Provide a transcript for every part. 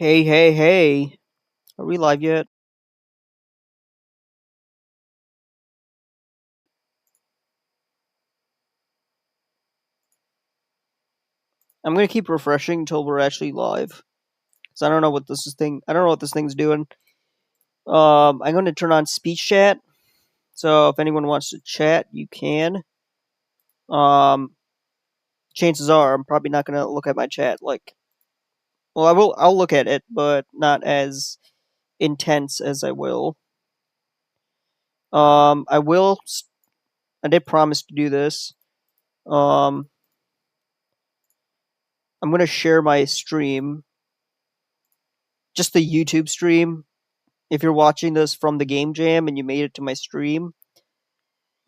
Hey, hey, hey. Are we live yet? I'm gonna keep refreshing until we're actually live. Cause I don't know what I don't know what this thing's doing. I'm gonna turn on speech chat. So if anyone wants to chat, you can. Um, chances are I'm probably not gonna look at my chat well, I will. I'll look at it, but not as intense as I will. I will. I did promise to do this. Um, I'm gonna share my stream, just the YouTube stream. If you're watching this from the game jam and you made it to my stream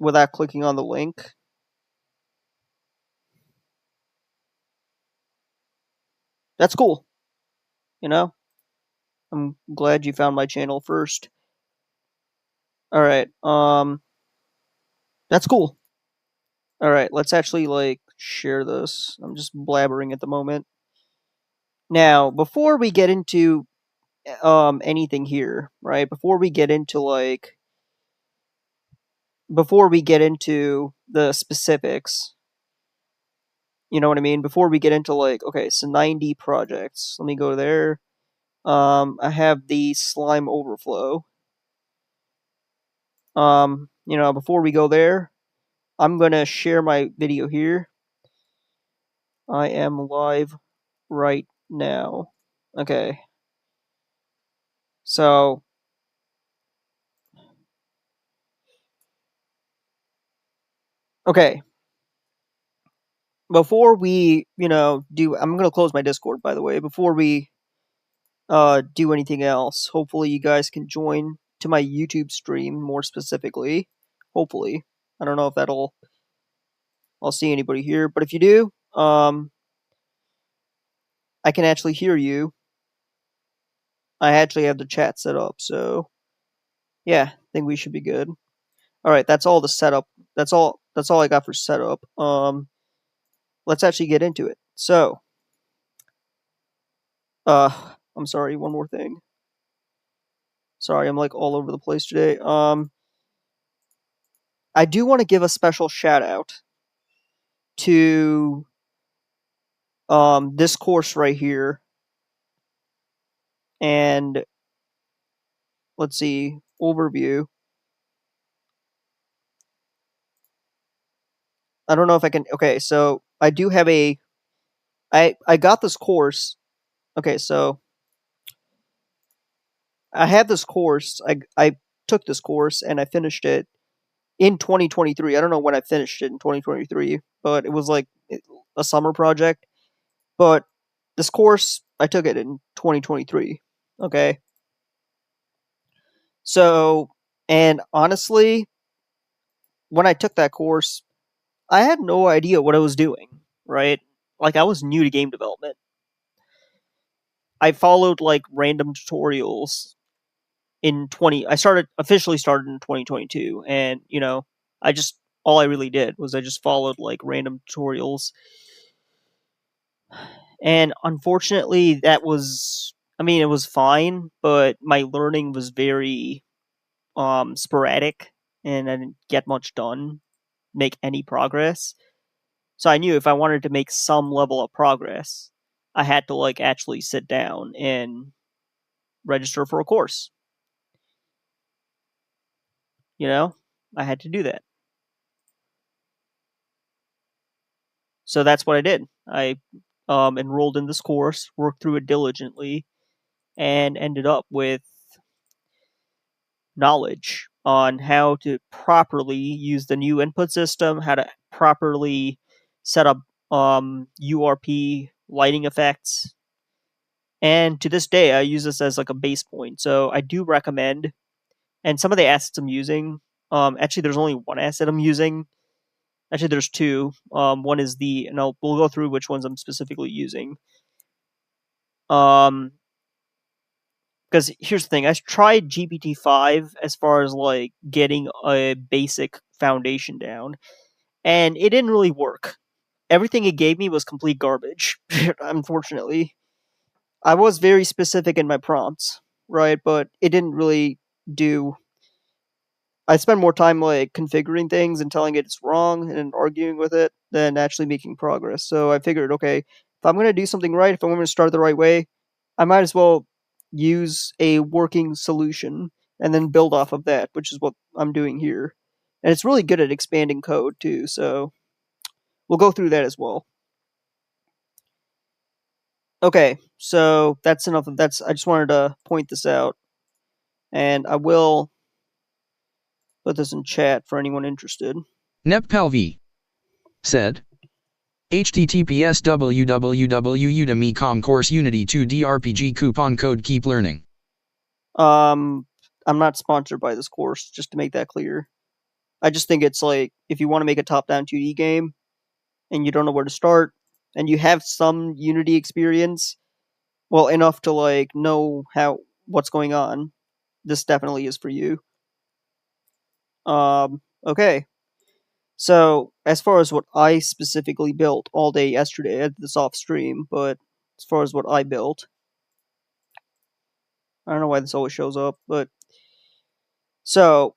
without clicking on the link, that's cool. You know, I'm glad you found my channel first. All right. That's cool. All right, let's actually share this. I'm just blabbering at the moment. Now, before we get into anything here, right? Before we get into the specifics, you know what I mean? Before we get into okay, so 90 projects. Let me go there. I have the slime overflow. Before we go there, I'm gonna share my video here. I am live right now. Okay. So, okay. Before we, I'm gonna close my Discord, by the way. Before we do anything else, hopefully you guys can join to my YouTube stream more specifically. Hopefully, I don't know if I'll see anybody here, but if you do, I can actually hear you. I actually have the chat set up, so yeah, I think we should be good. All right, that's all the setup. That's all I got for setup. Let's actually get into it. So, I'm sorry, one more thing. Sorry, I'm all over the place today. I do want to give a special shout out to this course right here, and let's see, overview. I don't know if I can. Okay, so I do have I got this course. Okay, so I had this course. I took this course and I finished it in 2023. I don't know when I finished it in 2023, but it was a summer project. But this course, I took it in 2023. Okay. So, and honestly, when I took that course, I had no idea what I was doing, right? I was new to game development. I followed random tutorials in 20 I started officially started in 2022, and I just all I really did was I just followed random tutorials. And unfortunately, that was, I mean, it was fine, but my learning was very sporadic, and I didn't get much done, make any progress. So I knew if I wanted to make some level of progress, I had to actually sit down and register for a course. You know, I had to do that. So that's what I did. I enrolled in this course, worked through it diligently, and ended up with knowledge on how to properly use the new input system, how to properly set up URP lighting effects. And to this day, I use this as a base point. So I do recommend, and some of the assets I'm using, actually, there's only one asset I'm using. Actually, there's two. One is and we'll go through which ones I'm specifically using. Because here's the thing, I tried GPT-5 as far as getting a basic foundation down, and it didn't really work. Everything it gave me was complete garbage, unfortunately. I was very specific in my prompts, right? But it didn't really do. I spend more time like configuring things and telling it it's wrong and arguing with it than actually making progress. So I figured, okay, if I'm going to do something right, if I'm going to start the right way, I might as well use a working solution and then build off of that, which is what I'm doing here. And it's really good at expanding code too, so we'll go through that as well. Okay, so that's enough of that's I just wanted to point this out, and I will put this in chat for anyone interested. NepPelv said, https www.udemy.com course Unity 2D RPG coupon code keep learning. I'm not sponsored by this course, just to make that clear. I just think it's like if you want to make a top-down 2D game and you don't know where to start, and you have some Unity experience, well, enough to like know what's going on, this definitely is for you. Okay. So, as far as what I specifically built all day yesterday, I did this off stream, but as far as what I built, I don't know why this always shows up, but so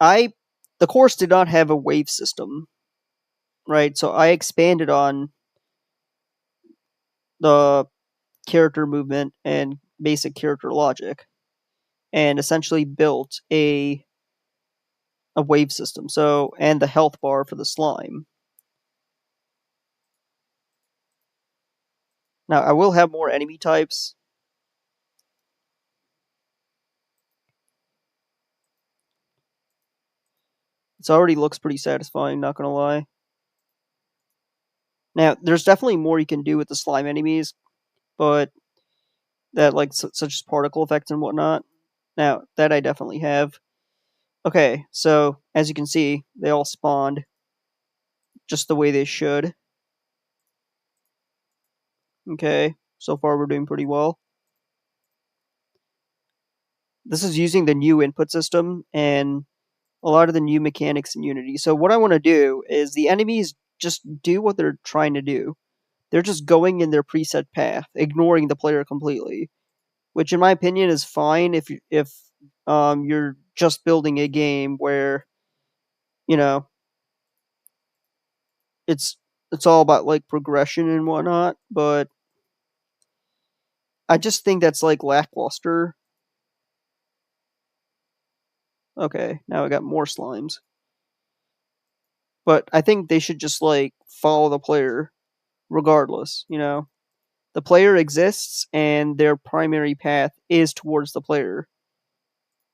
the course did not have a wave system, right? So I expanded on the character movement and basic character logic and essentially built a wave system. So, and the health bar for the slime. Now, I will have more enemy types. It already looks pretty satisfying, not gonna lie. Now, there's definitely more you can do with the slime enemies, but that like such as particle effects and whatnot. Now, that I definitely have. Okay, so as you can see, they all spawned just the way they should. Okay, so far we're doing pretty well. This is using the new input system and a lot of the new mechanics in Unity. So what I want to do is the enemies just do what they're trying to do. They're just going in their preset path, ignoring the player completely, which in my opinion is fine if you're just building a game where you know it's it's all about like progression and whatnot. But I just think that's like lackluster. Okay, now I got more slimes. But I think they should just like follow the player regardless. The player exists and their primary path is towards the player.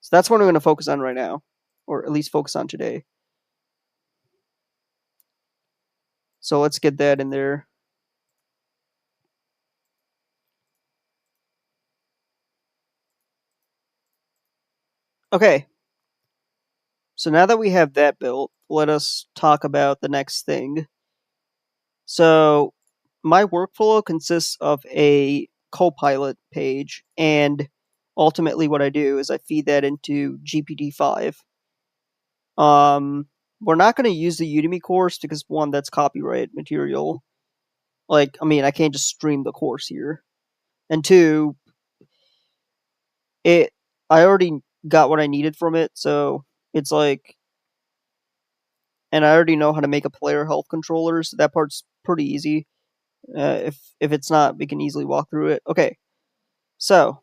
So that's what I'm going to focus on right now, or at least focus on today. So let's get that in there. Okay. So now that we have that built, let us talk about the next thing. So my workflow consists of a Copilot page, and ultimately what I do is I feed that into GPT-5. We're not going to use the Udemy course because one, that's copyright material. Like, I mean, I can't just stream the course here. And two, I already got what I needed from it, so it's like, and I already know how to make a player health controller, so that part's pretty easy. If it's not, we can easily walk through it. Okay, so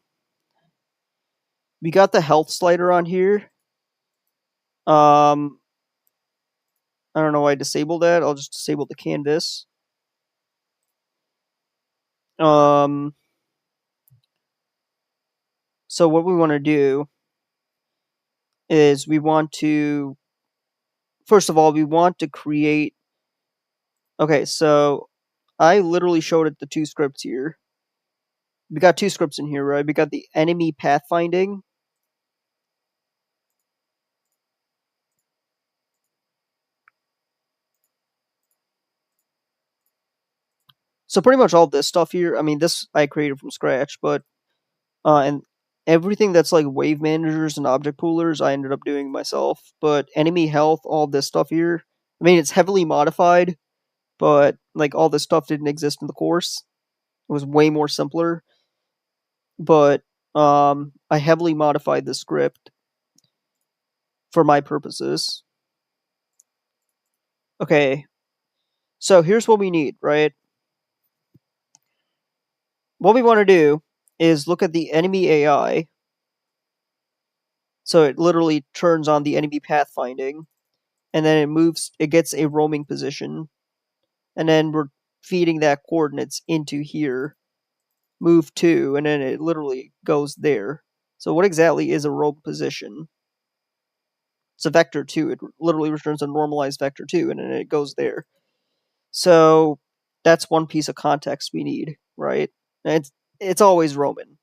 we got the health slider on here. I don't know why I disabled that. I'll just disable the canvas. So what we want to do is first of all, we want to create. Okay, so I literally showed it the two scripts here. We got two scripts in here, right? We got the enemy pathfinding. So pretty much all this stuff here, I mean, this I created from scratch, but and everything that's like wave managers and object poolers, I ended up doing myself. But enemy health, all this stuff here, I mean, it's heavily modified, but like all this stuff didn't exist in the course. It was way more simpler, but I heavily modified the script for my purposes. Okay, so here's what we need, right? What we want to do is look at the enemy AI. So it literally turns on the enemy pathfinding, and then it gets a roaming position, and then we're feeding that coordinates into here, move to, and then it literally goes there. So what exactly is a roam position? It's a vector 2. It literally returns a normalized vector 2, and then it goes there. So that's one piece of context we need, right? And it's always roaming.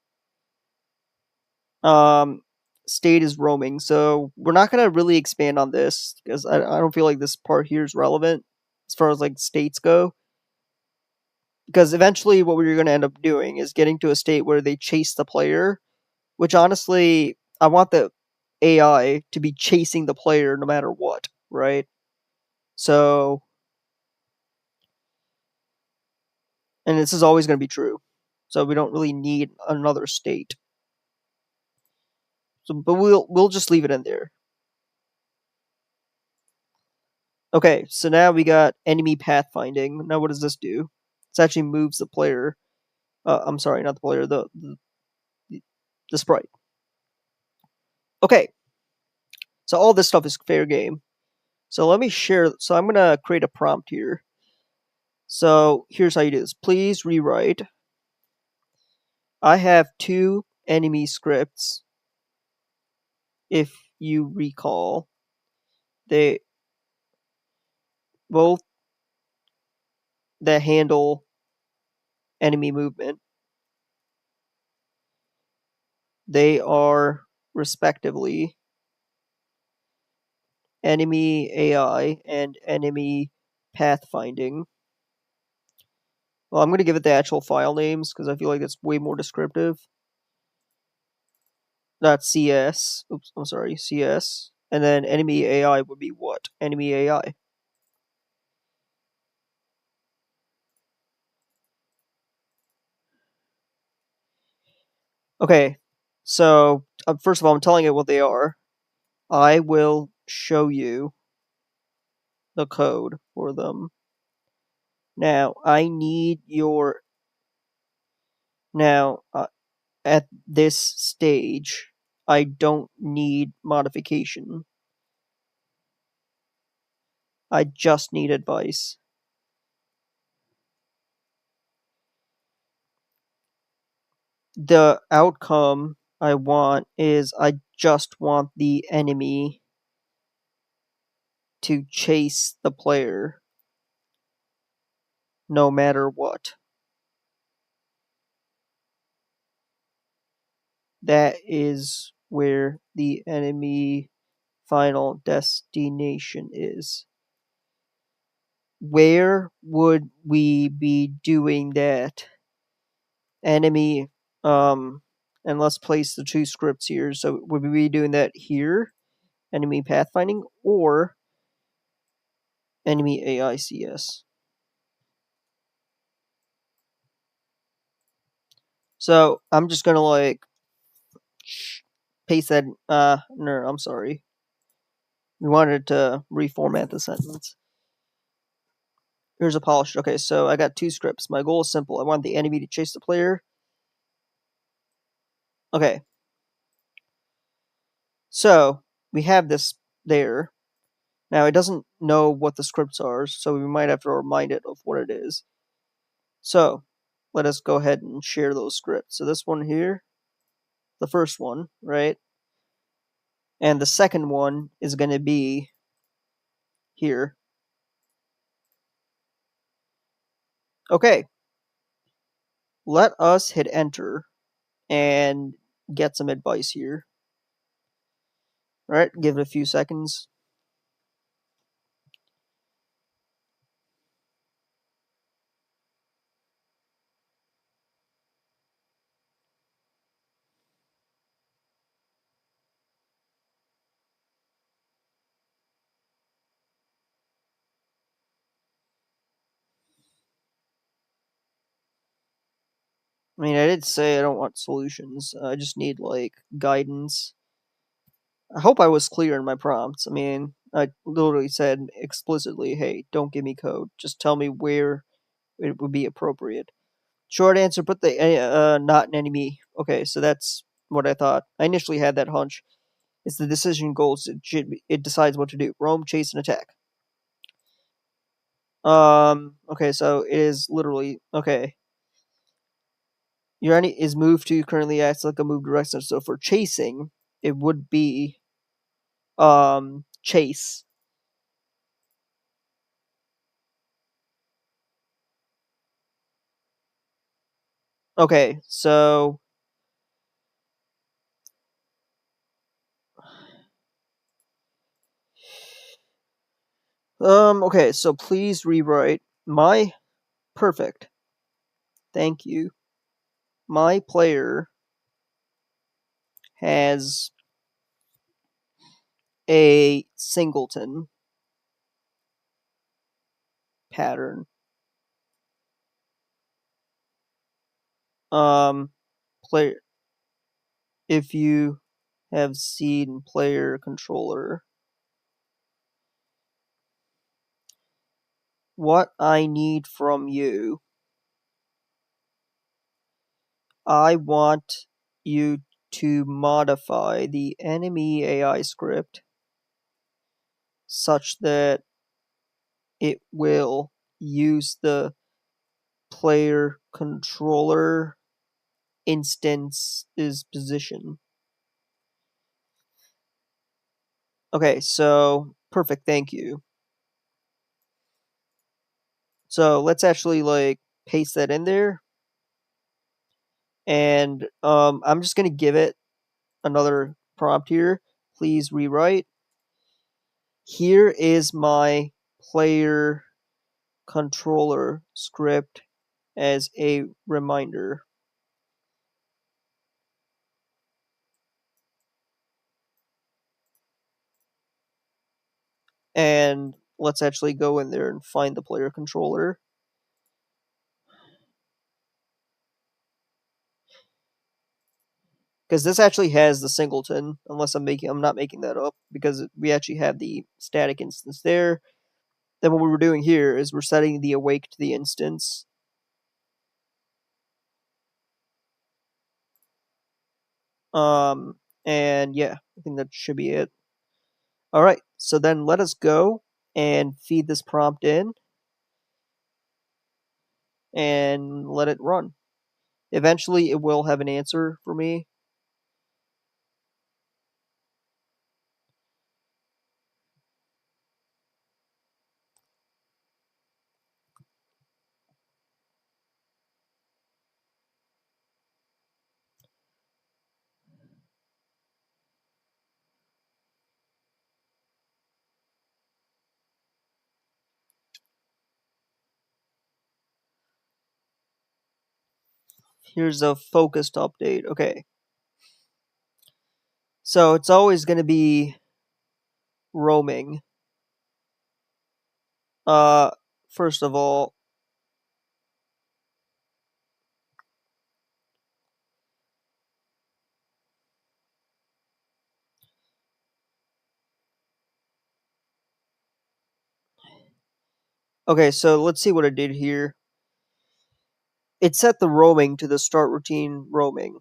Um, State is roaming, so we're not gonna really expand on this because I don't feel like this part here is relevant as far as like states go. Because eventually, what we're gonna end up doing is getting to a state where they chase the player, which honestly, I want the AI to be chasing the player no matter what, right? So, and this is always going to be true. So we don't really need another state. So, but we'll just leave it in there. Okay, so now we got enemy pathfinding. Now what does this do? This actually moves the player. I'm sorry, not the player. The sprite. Okay, so all this stuff is fair game. So let me share. So I'm gonna create a prompt here. So here's how you do this. Please rewrite. I have two enemy scripts. If you recall, they both that handle enemy movement. They are respectively enemy AI and enemy pathfinding. Well, I'm going to give it the actual file names because I feel like it's way more descriptive. That's CS. Oops, I'm sorry, CS. And then enemy AI would be what? Enemy AI. Okay, so first of all, I'm telling it what they are. I will show you the code for them. Now, I need your. Now, at this stage, I don't need modification. I just need advice. The outcome I want is I just want the enemy to chase the player no matter what. That is where the enemy final destination is. Where would we be doing that? Enemy, and let's place the two scripts here. So would we be doing that here, enemy pathfinding, or enemy AICS? So I'm just gonna like paste that. No, I'm sorry. We wanted to reformat the sentence. Here's a polished. Okay, so I got two scripts. My goal is simple. I want the enemy to chase the player. Okay. So we have this there. Now it doesn't know what the scripts are, so we might have to remind it of what it is. So let us go ahead and share those scripts. So this one here, the first one, right? And the second one is going to be here. Okay. Let us hit enter and get some advice here. All right, give it a few seconds. I mean, I did say I don't want solutions. I just need, like, guidance. I hope I was clear in my prompts. I mean, I literally said explicitly, hey, don't give me code. Just tell me where it would be appropriate. Short answer, put the not an enemy. Okay, so that's what I thought. I initially had that hunch. It's the decision goals. It decides what to do. Roam, chase, and attack. Okay, so it is literally okay. Your enemy is moved to currently acts like a move direction. So for chasing, it would be chase. Okay, so okay, so please rewrite my perfect. Thank you. My player has a singleton pattern. Um, player, if you have seen player controller, what I need from you, I want you to modify the enemy AI script such that it will use the player controller instance's position. Okay, so perfect, thank you. So let's actually like paste that in there, and I'm just gonna give it another prompt here. Please rewrite. Here is my player controller script as a reminder. And let's actually go in there and find the player controller. Because this actually has the singleton, unless I'm not making that up, because we actually have the static instance there. Then what we're doing here is we're setting the awake to the instance. Um, and yeah, I think that should be it. All right, so then let us go and feed this prompt in and let it run. Eventually, it will have an answer for me. Here's a focused update. Okay. So it's always going to be roaming. Uh, first of all, okay, so let's see what I did here. It set the roaming to the start routine roaming.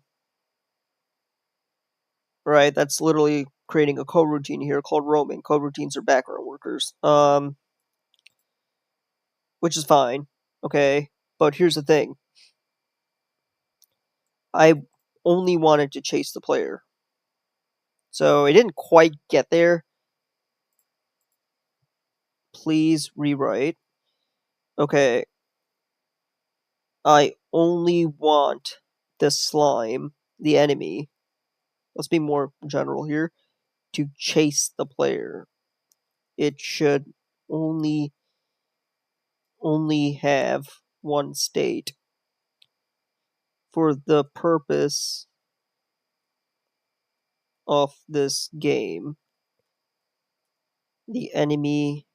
Right? That's literally creating a coroutine here called roaming. Coroutines are background workers. Which is fine. Okay. But here's the thing. I only wanted to chase the player. So it didn't quite get there. Please rewrite. Okay. I only want the slime, the enemy. Let's be more general here. To chase the player. It should only have one state for the purpose of this game. The enemy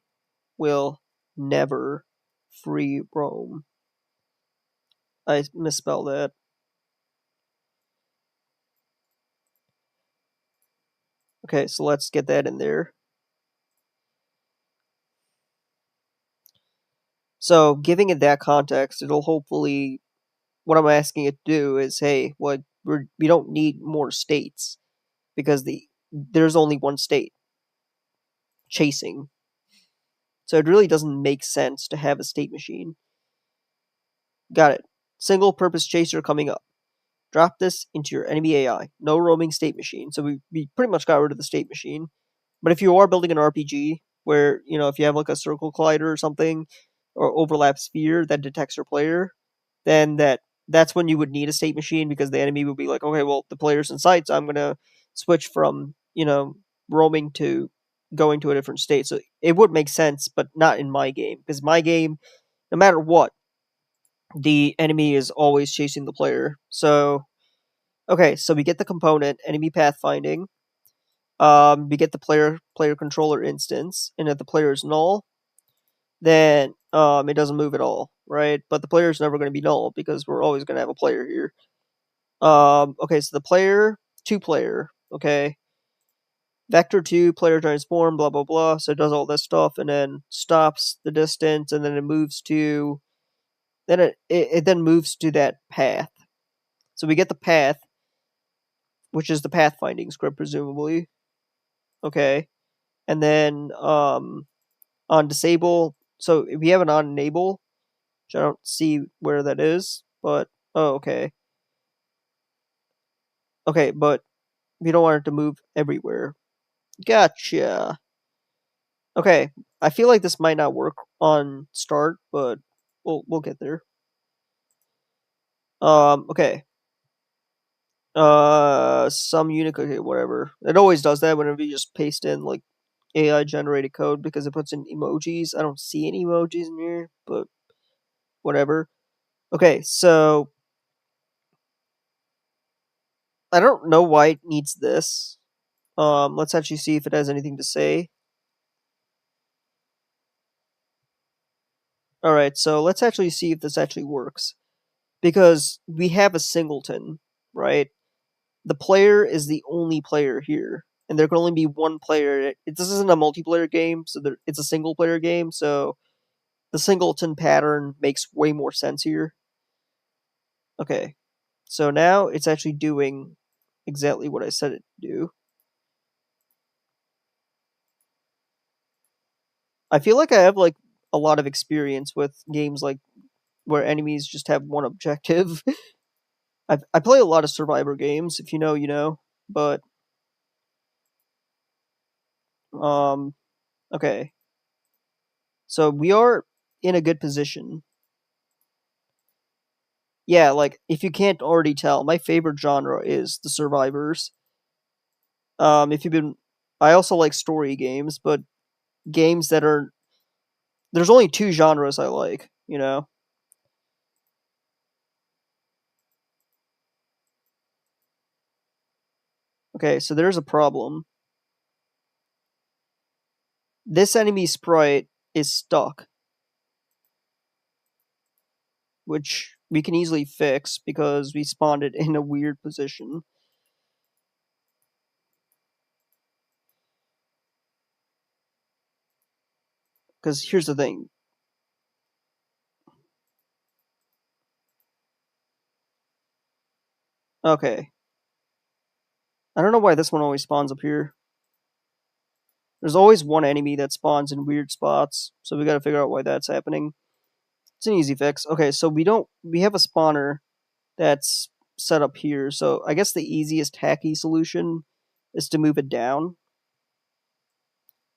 will never free roam. I misspelled that. Okay, so let's get that in there. So giving it that context, it'll hopefully, what I'm asking it to do is, hey, we don't need more states because there's only one state, chasing. So it really doesn't make sense to have a state machine. Got it. Single purpose chaser coming up. Drop this into your enemy AI. No roaming state machine. So we pretty much got rid of the state machine. But if you are building an RPG where, if you have like a circle collider or something, or overlap sphere that detects your player, then that's when you would need a state machine because the enemy would be like, okay, well, the player's in sight, so I'm gonna switch from, roaming to going to a different state. So it would make sense, but not in my game. Because my game, no matter what, the enemy is always chasing the player. So okay, so we get the component, enemy pathfinding. We get the player controller instance, and if the player is null, then it doesn't move at all, right? But the player is never going to be null because we're always going to have a player here. Okay, so the player, two player, okay, vector two player transform, blah blah blah. So it does all this stuff, and then stops the distance, and then it moves to, then it then moves to that path. So we get the path, which is the pathfinding script, presumably. Okay, and then on disable. So if we have an on enable, which I don't see where that is, but oh, okay. Okay, but we don't want it to move everywhere. Gotcha. Okay, I feel like this might not work on start, but we'll get there. Okay. Some Unicode, okay, whatever. It always does that whenever you just paste in like AI generated code because it puts in emojis. I don't see any emojis in here, but whatever. Okay, so I don't know why it needs this. Let's actually see if it has anything to say. All right, so let's actually see if this actually works because we have a singleton, right? The player is the only player here, and there can only be one player. This isn't a multiplayer game, so it's a single player game. So the singleton pattern makes way more sense here. Okay, so now it's actually doing exactly what I said it to do. I feel like I have like a lot of experience with games like where enemies just have one objective. I play a lot of survivor games. If you know, you know. But um, okay. So we are in a good position. Yeah, like if you can't already tell, my favorite genre is the survivors. If you've been, I also like story games, but games that are, there's only two genres I like. You know. Okay, so there's a problem. This enemy sprite is stuck, which we can easily fix because we spawned it in a weird position. Because here's the thing. Okay. I don't know why this one always spawns up here. There's always one enemy that spawns in weird spots, so we gotta figure out why that's happening. It's an easy fix. Okay, so we have a spawner that's set up here, so I guess the easiest hacky solution is to move it down.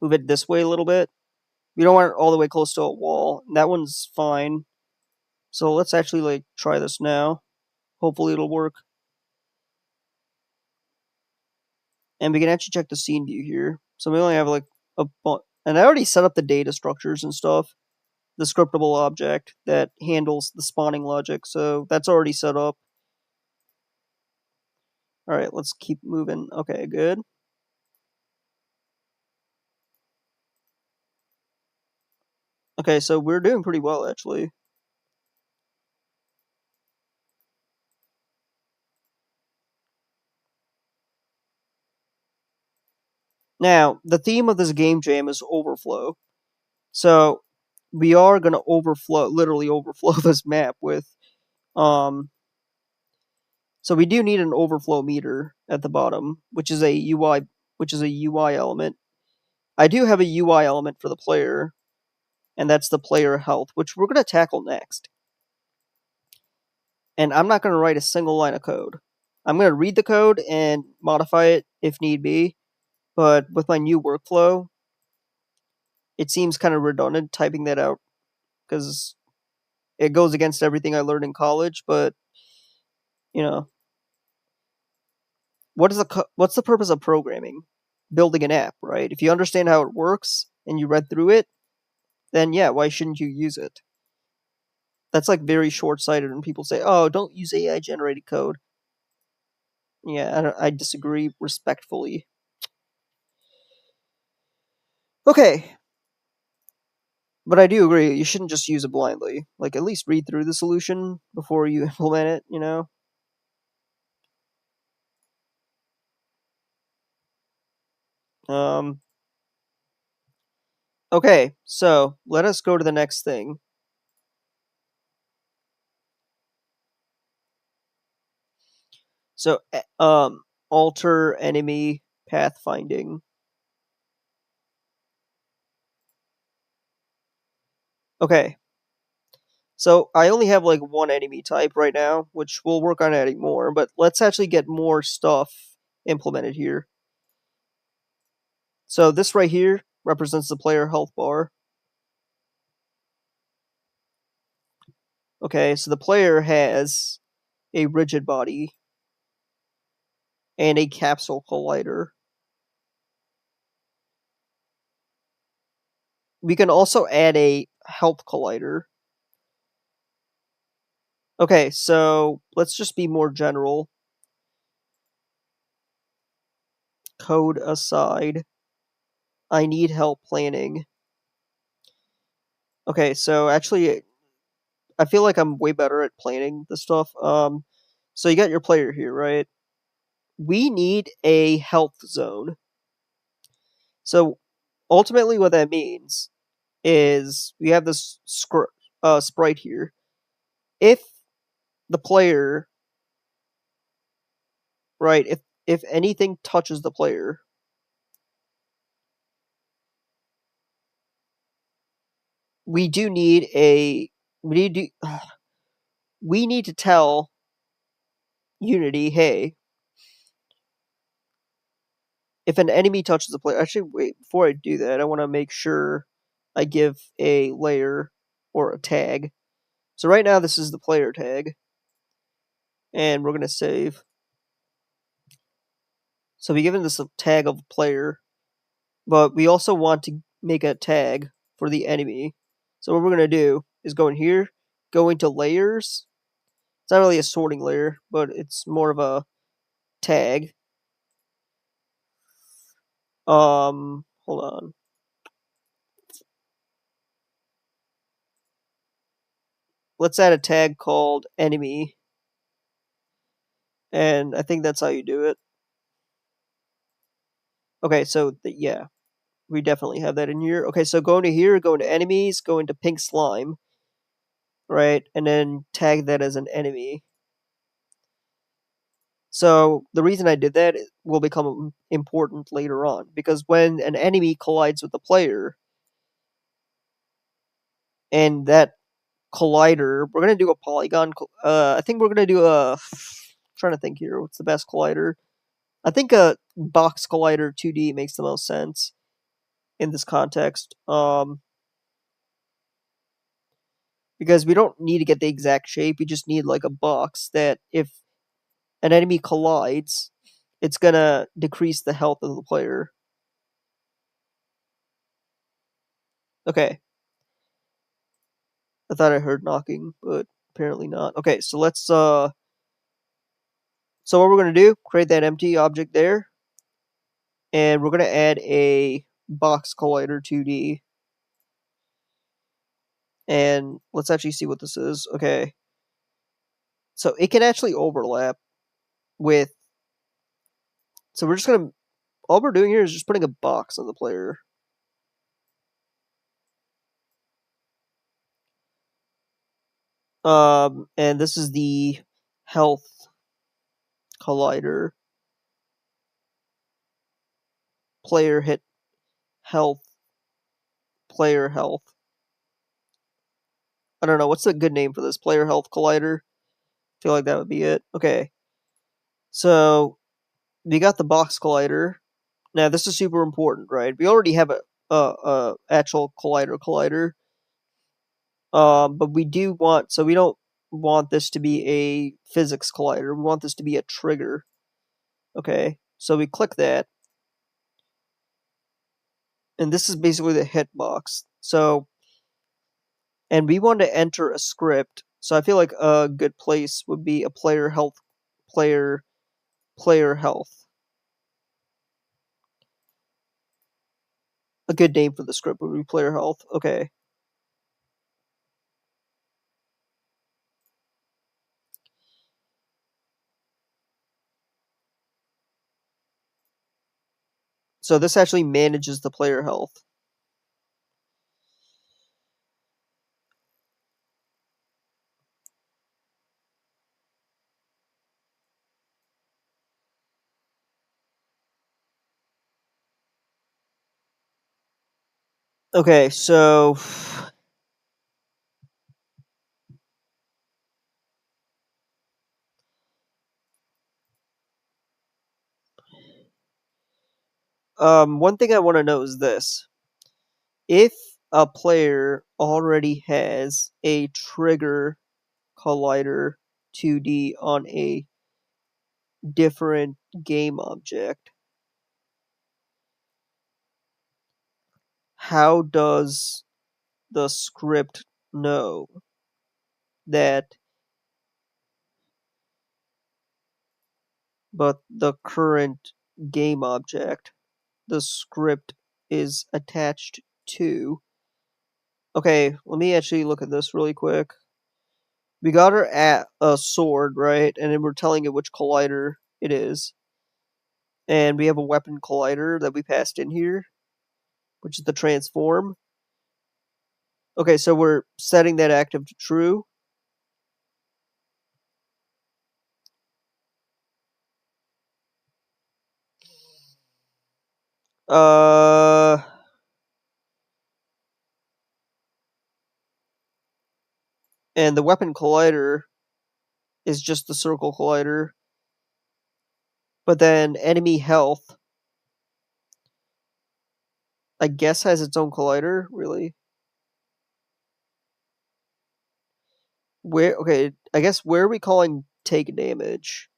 Move it this way a little bit. We don't want it all the way close to a wall. That one's fine. So let's actually like try this now. Hopefully it'll work. And we can actually check the scene view here. So we only have like and I already set up the data structures and stuff. The scriptable object that handles the spawning logic, so that's already set up. All right, let's keep moving. Okay, good. Okay, so we're doing pretty well actually. Now, the theme of this game jam is overflow. So we are going to literally overflow this map with so we do need an overflow meter at the bottom, which is a UI element. I do have a UI element for the player, and that's the player health, which we're going to tackle next. And I'm not going to write a single line of code. I'm going to read the code and modify it if need be, but with my new workflow, it seems kind of redundant typing that out because it goes against everything I learned in college, but you know, what's the purpose of programming? Building an app, right? If you understand how it works and you read through it, then yeah, why shouldn't you use it? That's like very short-sighted when people say, "Oh, don't use AI generated code." Yeah, I disagree respectfully. Okay, but I do agree you shouldn't just use it blindly. Like at least read through the solution before you implement it, you know? Um okay, so let us go to the next thing. So alter enemy pathfinding. Okay. So I only have like one enemy type right now, which we'll work on adding more, but let's actually get more stuff implemented here. So this right here represents the player health bar. Okay, so the player has a rigid body and a capsule collider. We can also add a health collider. Okay, so let's just be more general. Code aside, I need help planning. Okay, so actually, I feel like I'm way better at planning the stuff. So you got your player here, right? We need a health zone. So ultimately, what that means is we have this sprite here. If the player, right, if anything touches the player, we do need a we need to, we need to tell Unity, hey, if an enemy touches the player. Actually, wait, before I do that, I want to make sure I give a layer or a tag. So right now this is the player tag, and we're gonna save. So we given this a tag of player, but we also want to make a tag for the enemy. So what we're gonna do is go in here, go into layers. It's not really a sorting layer, but it's more of a tag. Hold on. Let's add a tag called enemy, and I think that's how you do it. Okay, so yeah, we definitely have that in here. Okay, so go into here, go into enemies, go into pink slime, right, and then tag that as an enemy. So the reason I did that will become important later on because when an enemy collides with the player, and that collider, we're gonna do a polygon. I think we're gonna do a. Trying to think here, what's the best collider? I think a box collider 2D makes the most sense in this context. Because we don't need to get the exact shape. We just need like a box that if an enemy collides, it's gonna decrease the health of the player. Okay. I thought I heard knocking, but apparently not. Okay, so let's so what we're gonna do, create that empty object there, and we're gonna add a box collider 2D. And let's actually see what this is. Okay. So it can actually overlap with so we're just gonna all we're doing here is just putting a box on the player. And this is the health collider. Player hit health. Player health. I don't know. What's a good name for this? Player health collider? I feel like that would be it. Okay. So we got the box collider. Now this is super important, right? We already have a actual collider. But we do want, so we don't want this to be a physics collider. We want this to be a trigger. Okay. So we click that, and this is basically the hitbox. So, and we want to enter a script. So I feel like a good place would be a player health, player health. A good name for the script would be player health. Okay. So this actually manages the player health. Okay, so one thing I want to know is this. If a player already has a trigger collider 2D on a different game object, how does the script know that but the current game object the script is attached to? Okay, let me actually look at this really quick. We got her at a sword, right? And then we're telling it which collider it is. And we have a weapon collider that we passed in here, which is the transform. Okay, so we're setting that active to true. Uh, and the weapon collider is just the circle collider. But then enemy health, I guess, has its own collider, really. Where, okay, I guess where are we calling take damage?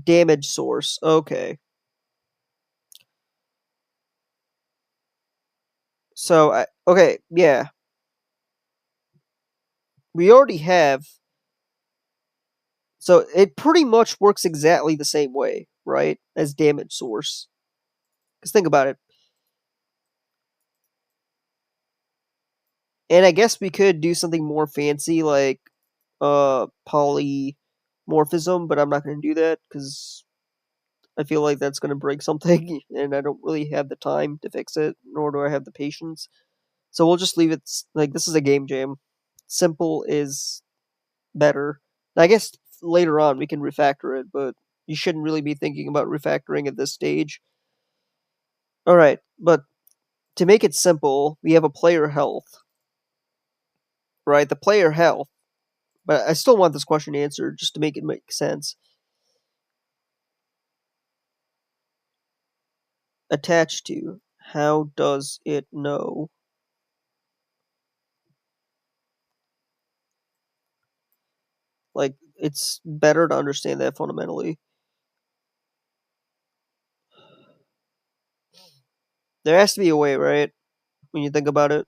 Damage source. Okay. So, okay, yeah. We already have. So it pretty much works exactly the same way, right? As damage source. Because think about it. And I guess we could do something more fancy like polymorphism, but I'm not going to do that because I feel like that's going to break something, and I don't really have the time to fix it, nor do I have the patience. So we'll just leave it like this is a game jam. Simple is better. I guess later on we can refactor it, but you shouldn't really be thinking about refactoring at this stage. All right, but to make it simple, we have a player health, right? The player health, but I still want this question answered just to make it make sense. Attached to, how does it know? Like, it's better to understand that fundamentally. There has to be a way, right? When you think about it.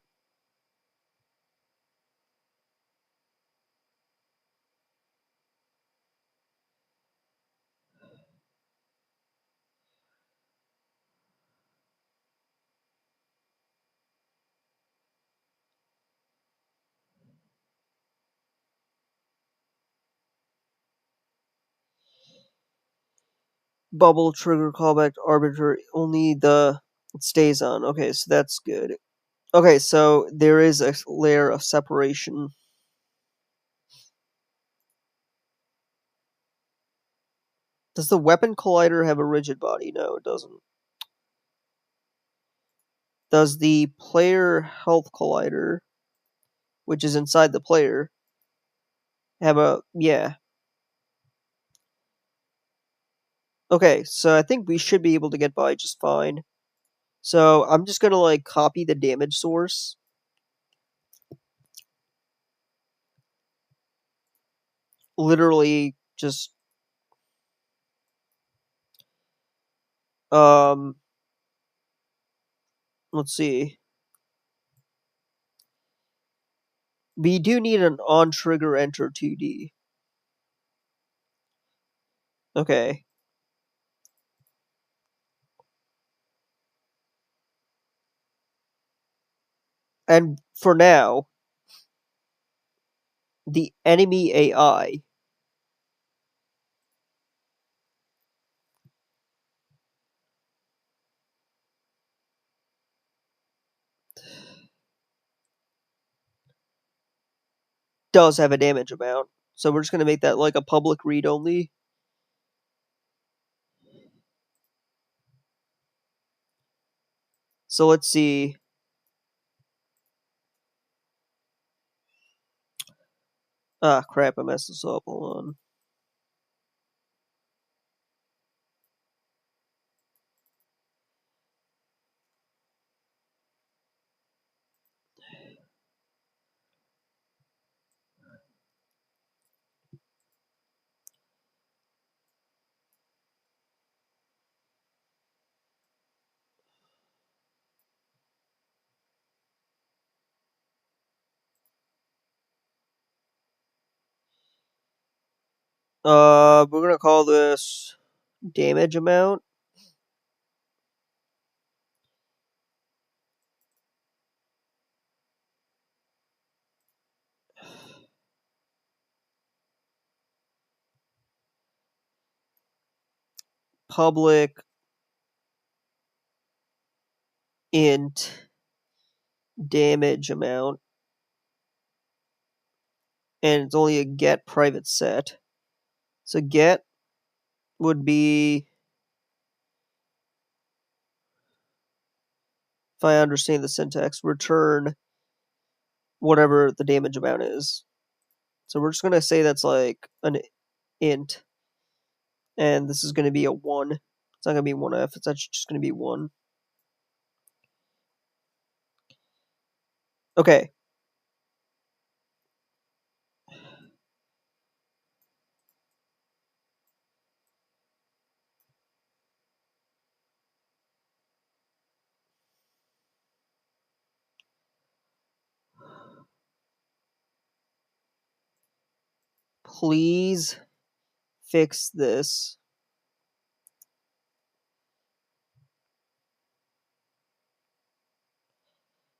bubble trigger callback to arbiter. Only it stays on. Okay, so that's good. Okay, so there is a layer of separation. Does the weapon collider have a rigid body? No, it doesn't. Does the player health collider, which is inside the player, have a... Yeah. Okay, so I think we should be able to get by just fine. So I'm just gonna like copy the damage source. Literally just um let's see. We do need an on trigger enter 2D. Okay. And for now, the enemy AI does have a damage amount. So we're just gonna make that like a public read only. So let's see. Ah, crap, I messed this up. Hold on. We're gonna call this damage amount. Public int damage amount. And it's only a get private set. So get would be, if I understand the syntax, return whatever the damage amount is. So we're just gonna say that's like an int, and this is gonna be a 1. It's not gonna be 1f, it's actually just gonna be 1. Okay. Please fix this.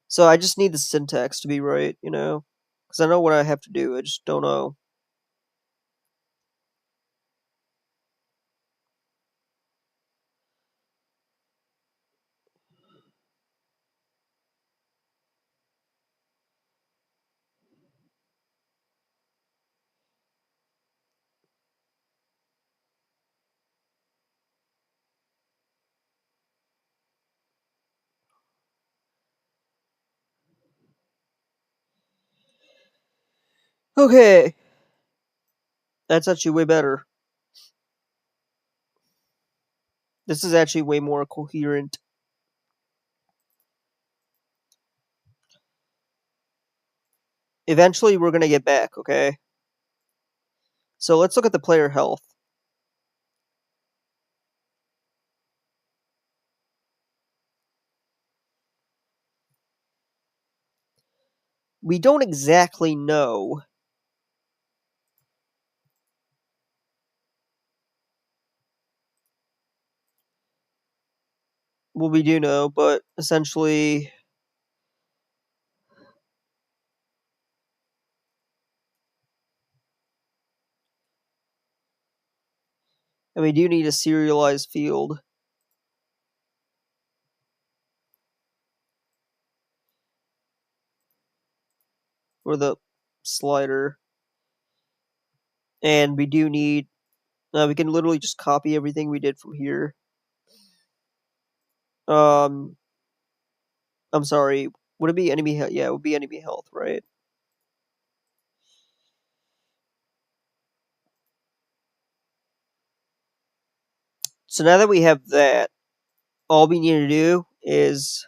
So I just need the syntax to be right, you know? Because I know what I have to do, I just don't know. Okay. That's actually way better. This is actually way more coherent. Eventually, we're gonna get back, okay? So let's look at the player health. We don't exactly know. Well, we do know, but essentially, And we do need a serialized field. For the slider. And we do need, we can literally just copy everything we did from here. I'm sorry, would it be enemy health? Yeah, it would be enemy health, right? So now that we have that, all we need to do is,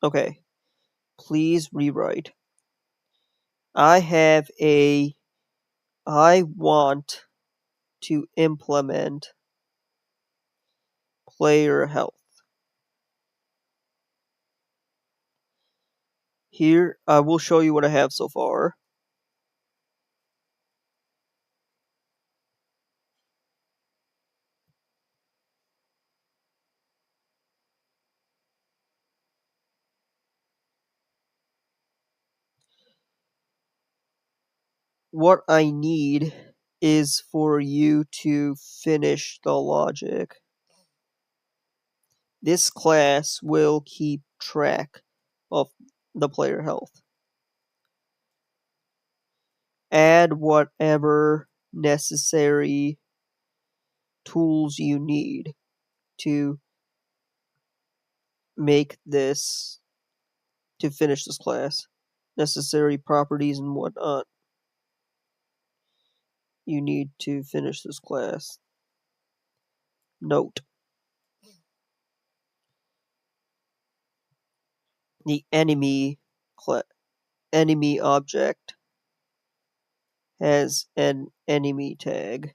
okay, please rewrite. I want to implement player health. Here, I will show you what I have so far. What I need is for you to finish the logic. This class will keep track of the player health. Add whatever necessary tools you need to make this, to finish this class. Necessary properties and whatnot you need to finish this class. Note: the enemy object has an enemy tag,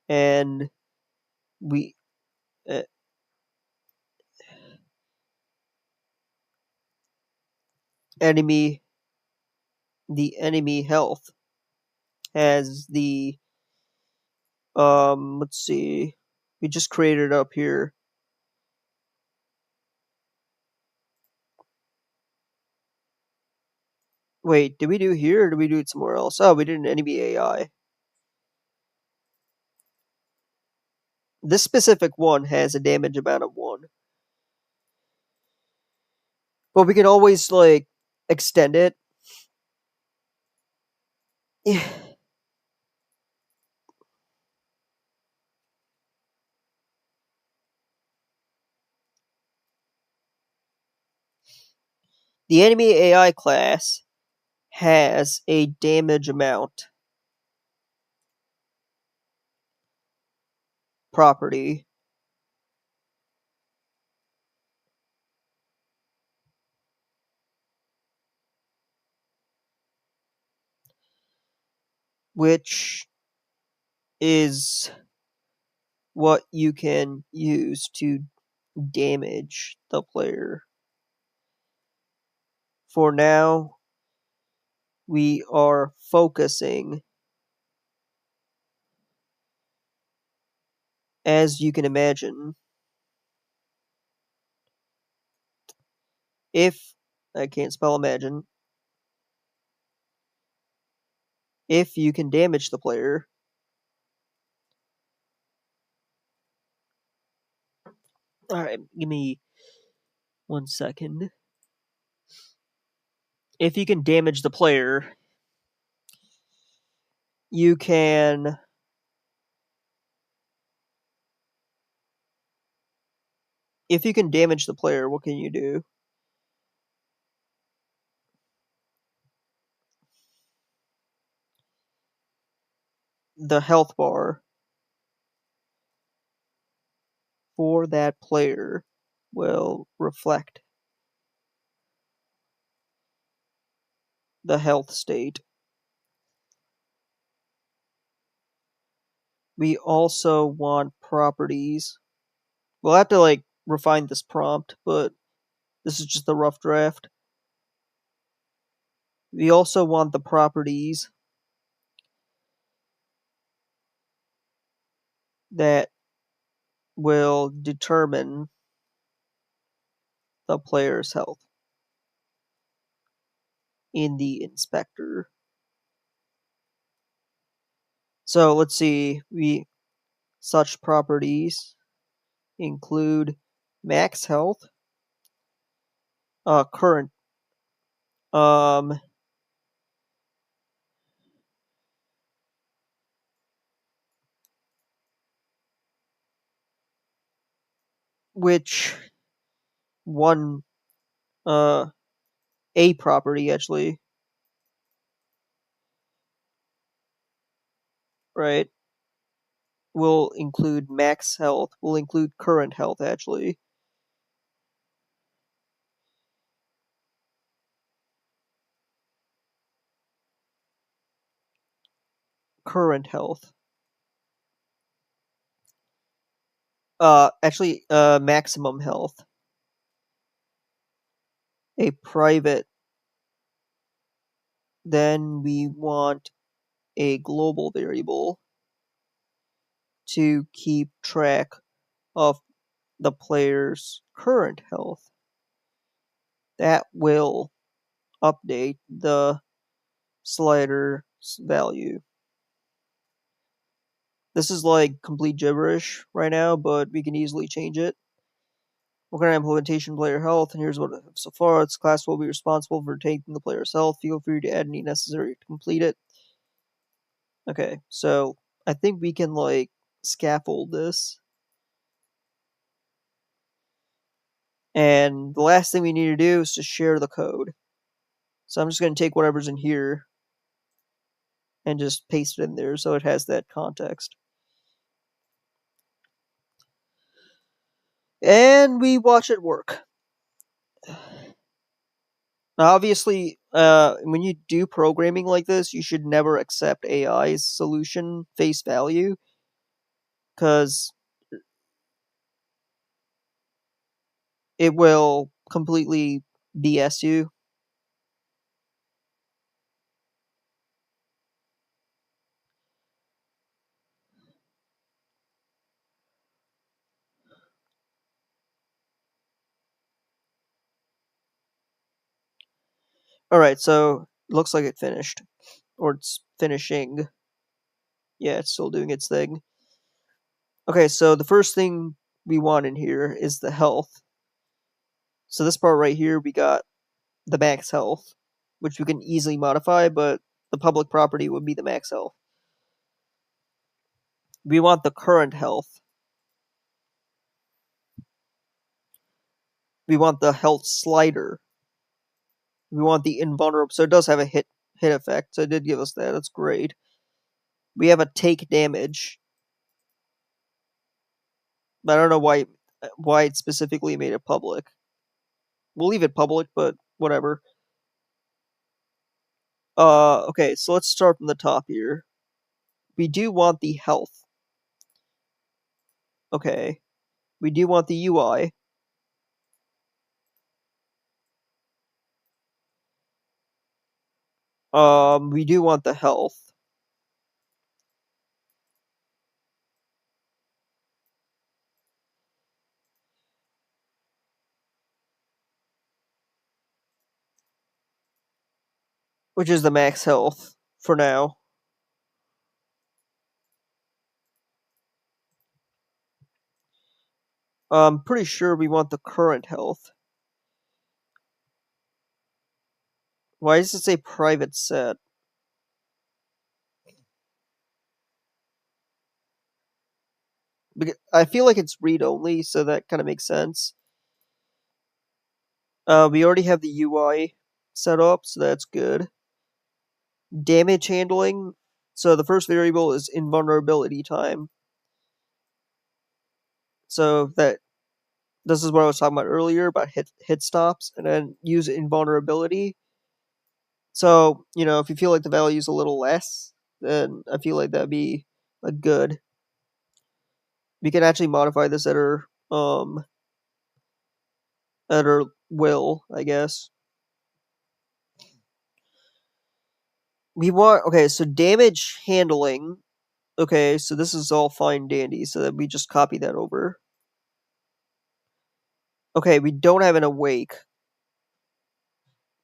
and we uh, enemy the enemy health has the let's see, we just created it up here. Wait, did we do here or did we do it somewhere else? Oh, we did an enemy AI. This specific one has a damage amount of 1. But we can always, like, extend it. The enemy AI class has a damage amount property. Which is what you can use to damage the player. For now, we are focusing, as you can imagine, if I can't spell imagine, if you can damage the player, alright, give me 1 second. If you can damage the player, you can damage the player, what can you do? The health bar for that player will reflect the health state. We also want properties. We'll have to, like, refine this prompt, but this is just the rough draft. We also want the properties that will determine the player's health in the inspector. So let's see. Such properties include max health, current, um, which one, uh, a property actually, right? Will include max health. Will include current health actually. Current health. Maximum health. A private. Then we want a global variable to keep track of the player's current health. That will update the slider's value. This is like complete gibberish right now, but we can easily change it. What kind of implementation player health? And here's what I have so far. This class will be responsible for taking the player's health. Feel free to add any necessary to complete it. Okay, so I think we can like scaffold this. And the last thing we need to do is to share the code. So I'm just going to take whatever's in here and just paste it in there so it has that context. And we watch it work. Now, obviously, when you do programming like this, you should never accept AI's solution face value because it will completely BS you. Alright, so looks like it finished. Or it's finishing. Yeah, it's still doing its thing. Okay, so the first thing we want in here is the health. So this part right here, we got the max health, which we can easily modify, but the public property would be the max health. We want the current health. We want the health slider. We want the invulnerable. So it does have a hit effect. So it did give us that. That's great. We have a take damage. But I don't know why it specifically made it public. We'll leave it public, but whatever. Okay, so let's start from the top here. We do want the health. Okay. We do want the UI. We do want the health. Which is the max health for now. I'm pretty sure we want the current health. Why does it say private set? Because I feel like it's read only, so that kind of makes sense. We already have the UI set up, so that's good. Damage handling. So the first variable is invulnerability time. So this is what I was talking about earlier about hit stops, and then use invulnerability. So if you feel like the value is a little less, then I feel like that'd be a good. We can actually modify this at our will, I guess. We want okay, so damage handling. Okay, so this is all fine dandy, so that we just copy that over. Okay, we don't have an awake.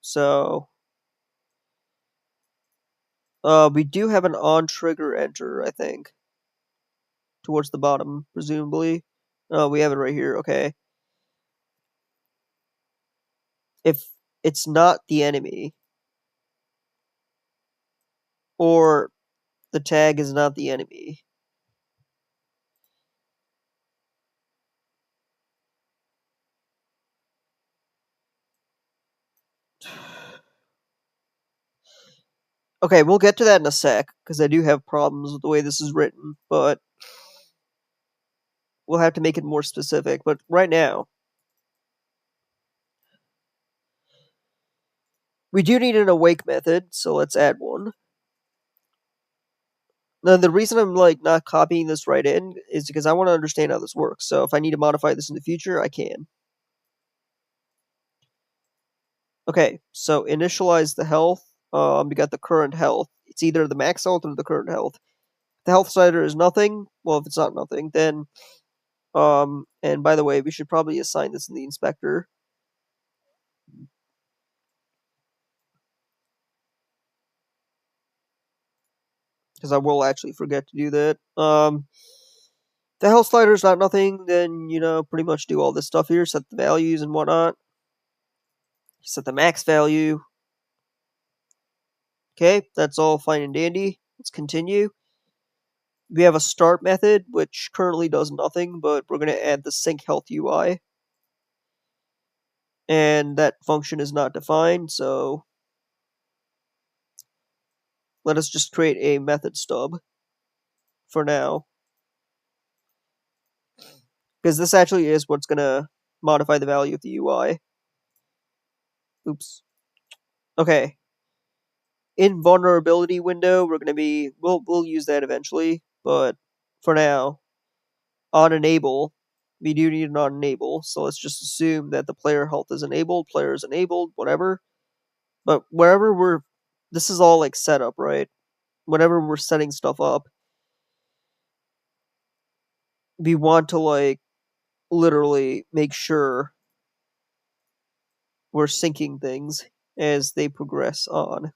So We do have an on-trigger enter, I think, towards the bottom, presumably. Oh, we have it right here. Okay. If it's not the enemy, or the tag is not the enemy. Okay, we'll get to that in a sec, because I do have problems with the way this is written, but we'll have to make it more specific. But right now, we do need an awake method, so let's add one. Now, the reason I'm not copying this right in is because I want to understand how this works. So if I need to modify this in the future, I can. Okay, so initialize the health. We got the current health. It's either the max health or the current health. If the health slider is nothing, well, if it's not nothing, then and by the way, we should probably assign this in the inspector, because I will actually forget to do that. The health slider is not nothing, then pretty much do all this stuff here, set the values and whatnot. Set the max value. Okay, that's all fine and dandy. Let's continue. We have a start method, which currently does nothing, but we're going to add the sync health UI. And that function is not defined, so let us just create a method stub for now. Because this actually is what's going to modify the value of the UI. Oops. Okay. In vulnerability window, we're going to be we'll use that eventually, but for now, on enable, we do need an on enable. So let's just assume that the player health is enabled, player is enabled, whatever. But wherever this is all like setup, right? Whenever we're setting stuff up, we want to literally make sure we're syncing things as they progress on.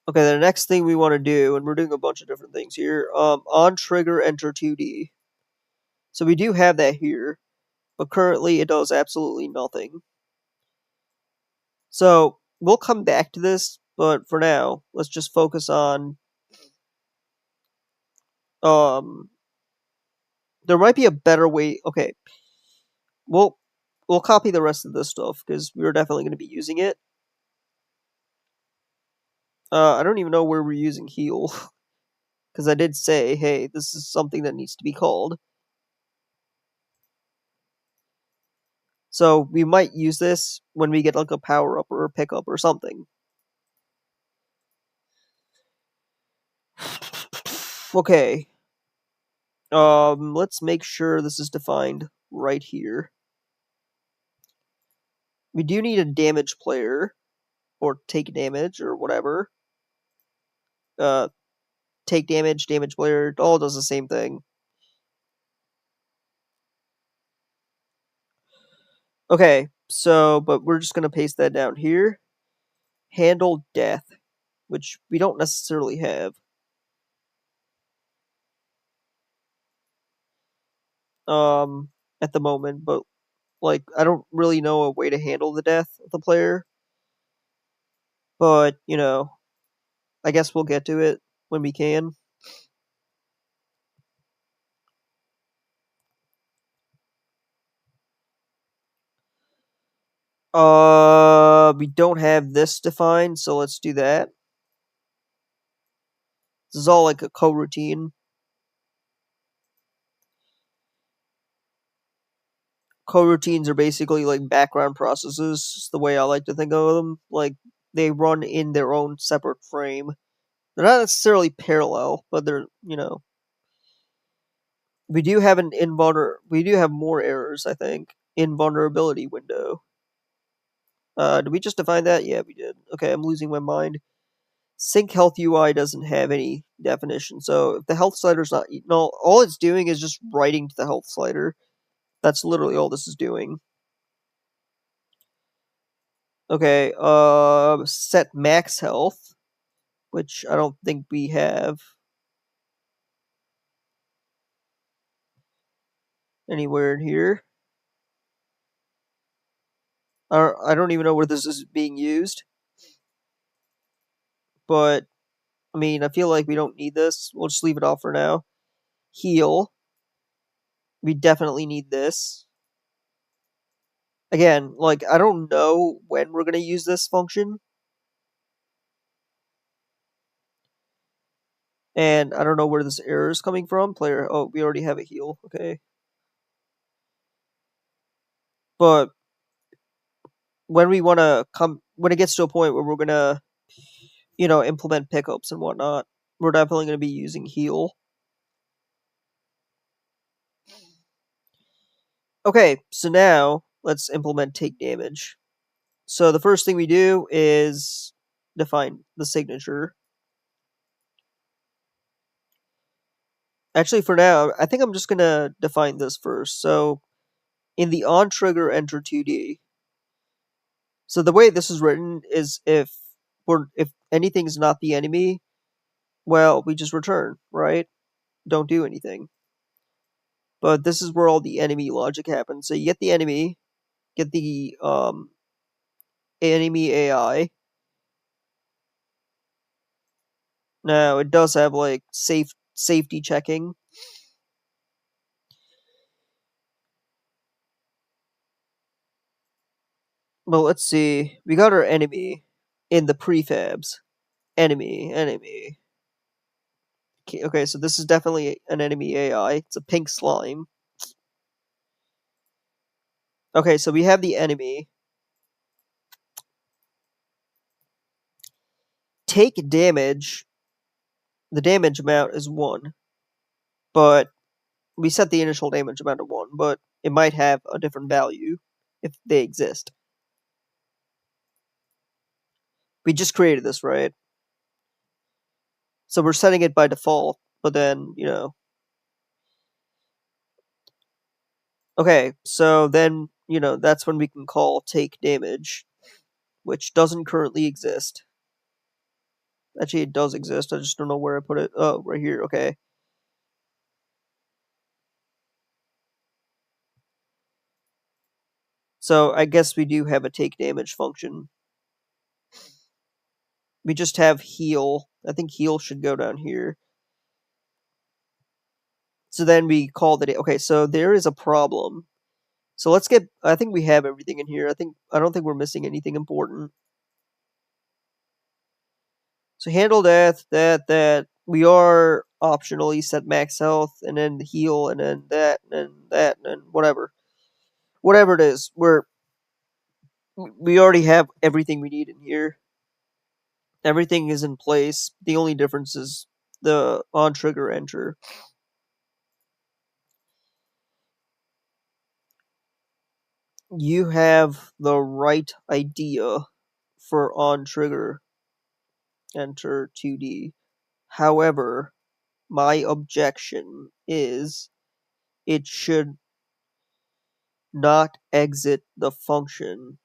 Okay, the next thing we want to do, and we're doing a bunch of different things here, on trigger enter 2D. So we do have that here, but currently it does absolutely nothing. So we'll come back to this, but for now, let's just focus on there might be a better way. Okay, we'll copy the rest of this stuff because we're definitely going to be using it. I don't even know where we're using heal because I did say, hey, this is something that needs to be called. So we might use this when we get like a power up or a pickup or something. Okay. Let's make sure this is defined right here. We do need a damage player or take damage or whatever. Take damage, damage player, it all does the same thing. Okay, so but we're just gonna paste that down here. Handle death, which we don't necessarily have. At the moment, but I don't really know a way to handle the death of the player. But, I guess we'll get to it when we can. We don't have this defined, so let's do that. This is all like a coroutine. Coroutines are basically like background processes, is the way I like to think of them. Like they run in their own separate frame. They're not necessarily parallel, but they're we do have we do have more errors, I think. Invulnerability window. Did we just define that? Yeah, we did. Okay, I'm losing my mind. Sync health UI doesn't have any definition, so if the health slider's not no, all it's doing is just writing to the health slider. That's literally all this is doing. Okay, set max health, which I don't think we have anywhere in here. I don't even know where this is being used, but I mean, I feel like we don't need this. We'll just leave it off for now. Heal. We definitely need this. Again, like, I don't know when we're going to use this function. And I don't know where this error is coming from. Player, oh, we already have a heal. Okay. But when we want to when it gets to a point where we're going to, implement pickups and whatnot, we're definitely going to be using heal. Okay, so now let's implement take damage. So the first thing we do is define the signature. Actually, for now, I think I'm just gonna define this first. So in the on trigger enter 2D. So the way this is written is if anything's not the enemy, well, we just return, right? Don't do anything. But this is where all the enemy logic happens. So you get the enemy, get the enemy AI. Now it does have like safety checking. Well, let's see. We got our enemy in the prefabs. Enemy. Okay, so this is definitely an enemy AI. It's a pink slime. Okay, so we have the enemy. Take damage. The damage amount is 1. But we set the initial damage amount to 1, but it might have a different value if they exist. We just created this, right? So we're setting it by default, but then, Okay, so then, that's when we can call take damage, which doesn't currently exist. Actually, it does exist. I just don't know where I put it. Oh, right here. Okay. So I guess we do have a take damage function. We just have heal. I think heal should go down here. So then we call it. Okay, so there is a problem. So let's get. I think we have everything in here. I don't think we're missing anything important. So handle death. That we are optionally set max health, and then heal, and then that, and then that, and then whatever it is. We already have everything we need in here. Everything is in place. The only difference is the on trigger enter. You have the right idea for on trigger enter 2D. However, my objection is it should not exit the function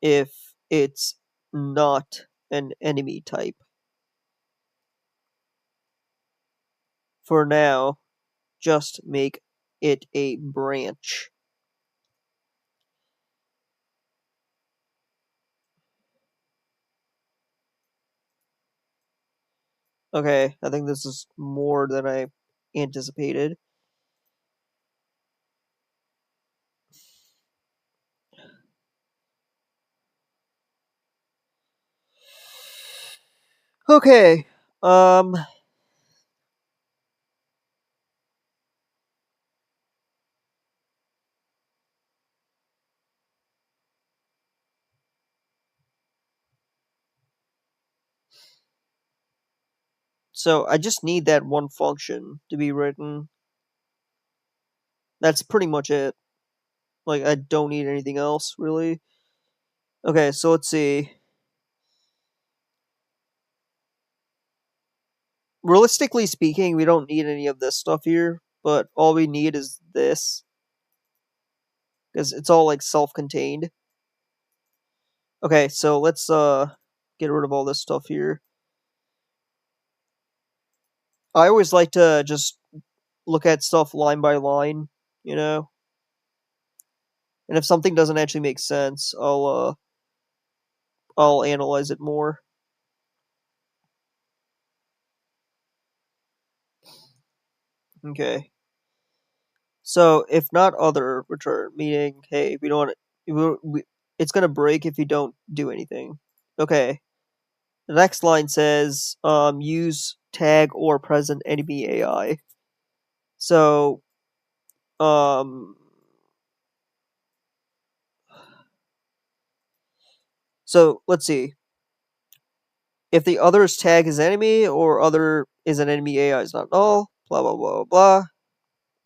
if it's not an enemy type. For now, just make it a branch. Okay, I think this is more than I anticipated. Okay, so I just need that one function to be written. That's pretty much it. Like, I don't need anything else, really. Okay, so let's see. Realistically speaking, we don't need any of this stuff here, but all we need is this. Because it's all, like, self contained. Okay, so let's get rid of all this stuff here. I always like to just look at stuff line by line, you know? And if something doesn't actually make sense, I'll analyze it more. Okay. So if not other return, meaning hey, we don't it's gonna break if you don't do anything. Okay. The next line says use tag or present enemy AI. So um so let's see. If the other's tag is enemy or other is an enemy AI is not null, blah blah blah blah.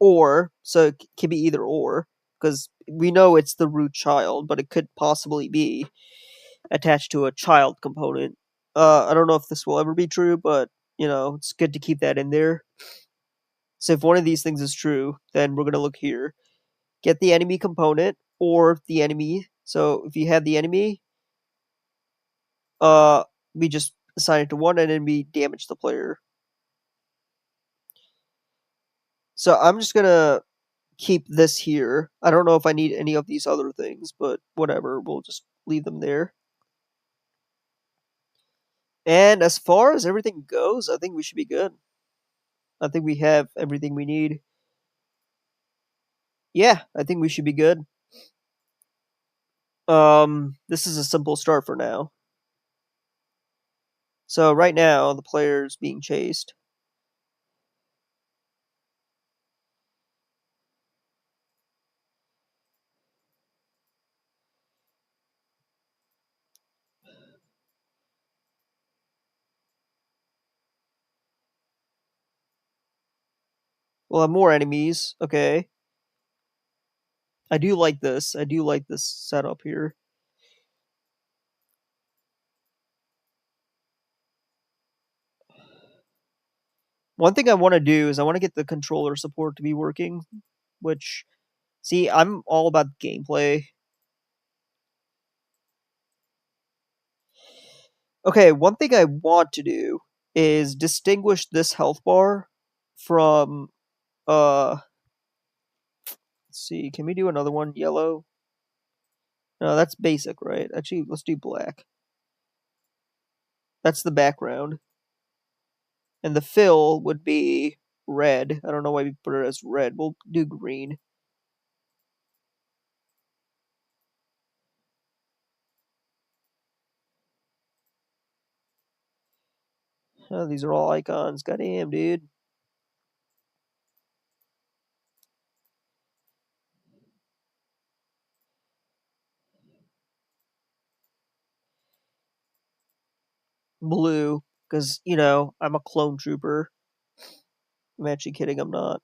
Or so it can be either or because we know it's the root child, but it could possibly be attached to a child component. I don't know if this will ever be true, but it's good to keep that in there. So if one of these things is true, then we're gonna look here. Get the enemy component or the enemy. So if you have the enemy, uh, we just assign it to one, and then we damage the player. So I'm just gonna keep this here. I don't know if I need any of these other things, but whatever. We'll just leave them there. And as far as everything goes, I think we should be good. I think we have everything we need. Yeah, I think we should be good. This is a simple start for now. So right now the player's being chased. We'll have more enemies. Okay. I do like this. I do like this setup here. One thing I want to do is I want to get the controller support to be working, which, see, I'm all about gameplay. Okay, one thing I want to do is distinguish this health bar from, let's see, can we do another one? Yellow? No, that's basic, right? Actually, let's do black. That's the background. And the fill would be red. I don't know why we put it as red. We'll do green. Oh, these are all icons. Goddamn, dude. Blue, because, I'm a clone trooper. I'm actually kidding, I'm not.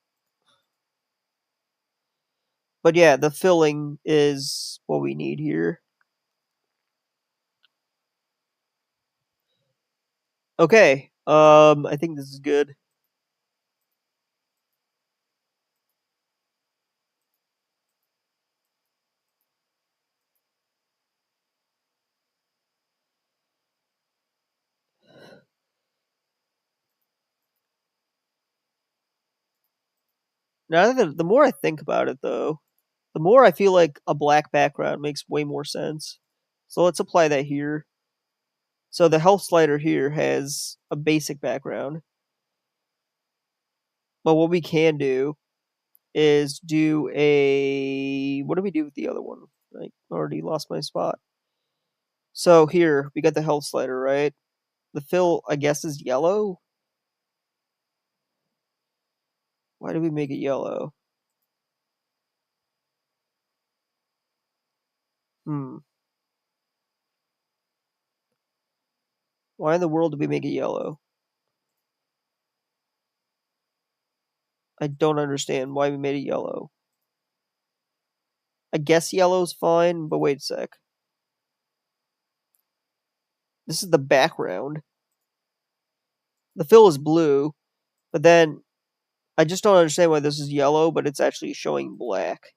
But yeah, the filling is what we need here. Okay, I think this is good. Now, the more I think about it, though, the more I feel like a black background makes way more sense. So let's apply that here. So the health slider here has a basic background. But what we can do is do a. What do we do with the other one? I already lost my spot. So here, we got the health slider, right? The fill, I guess, is yellow. Why do we make it yellow? Hmm. Why in the world do we make it yellow? I don't understand why we made it yellow. I guess yellow's fine, but wait a sec. This is the background. The fill is blue, but then I just don't understand why this is yellow, but it's actually showing black.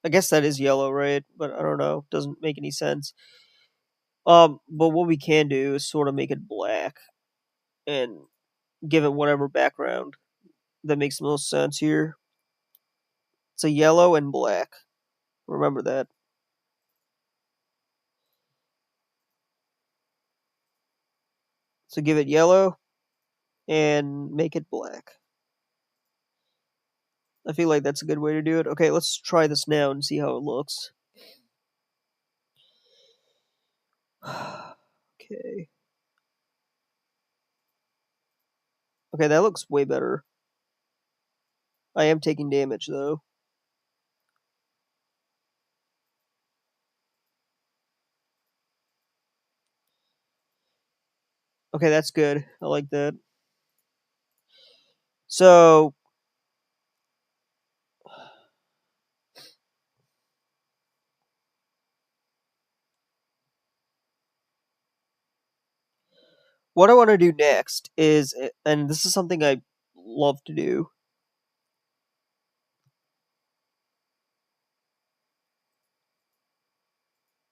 I guess that is yellow, right? But I don't know. Doesn't make any sense. But what we can do is sort of make it black and give it whatever background that makes the most sense here. It's a yellow and black. Remember that. So give it yellow and make it black. I feel like that's a good way to do it. Okay, let's try this now and see how it looks. Okay. Okay, that looks way better. I am taking damage though. Okay, that's good. I like that. So, what I want to do next is, and this is something I love to do.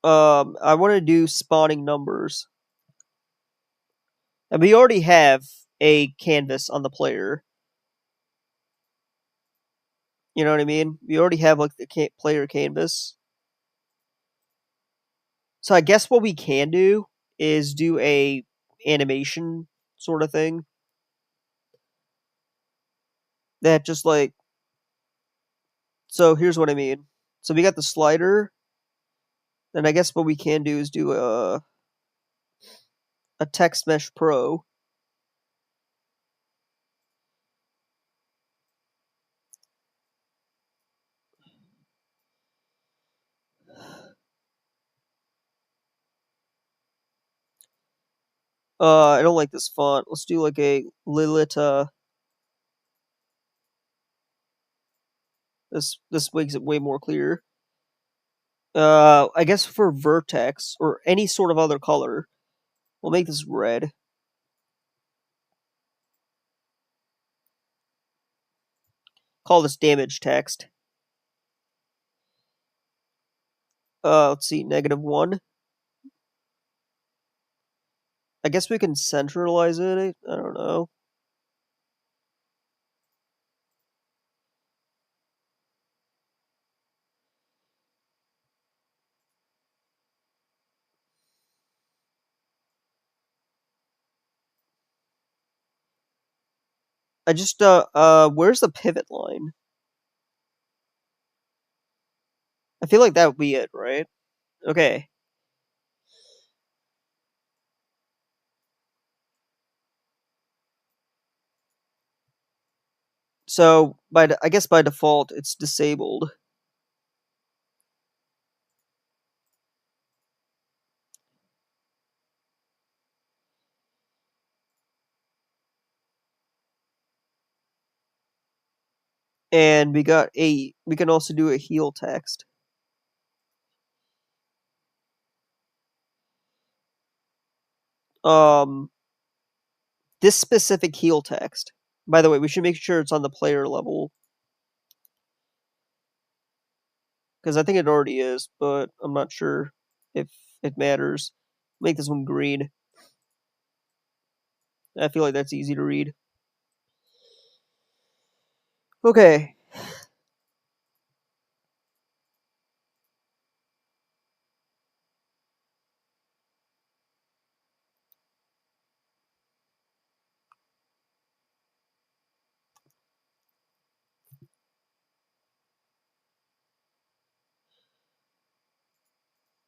I want to do spawning numbers, and we already have a canvas on the player. You know what I mean? We already have like the player canvas. So I guess what we can do is do a animation sort of thing that just like, so here's what I mean. So we got the slider, and I guess what we can do is do a text mesh pro. I don't like this font. Let's do like a Lilita. This makes it way more clear. I guess for vertex or any sort of other color, we'll make this red. Call this damage text. Let's see, -1. I guess we can centralize it. I don't know. I just where's the pivot line? I feel like that would be it, right? Okay. So I guess by default it's disabled. And we can also do a heal text. Um this specific heal text. By the way, we should make sure it's on the player level because I think it already is, but I'm not sure if it matters. Make this one green. I feel like that's easy to read. Okay.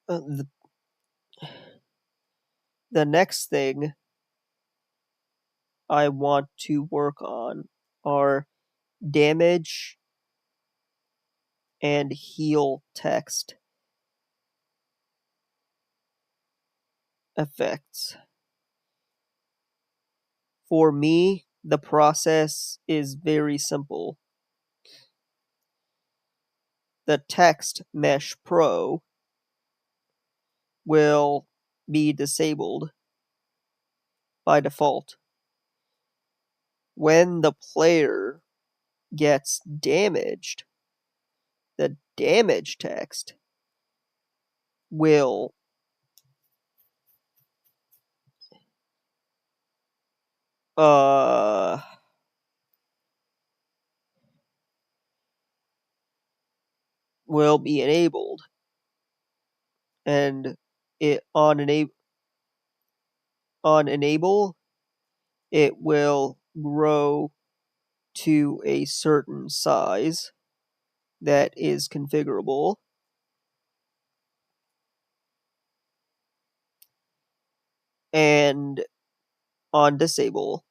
Uh, the, the next thing I want to work on are damage and heal text effects. For me, the process is very simple. The Text Mesh Pro will be disabled by default. When the player gets damaged, the damage text will uh will be enabled, and it on enable it will grow to a certain size that is configurable, and on disable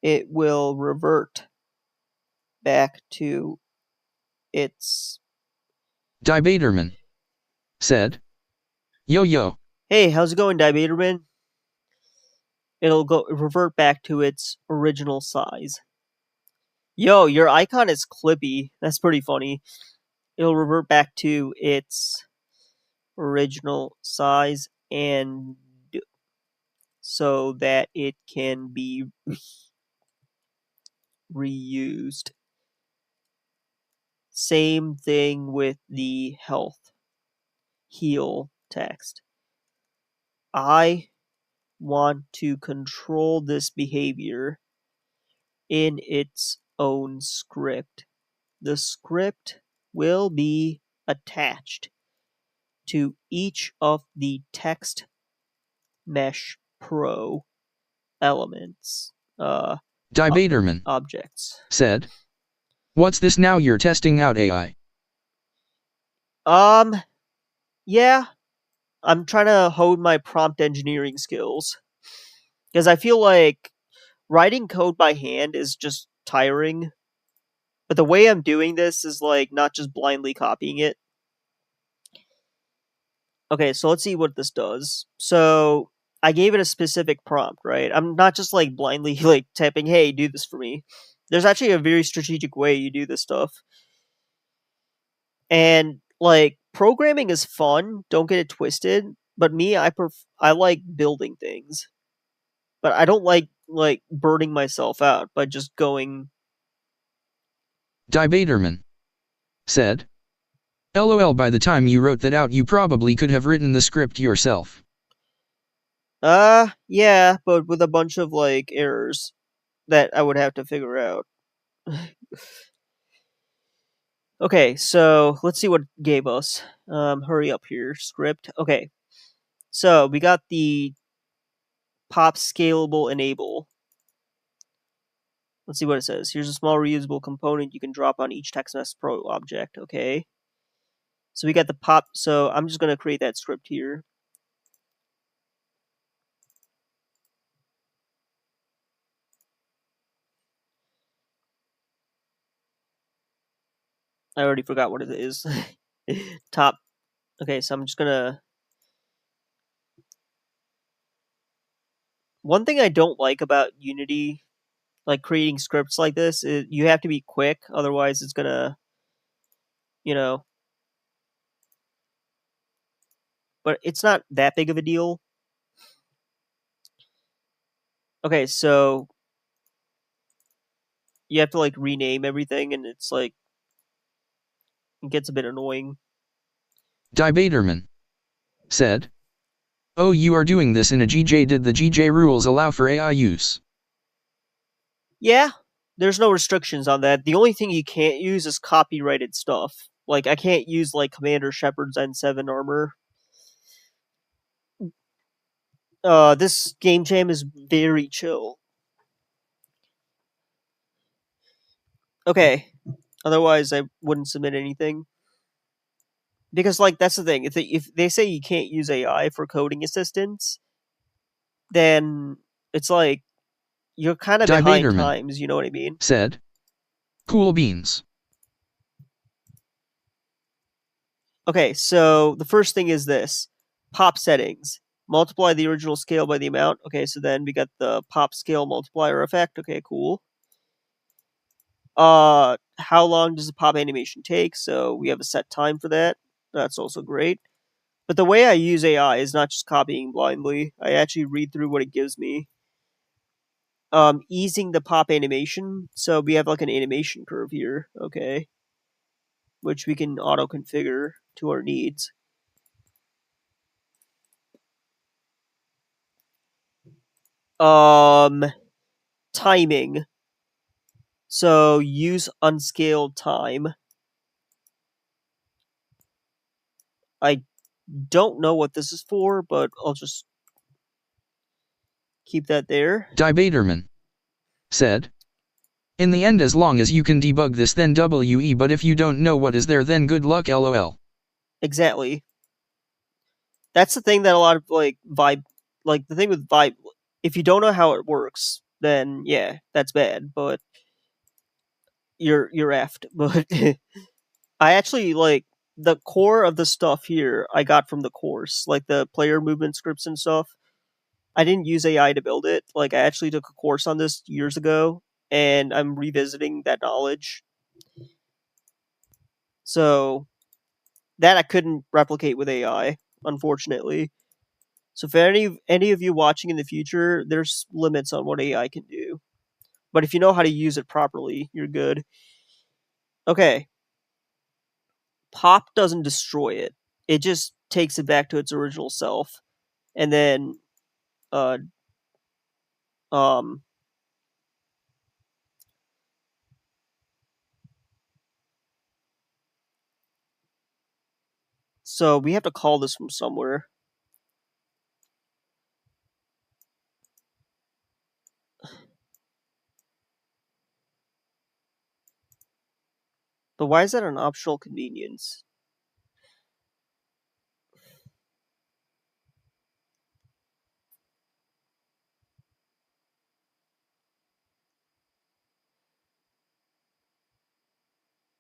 it will revert back to its. Dibaterman said, Yo yo. Hey, how's it going, Dibaterman? It'll go revert back to its original size. Yo, your icon is Clippy. That's pretty funny. It'll revert back to its original size, and so that it can be reused. Same thing with the heal text. I want to control this behavior in its own script. The script will be attached to each of the text mesh pro elements, Dibaterman objects. said, What's this now you're testing out AI? Yeah, I'm trying to hone my prompt engineering skills, because I feel like writing code by hand is just tiring. But the way I'm doing this is like not just blindly copying it. Okay, so let's see what this does. So I gave it a specific prompt, right? I'm not just like blindly like typing, "Hey, do this for me." There's actually a very strategic way you do this stuff. And like programming is fun, don't get it twisted, but me I like building things. But I don't like burning myself out by just going. Dibaterman said, LOL, by the time you wrote that out you probably could have written the script yourself. Yeah, but with a bunch of like errors that I would have to figure out. Okay, so let's see what it gave us. Hurry up here, script. Okay, so we got the pop scalable enable. Let's see what it says. Here's a small reusable component you can drop on each TextMesh Pro object. Okay. So we got the pop. So I'm just going to create that script here. I already forgot what it is. Top. Okay, so I'm just going to. One thing I don't like about Unity, like creating scripts like this, is you have to be quick. Otherwise, it's going to, you know. But it's not that big of a deal. Okay, so you have to like rename everything, and it's like it gets a bit annoying. Dibaterman said, Oh, you are doing this in a GJ. Did the GJ rules allow for AI use? Yeah, there's no restrictions on that. The only thing you can't use is copyrighted stuff. Like I can't use like Commander Shepard's N7 armor. This game jam is very chill. Okay. Otherwise, I wouldn't submit anything. Because, like, that's the thing. If they say you can't use AI for coding assistance, then it's like you're kind of behind Dibaterman times. You know what I mean? said, Cool beans. Okay, so the first thing is this pop settings. Multiply the original scale by the amount. Okay, so then we got the pop scale multiplier effect. Okay, cool. How long does the pop animation take? So we have a set time for that. That's also great. But the way I use AI is not just copying blindly. I actually read through what it gives me. Easing the pop animation. So we have like an animation curve here. Okay. which we can auto configure to our needs. Timing. So use unscaled time. I don't know what this is for, but I'll just keep that there. Debaterman said, in the end, as long as you can debug this, then WE, but if you don't know what is there, then good luck, lol. Exactly. That's the thing that a lot of Vibe, the thing with Vibe, if you don't know how it works, then yeah, that's bad. But you're effed. But I actually like the core of the stuff here. I got from the course, like the player movement scripts and stuff. I didn't use AI to build it. Like I actually took a course on this years ago, and I'm revisiting that knowledge. So that I couldn't replicate with AI, unfortunately. So for any of you watching in the future, there's limits on what AI can do. But if you know how to use it properly, you're good. Okay. Pop doesn't destroy it. It just takes it back to its original self. And then uh um so we have to call this from somewhere. But why is that an optional convenience?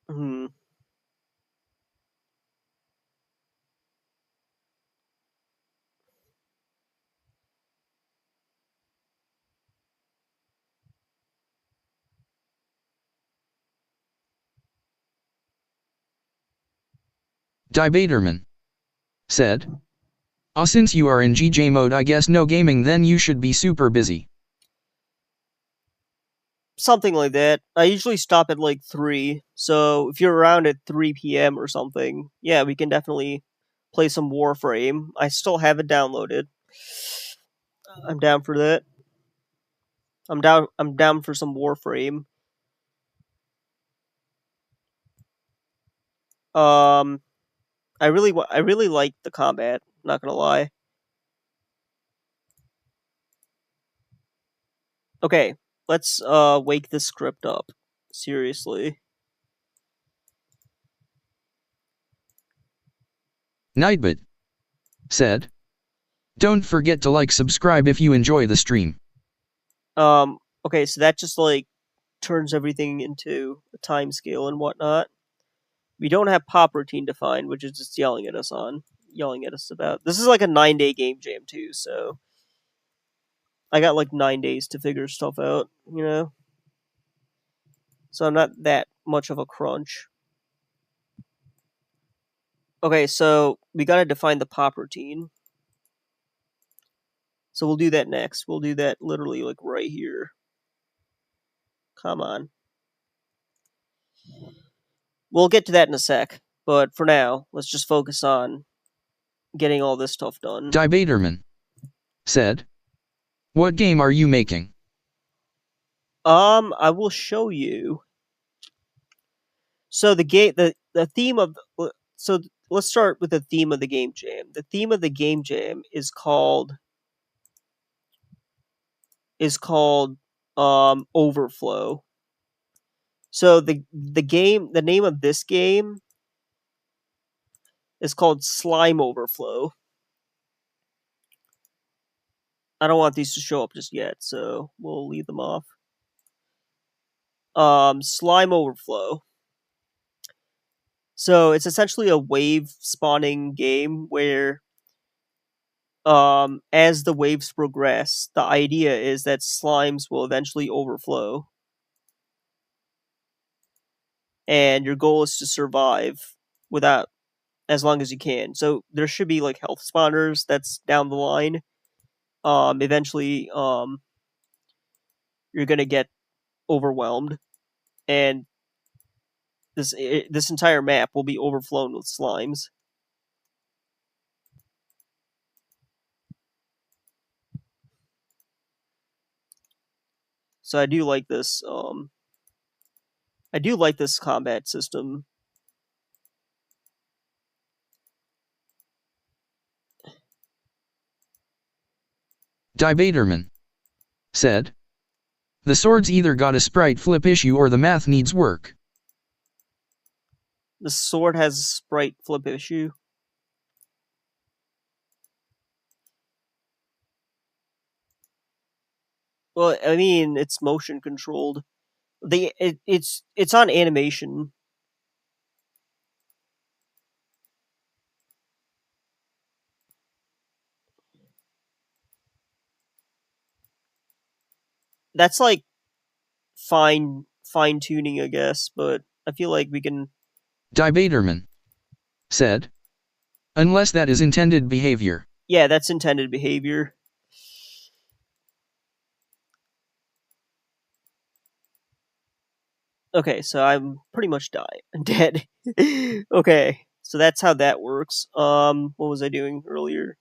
Hmm. Debaterman said, since you are in GJ mode, I guess no gaming, then you should be super busy. Something like that. I usually stop at like 3. So if you're around at 3 p.m. or something, yeah, we can definitely play some Warframe. I still have it downloaded. I'm down for that. I'm down for some Warframe. Um I really like the combat, not going to lie. Okay, let's wake this script up. Seriously. Nightbit said, don't forget to like, subscribe if you enjoy the stream. Okay, so that just turns everything into a time scale and whatnot. We don't have pop routine defined, which is just yelling at us about. This is like a 9-day game jam too, so I got like 9 days to figure stuff out, you know? So I'm not that much of a crunch. Okay, so we gotta define the pop routine. So we'll do that next. We'll do that literally like right here. Come on. We'll get to that in a sec, but for now, let's just focus on getting all this stuff done. Debaterman said, what game are you making? I will show you. So the theme of so let's start with the theme of the game jam. The theme of the game jam is called Overflow. So the name of this game is called Slime Overflow. I don't want these to show up just yet, so we'll leave them off. Slime Overflow. So it's essentially a wave spawning game where as the waves progress, the idea is that slimes will eventually overflow. And your goal is to survive without as long as you can. So there should be like health spawners that's down the line. Eventually you're gonna get overwhelmed. And this entire map will be overflown with slimes. So I do like this. I do like this combat system. Debaterman said, the sword's either got a sprite flip issue or the math needs work. The sword has a sprite flip issue. Well, I mean, it's motion controlled. It's on animation. That's like fine tuning, I guess, but I feel like we can. Debaterman said, unless that is intended behavior. Yeah, that's intended behavior. Okay, so I'm pretty much dead. Okay, so that's how that works. What was I doing earlier?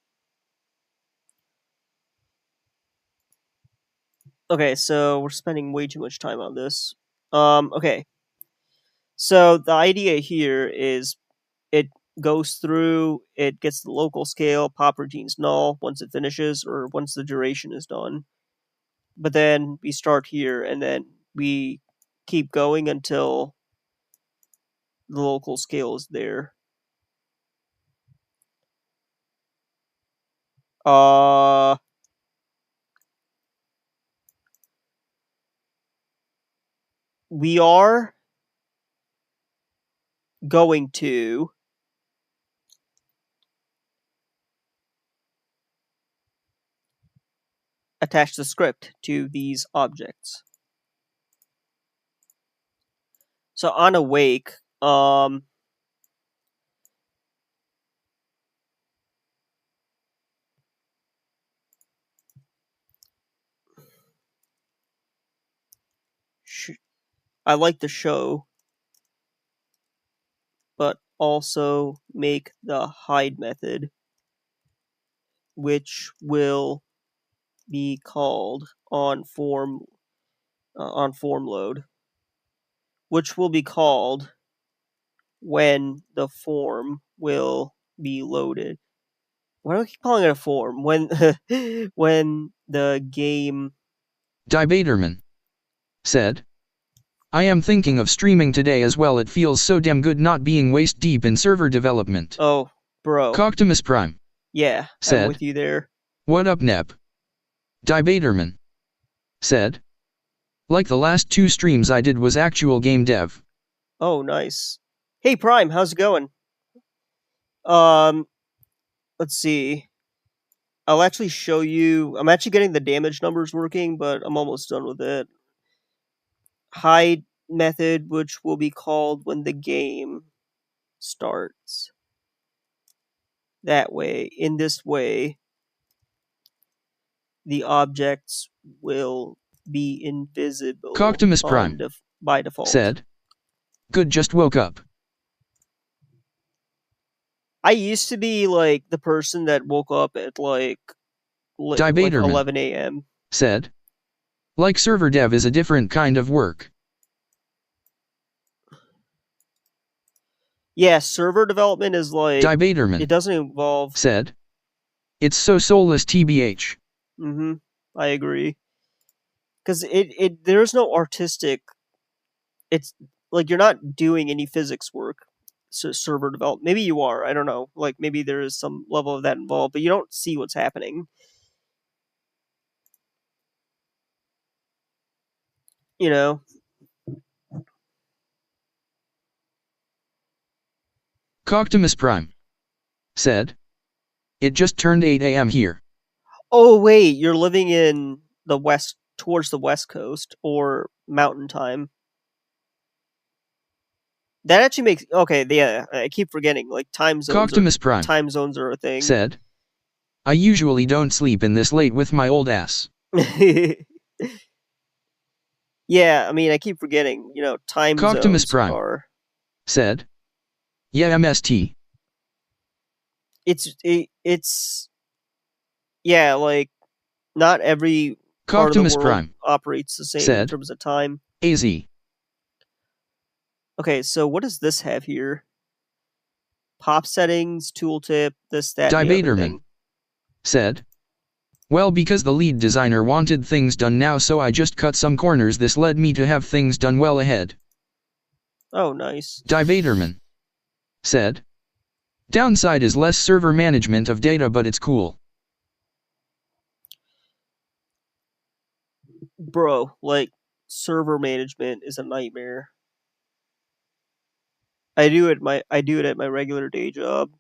Okay, so we're spending way too much time on this. Okay. So the idea here is it goes through, it gets the local scale, pop routine's null once it finishes, or once the duration is done. But then we start here, and then we keep going until the local scale is there. We are going to attach the script to these objects. So on awake, I like the show, but also make the hide method, which will be called on form load, which will be called when the form will be loaded. Why do I keep calling it a form? When when the game. Debaterman said, I am thinking of streaming today as well. It feels so damn good not being waist deep in server development. Oh, bro. Coctimus Prime Yeah, said, I'm with you there. What up, Nep? Debaterman said, like the last 2 streams I did was actual game dev. Oh, nice. Hey, Prime, how's it going? Let's see. I'll actually show you. I'm actually getting the damage numbers working, but I'm almost done with it. Hide method, which will be called when the game starts. That way, in this way, the objects will be invisible Coctimus Prime by default. Said, good, just woke up. I used to be like the person that woke up at like 11 a.m. Said, like server dev is a different kind of work. Yeah, server development is like Debaterman it doesn't involve. Said, it's so soulless, tbh. I agree. Because there's no artistic. It's like you're not doing any physics work. So server development. Maybe you are. I don't know. Like maybe there is some level of that involved, but you don't see what's happening. You know. Coctimus Prime said, it just turned 8 a.m. here. Oh wait, you're living in the west, towards the west coast, or mountain time. That actually makes okay. Yeah, I keep forgetting. Like time zones. Coctimus Prime time zones are a thing. Said, I usually don't sleep in this late with my old ass. Yeah, I mean, I keep forgetting. You know, time Coctimus zones Prime are. said. Yeah, MST. It's yeah, like not every part of the Coctimus world Prime, operates the same in said. terms of time. AZ. Okay, so what does this have here? Pop settings, tooltip, this, that, and the other Dibaterman, thing. said. Well, because the lead designer wanted things done now, so I just cut some corners. This led me to have things done well ahead. Oh, nice. Dibaterman, said. Downside is less server management of data, but it's cool. Bro, like, server management is a nightmare. I do it at my regular day job.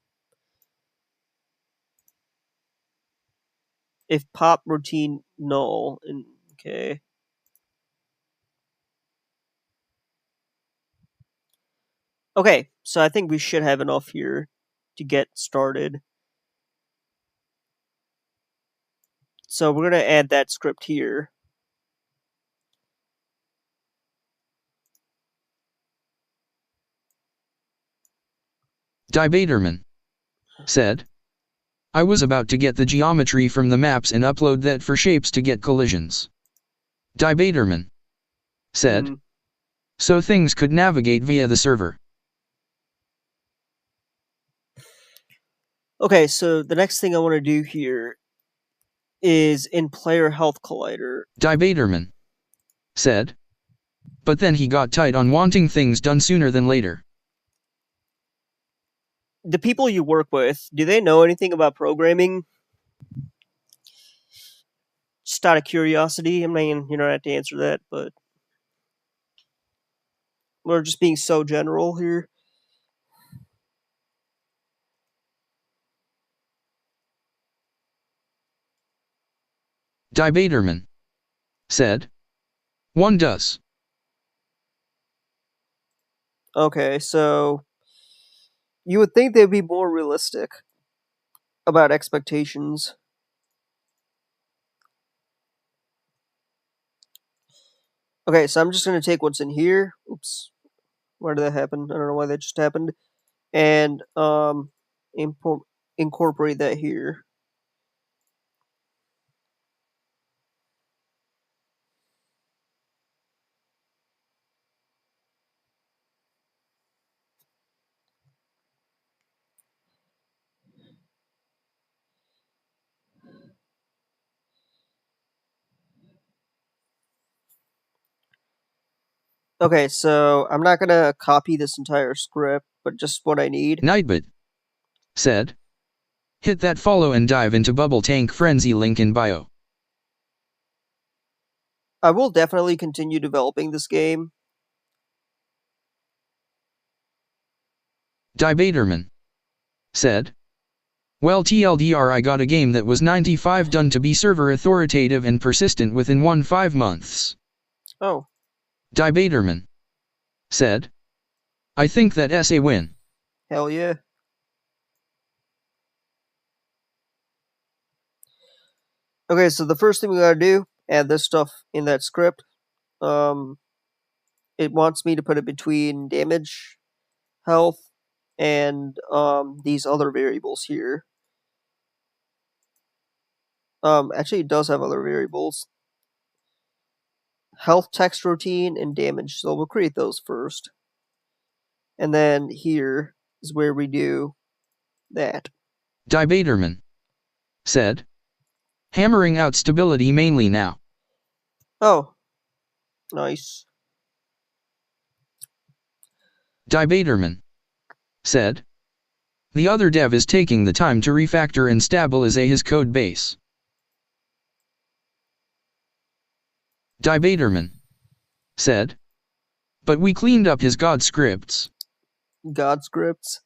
If pop routine null, and okay. Okay, so I think we should have enough here to get started. So we're going to add that script here. Dibaterman, said. I was about to get the geometry from the maps and upload that for shapes to get collisions. Dibaterman, said. So things could navigate via the server. Okay, so the next thing I want to do here is in player health collider. Dibaterman, said. But then he got tight on wanting things done sooner than later. The people you work with, do they know anything about programming? Just out of curiosity. I mean, you don't have to answer that, but we're just being so general here. Dibaterman, said. One does. Okay, so you would think they'd be more realistic about expectations. Okay, so I'm just going to take what's in here. Oops. Why did that happen? I don't know why that just happened. And incorporate that here. Okay, so I'm not going to copy this entire script, but just what I need. Nightbot, said. Hit that follow and dive into Bubble Tank Frenzy link in bio. I will definitely continue developing this game. Dibaterman, said. Well, TLDR, I got a game that was 95 done to be server authoritative and persistent within 1.5 months. Oh. Dibaterman, said. I think that's a win. Hell yeah. Okay, so the first thing we gotta do, add this stuff in that script. It wants me to put it between damage, health, and these other variables here. Actually, it does have other variables. Health text routine and damage. So we'll create those first. And then here is where we do that. Dibaterman, said. Hammering out stability mainly now. Oh, nice. Dibaterman, said. The other dev is taking the time to refactor and stabilize his code base. Dibaterman, said. But we cleaned up his God scripts. God scripts.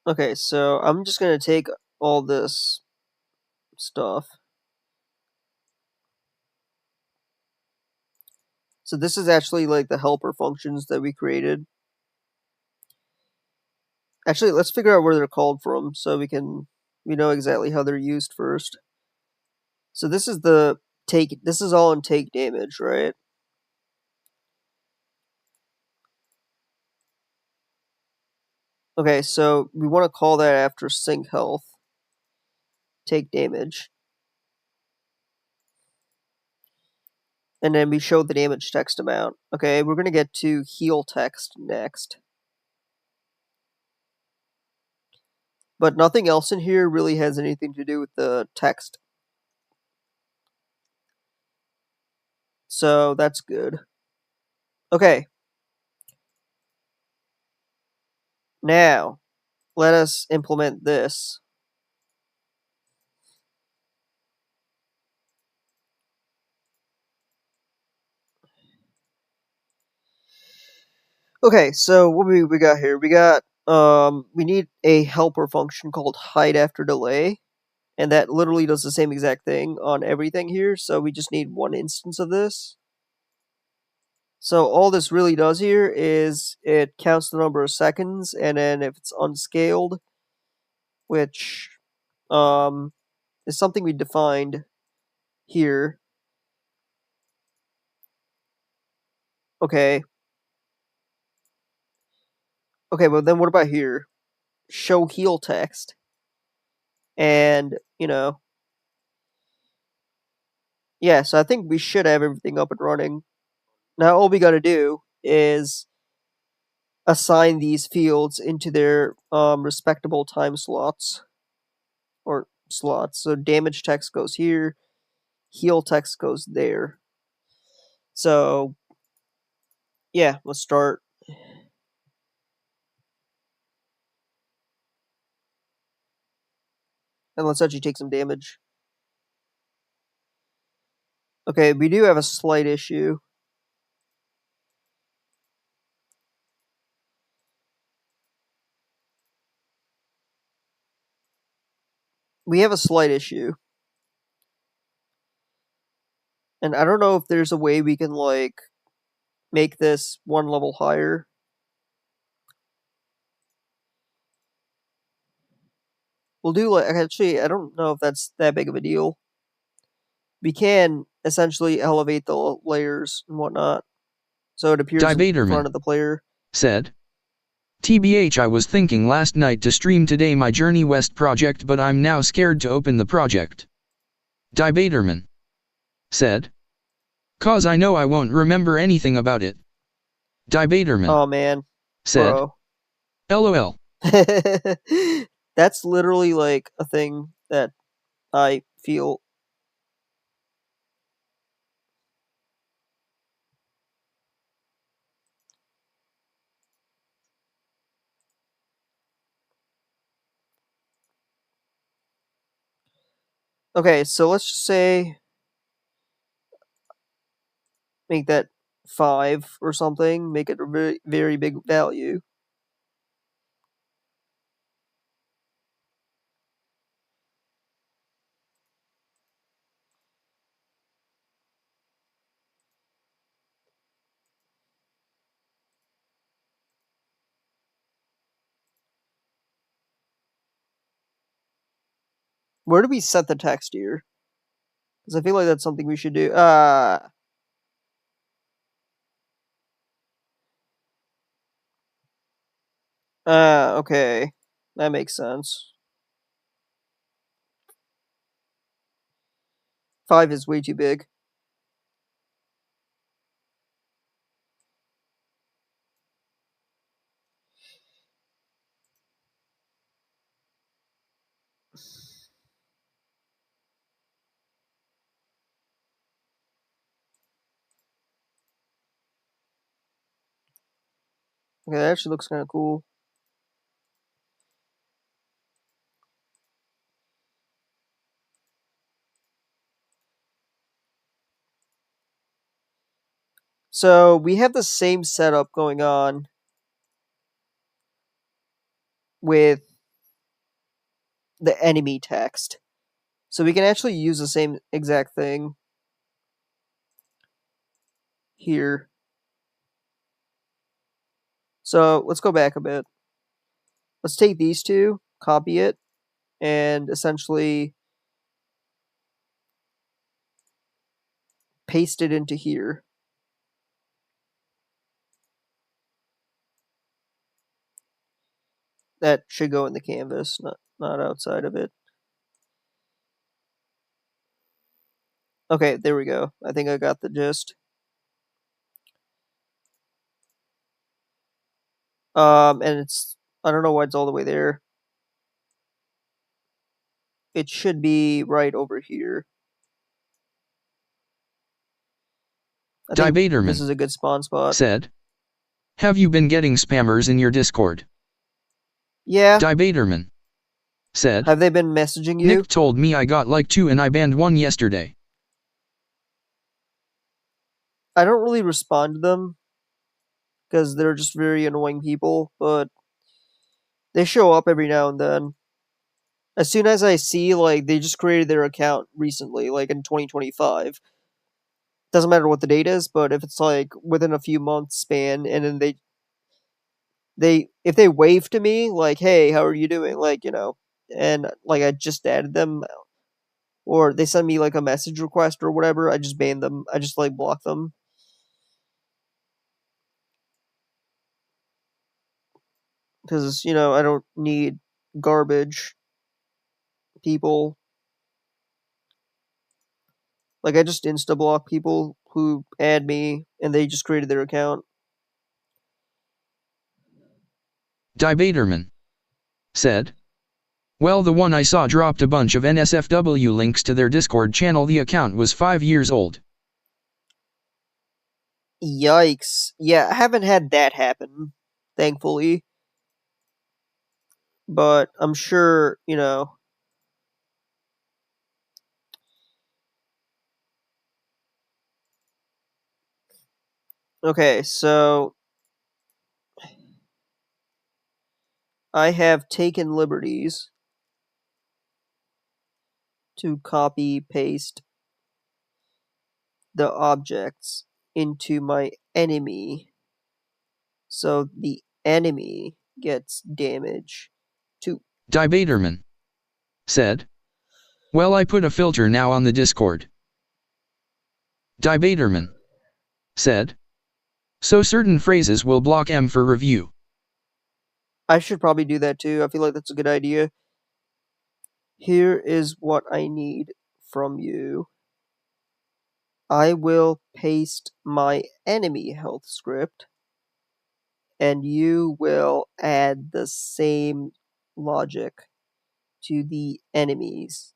Okay, so I'm just going to take all this stuff. So this is actually like the helper functions that we created. Actually, let's figure out where they're called from so we know exactly how they're used first. So this is the take. This is all in take damage, right? Okay, so we want to call that after sync health. Take damage. And then we show the damage text amount. Okay, we're going to get to heal text next. But nothing else in here really has anything to do with the text. So that's good. Okay. Now, let us implement this. Okay, so what we got here? We need a helper function called hide after delay, and that literally does the same exact thing on everything here, so we just need one instance of this. So all this really does here is it counts the number of seconds, and then if it's unscaled, which is something we defined here. Okay. Okay, but then what about here? Show heal text. And, yeah, so I think we should have everything up and running. Now all we gotta do is assign these fields into their respectable time slots. Or slots. So damage text goes here, heal text goes there. So, yeah, let's start. And let's actually take some damage. Okay, we do have a slight issue. We have a slight issue. And I don't know if there's a way we can, like, make this one level higher. We'll do, like, actually, I don't know if that's that big of a deal. We can essentially elevate the layers and whatnot, so it appears in front of the player. Said, TBH, I was thinking last night to stream today my Journey West project, but I'm now scared to open the project. Debaterman said, cause I know I won't remember anything about it. Debaterman. Oh man. Said, Bro. LOL. That's literally like a thing that I feel. Okay, so let's just say make that 5 or something, make it a very, very big value. Where do we set the text here? Because I feel like that's something we should do. Okay. That makes sense. 5 is way too big. Okay, that actually looks kind of cool. So we have the same setup going on with the enemy text. So we can actually use the same exact thing here. So let's go back a bit. Let's take these two, copy it, and essentially paste it into here. That should go in the canvas, not outside of it. Okay, there we go. I think I got the gist. And I don't know why it's all the way there. It should be right over here. I think this is a good spawn spot. Said, have you been getting spammers in your Discord? Yeah. Debaterman said, have they been messaging you? Nick told me I got like 2 and I banned 1 yesterday. I don't really respond to them because they're just very annoying people, but they show up every now and then. As soon as I see, like, they just created their account recently, like in 2025. Doesn't matter what the date is, but if it's like within a few months span, and then if they wave to me, like, hey, how are you doing? Like, and like I just added them, or they send me like a message request or whatever, I just ban them. I just like block them. Because, I don't need garbage people. Like, I just insta block people who add me and they just created their account. Debaterman said, well, the one I saw dropped a bunch of NSFW links to their Discord channel. The account was 5 years old. Yikes. Yeah, I haven't had that happen, thankfully. But I'm sure, Okay, so I have taken liberties to copy paste the objects into my enemy, so the enemy gets damage too. Debaterman said, well, I put a filter now on the Discord. Debaterman said, so certain phrases will block M for review. I should probably do that too. I feel like that's a good idea. Here is what I need from you. I will paste my enemy health script, and you will add the same logic to the enemies.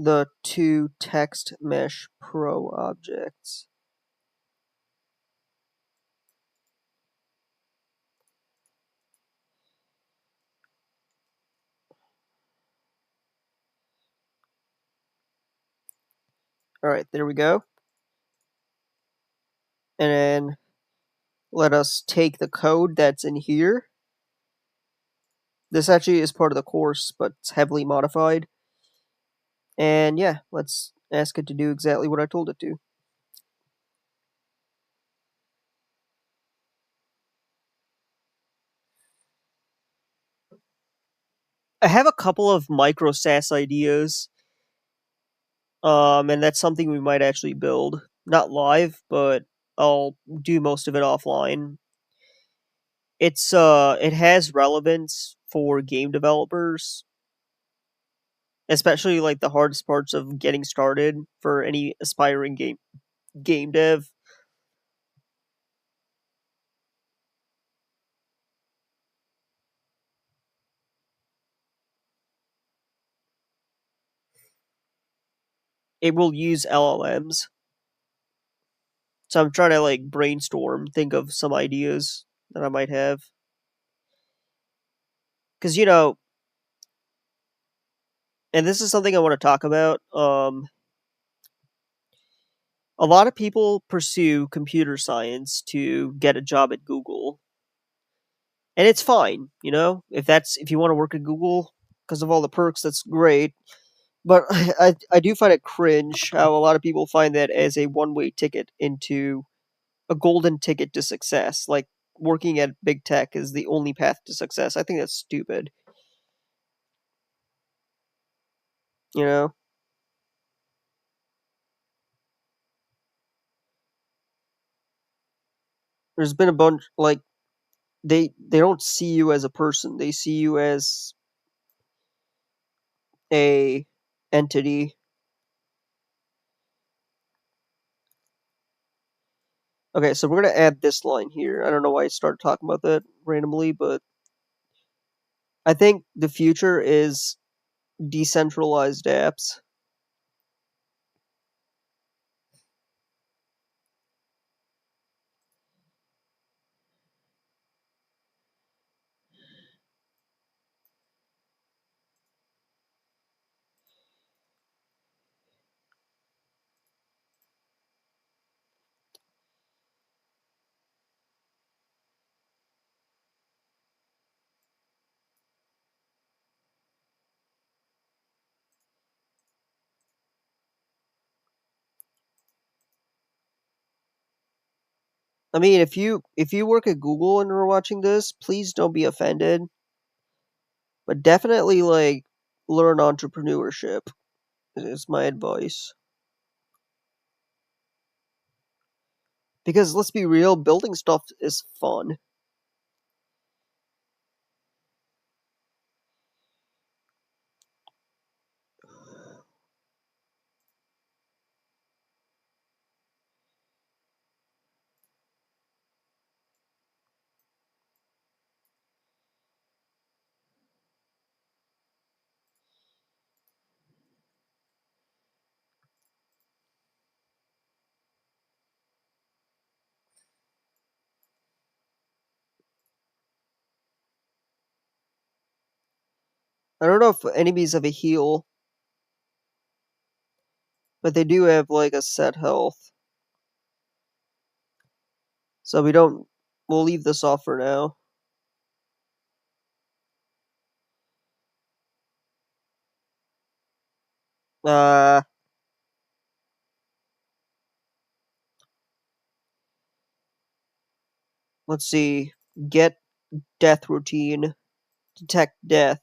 The 2 text mesh pro objects. Alright, there we go. And then let us take the code that's in here. This actually is part of the course, but it's heavily modified. And yeah, let's ask it to do exactly what I told it to. I have a couple of micro SaaS ideas. And that's something we might actually build. Not live, but I'll do most of it offline. It has relevance for game developers, especially like the hardest parts of getting started for any aspiring game dev. It will use LLMs. So I'm trying to like brainstorm, think of some ideas that I might have. Cuz and this is something I want to talk about, a lot of people pursue computer science to get a job at Google. And it's fine, if you want to work at Google because of all the perks, that's great. But I do find it cringe how a lot of people find that as a one-way ticket into a golden ticket to success. Like working at big tech is the only path to success. I think that's stupid. You know, there's been a bunch like they don't see you as a person. They see you as a entity. Okay, so we're gonna add this line here. I don't know why I started talking about that randomly, but I think the future is decentralized apps. I mean, if you work at Google and are watching this, please don't be offended, but definitely like learn entrepreneurship is my advice. Because let's be real, building stuff is fun. I don't know if enemies have a heal, but they do have like a set health. So we'll leave this off for now. Uh let's see. Get death routine. Detect death.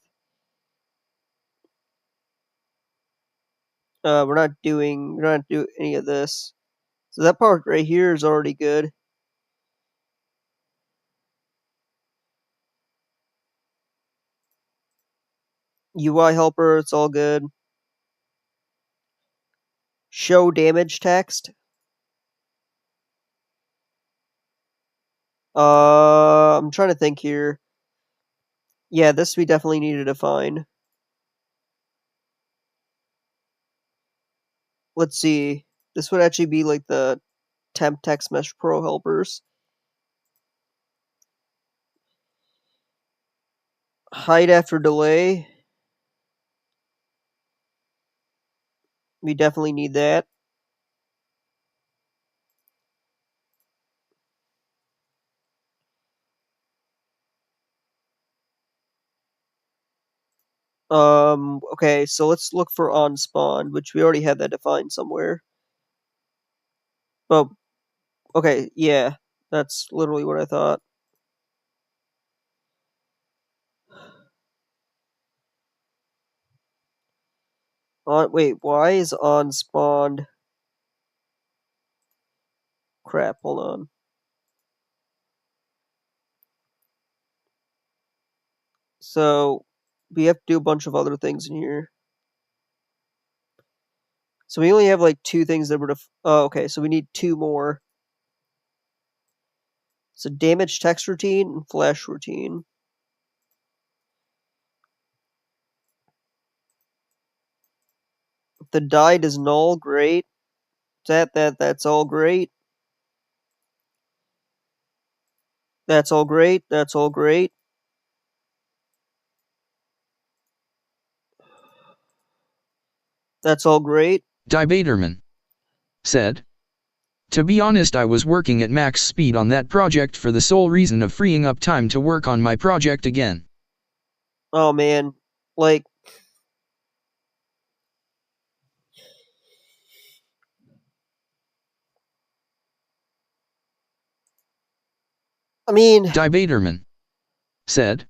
We're not doing any of this. So that part right here is already good. UI helper, it's all good. Show damage text. I'm trying to think here. Yeah, this we definitely need to define. Let's see. This would actually be like the temp text mesh pro helpers. Hide after delay. We definitely need that. Okay, so let's look for on spawn, which we already had that defined somewhere. Oh, okay, yeah, that's literally what I thought. Wait, why is on spawned? Crap, hold on. So we have to do a bunch of other things in here. So we only have like two things that were oh, okay, so we need two more. So damage text routine and flash routine. If the died is null, great. That's all great. That's all great. That's all great. That's all great. Debaterman said, "To be honest, I was working at max speed on that project for the sole reason of freeing up time to work on my project again." Oh man, like I mean... Debaterman said.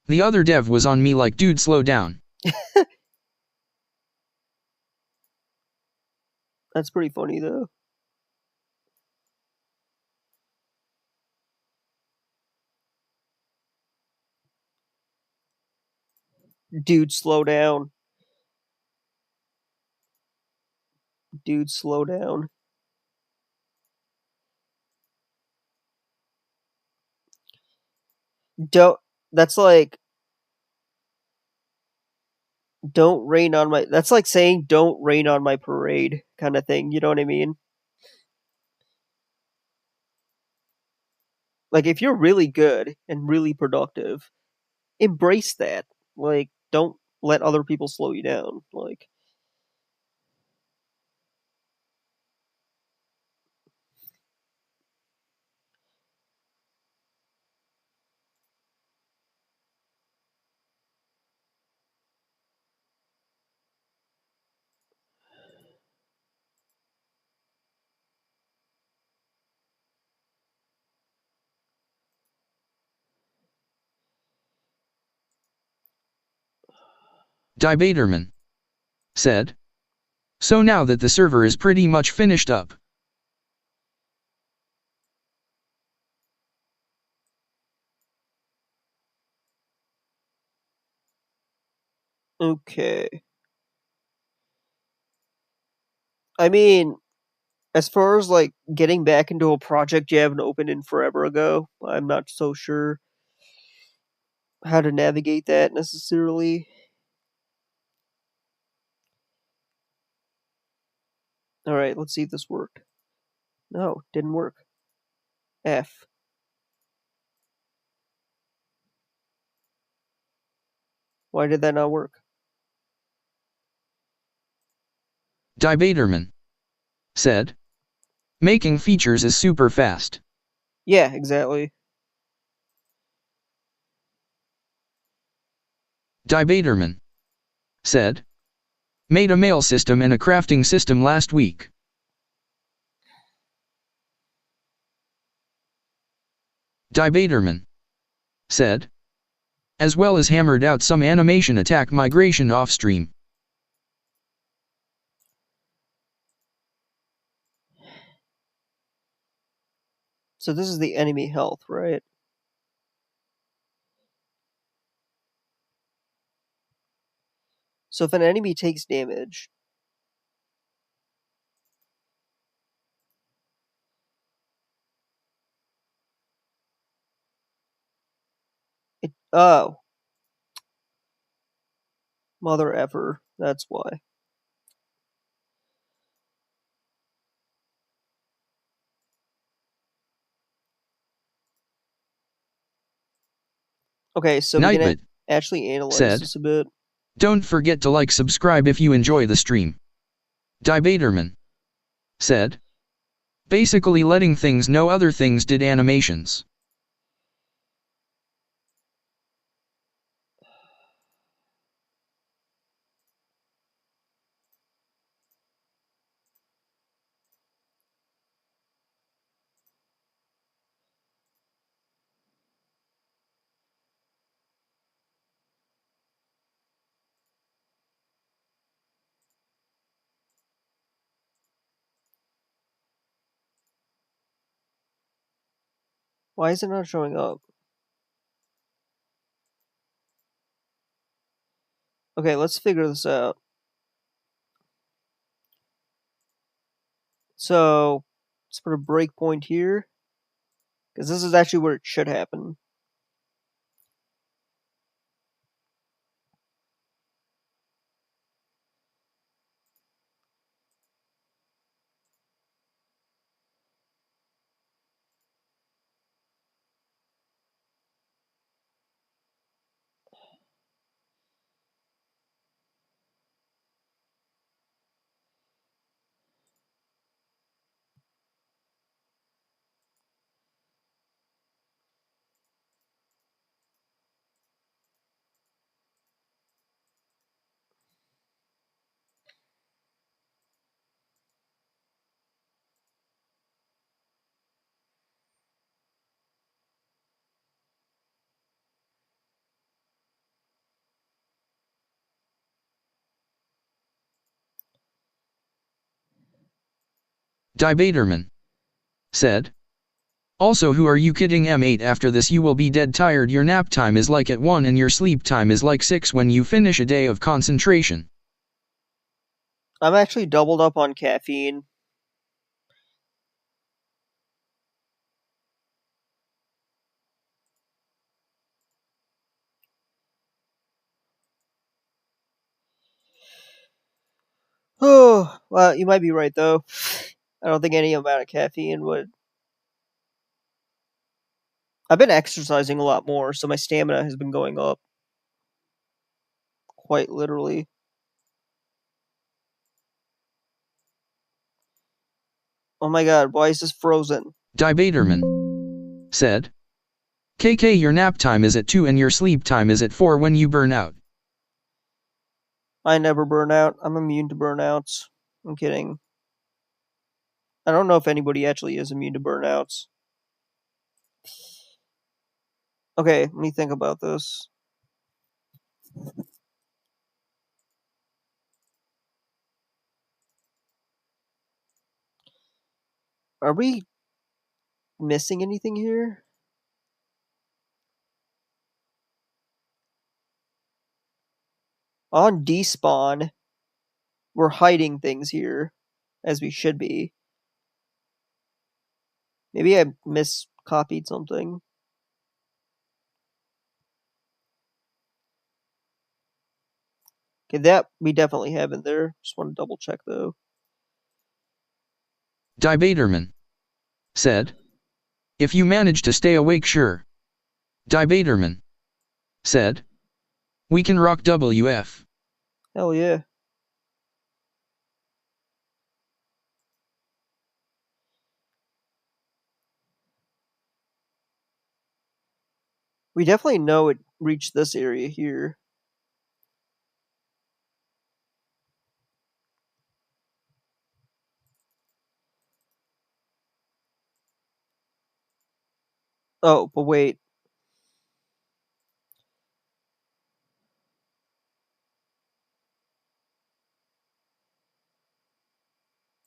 The other dev was on me like, dude, slow down. That's pretty funny, though. Dude, slow down. Dude, slow down. That's like... Don't rain on my... That's like saying, don't rain on my parade, kind of thing. You know what I mean? Like, if you're really good and really productive, embrace that. Like, don't let other people slow you down. Like... Debaterman said. So now that the server is pretty much finished up. Okay. I mean, as far as like getting back into a project you haven't opened in forever ago, I'm not so sure how to navigate that necessarily. Alright, let's see if this worked. No, didn't work. F. Why did that not work? Debaterman said. Making features is super fast. Yeah, exactly. Debaterman said. Made a mail system and a crafting system last week. Debaterman said. As well as hammered out some animation attack migration off-stream. So this is the enemy health, right? So if an enemy takes damage, oh. Mother effer, that's why. Okay, so we can actually analyze this a bit. Don't forget to like, subscribe if you enjoy the stream. Debaterman said. Basically letting things know other things did animations. Why is it not showing up? Okay, let's figure this out. So, let's put a breakpoint here. Because this is actually where it should happen. Debaterman said. Also, who are you kidding? M8, after this you will be dead tired. Your nap time is like at 1 and your sleep time is like 6 when you finish a day of concentration. I'm actually doubled up on caffeine. Oh, well, you might be right, though. I don't think any amount of caffeine would. I've been exercising a lot more, so my stamina has been going up. Quite literally. Oh my god, why is this frozen? Debaterman said. KK, your nap time is at 2 and your sleep time is at 4 when you burn out. I never burn out. I'm immune to burnouts. I'm kidding. I don't know if anybody actually is immune to burnouts. Okay, let me think about this. Are we missing anything here? On despawn, we're hiding things here, as we should be. Maybe I miscopied something. Okay, that we definitely have in there. Just want to double check though. Debaterman said. If you manage to stay awake, sure. Debaterman said. We can rock WF. Hell yeah. We definitely know it reached this area here. Oh, but wait.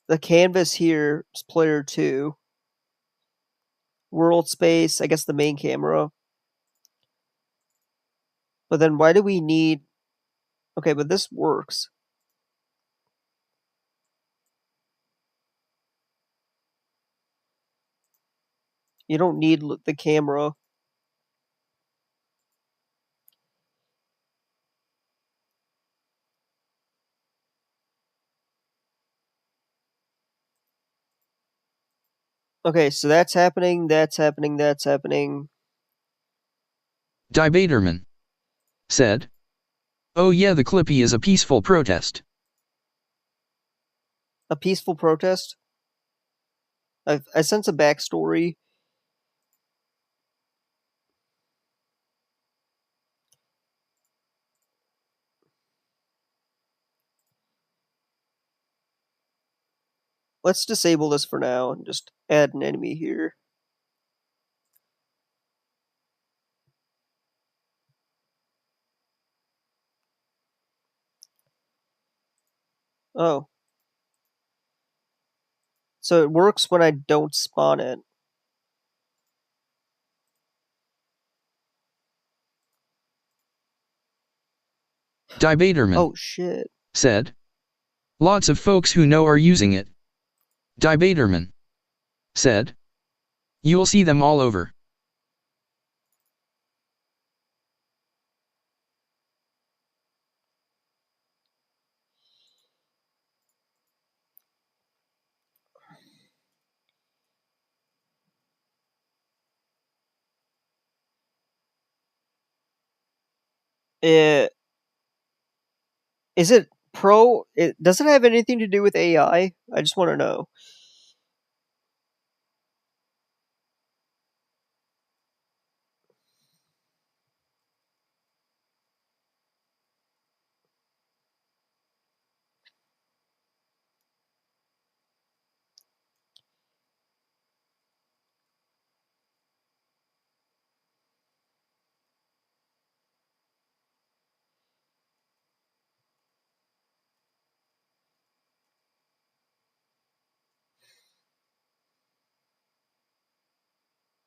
The canvas here is player 2. World space, I guess the main camera. But then why do we need... Okay, but this works. You don't need the camera. Okay, so that's happening, that's happening, that's happening. Debaterman said. Oh yeah, the Clippy is a peaceful protest. A peaceful protest? I sense a backstory. Let's disable this for now and just add an enemy here. Oh. So it works when I don't spawn it. Debaterman Oh shit. said. Lots of folks who know are using it. Debaterman said. You'll see them all over. Is it pro? Does it have anything to do with AI? I just want to know.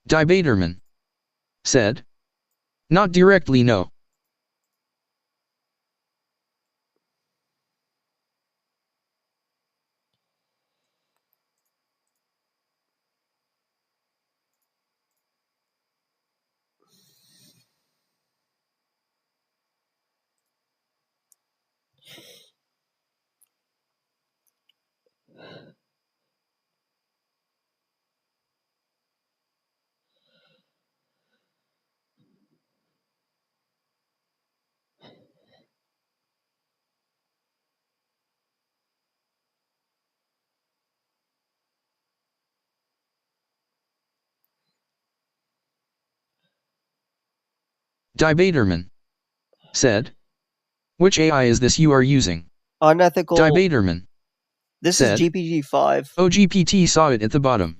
Debaterman said. Not directly, no. Debaterman said. Which AI is this you are using? Unethical. Debaterman This said. is GPT-5. OGPT saw it at the bottom.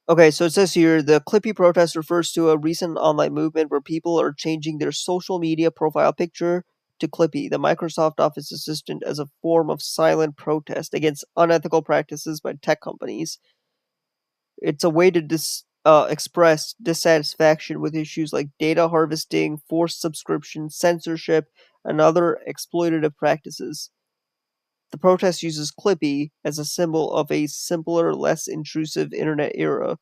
Okay, so it says here, the Clippy protest refers to a recent online movement where people are changing their social media profile picture to Clippy, the Microsoft Office assistant, as a form of silent protest against unethical practices by tech companies. It's a way to express dissatisfaction with issues like data harvesting, forced subscription, censorship, and other exploitative practices. The protest uses Clippy as a symbol of a simpler, less intrusive internet era,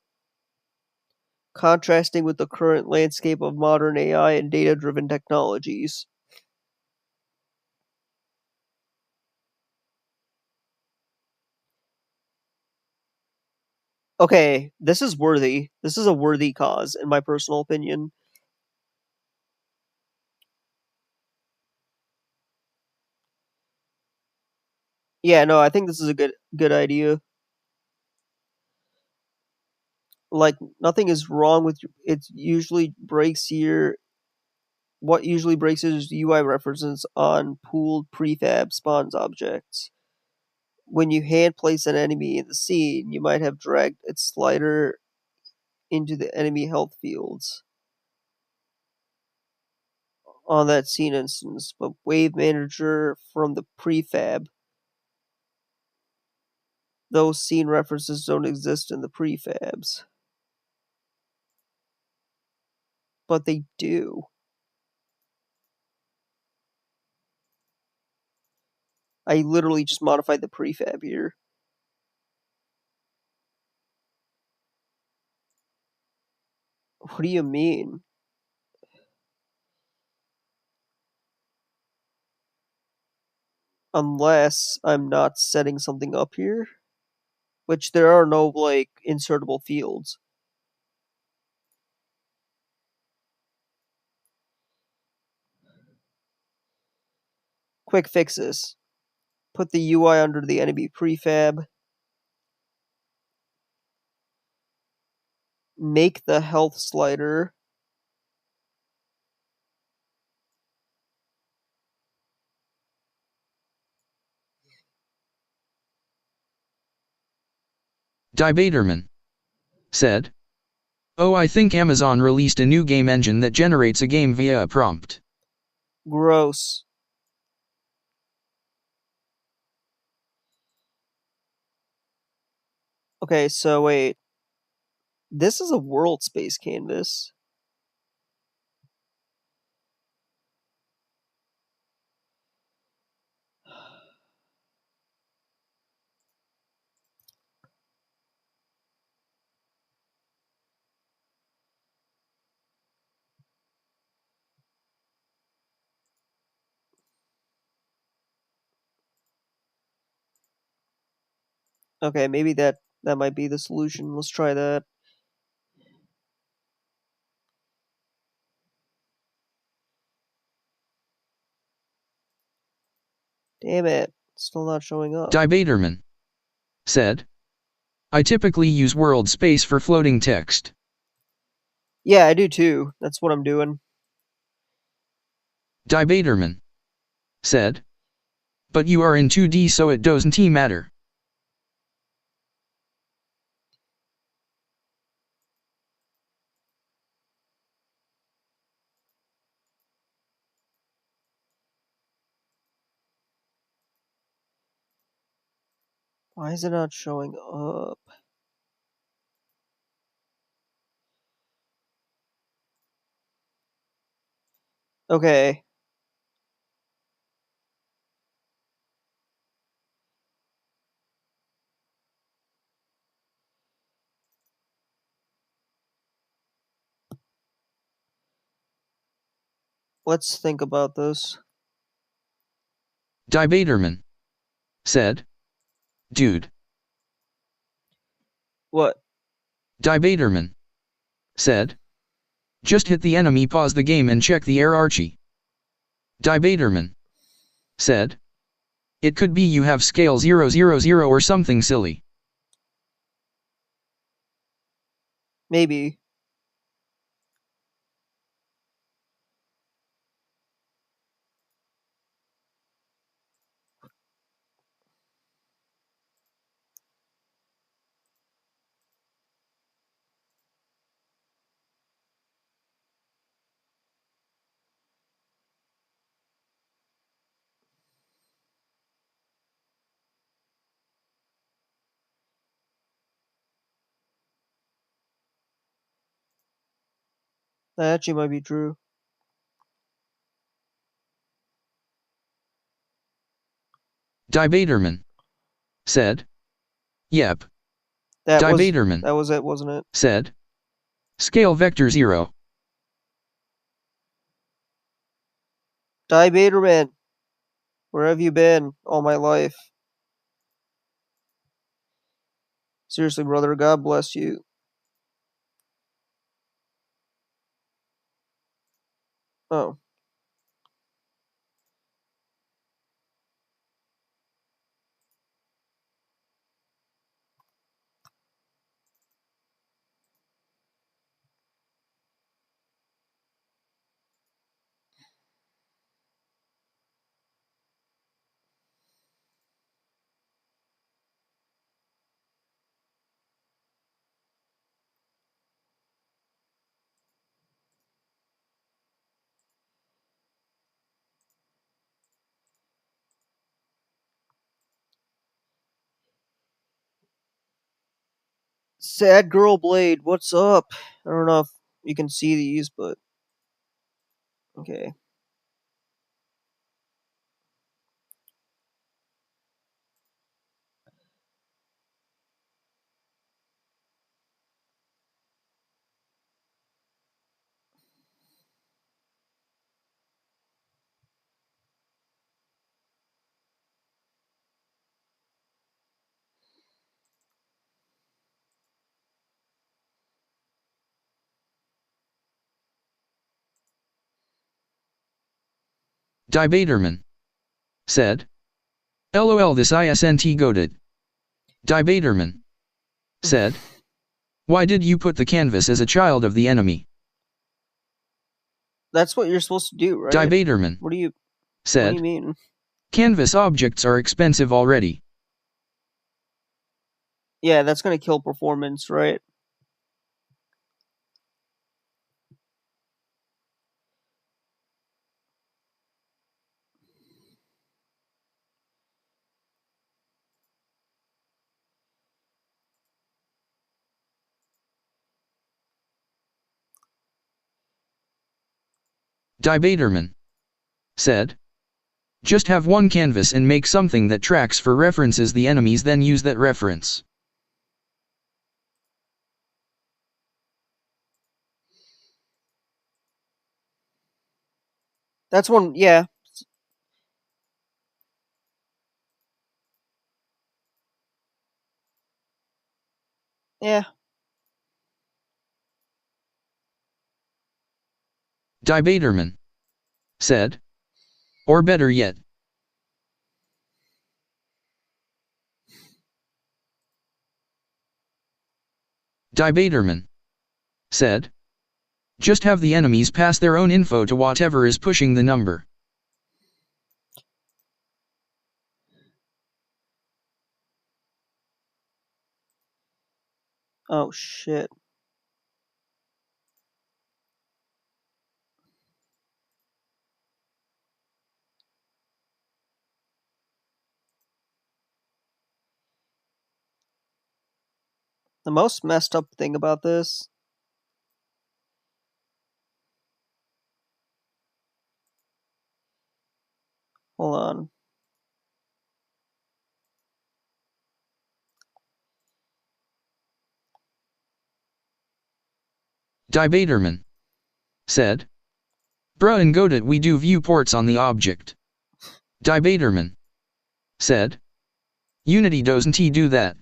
contrasting with the current landscape of modern AI and data-driven technologies. Okay, this is worthy. This is a worthy cause, in my personal opinion. Yeah, no, I think this is a good idea. Like, nothing is wrong with it. Usually breaks here. What usually breaks is UI references on pooled prefab spawns objects. When you hand place an enemy in the scene, you might have dragged its slider into the enemy health fields on that scene instance, but Wave Manager from the prefab, those scene references don't exist in the prefabs. But they do. I literally just modified the prefab here. What do you mean? Unless I'm not setting something up here, which there are no, like, insertable fields. Quick fixes. Put the UI under the enemy prefab. Make the health slider. Debaterman said. Oh, I think Amazon released a new game engine that generates a game via a prompt. Gross. Okay, so wait. This is a world space canvas. Okay, maybe that might be the solution. Let's try that. Damn it. Still not showing up. Debaterman said. I typically use world space for floating text. Yeah, I do too. That's what I'm doing. Debaterman said. But you are in 2D, so it doesn't matter. Why is it not showing up? Okay. Let's think about this. Debaterman said, "Dude." What? Debaterman said, "Just hit the enemy, pause the game and check the air Archie." Debaterman said, "It could be you have scale 000 or something silly." Maybe. That actually might be true. Debaterman said, "Yep." That was Debaterman it, wasn't it? said, "Scale vector 0." Debaterman, where have you been all my life? Seriously, brother, God bless you. Oh. Sad Girl Blade, what's up? I don't know if you can see these, but okay. Debaterman said, "LOL, this isn't goated." Debaterman said, "Why did you put the canvas as a child of the enemy?" That's what you're supposed to do, right? Debaterman What do you said, mean? "Canvas objects are expensive already." Yeah, that's gonna kill performance, right? Debaterman said, "Just have one canvas and make something that tracks for references the enemies, then use that reference." That's one, yeah. Yeah. Debaterman said, "Or better yet." Debaterman said, "Just have the enemies pass their own info to whatever is pushing the number." Oh shit. The most messed up thing about this Hold on. Debaterman said. Bruh and Godot we do viewports on the object. Debaterman said. Unity doesn't he do that?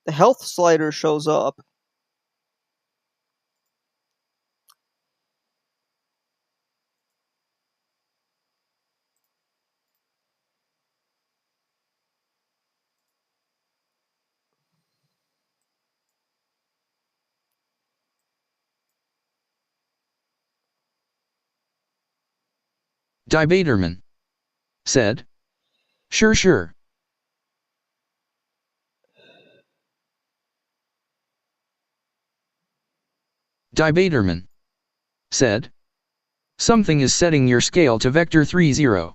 The health slider shows up. Debaterman said. Sure. Debaterman said. Something is setting your scale to vector 30.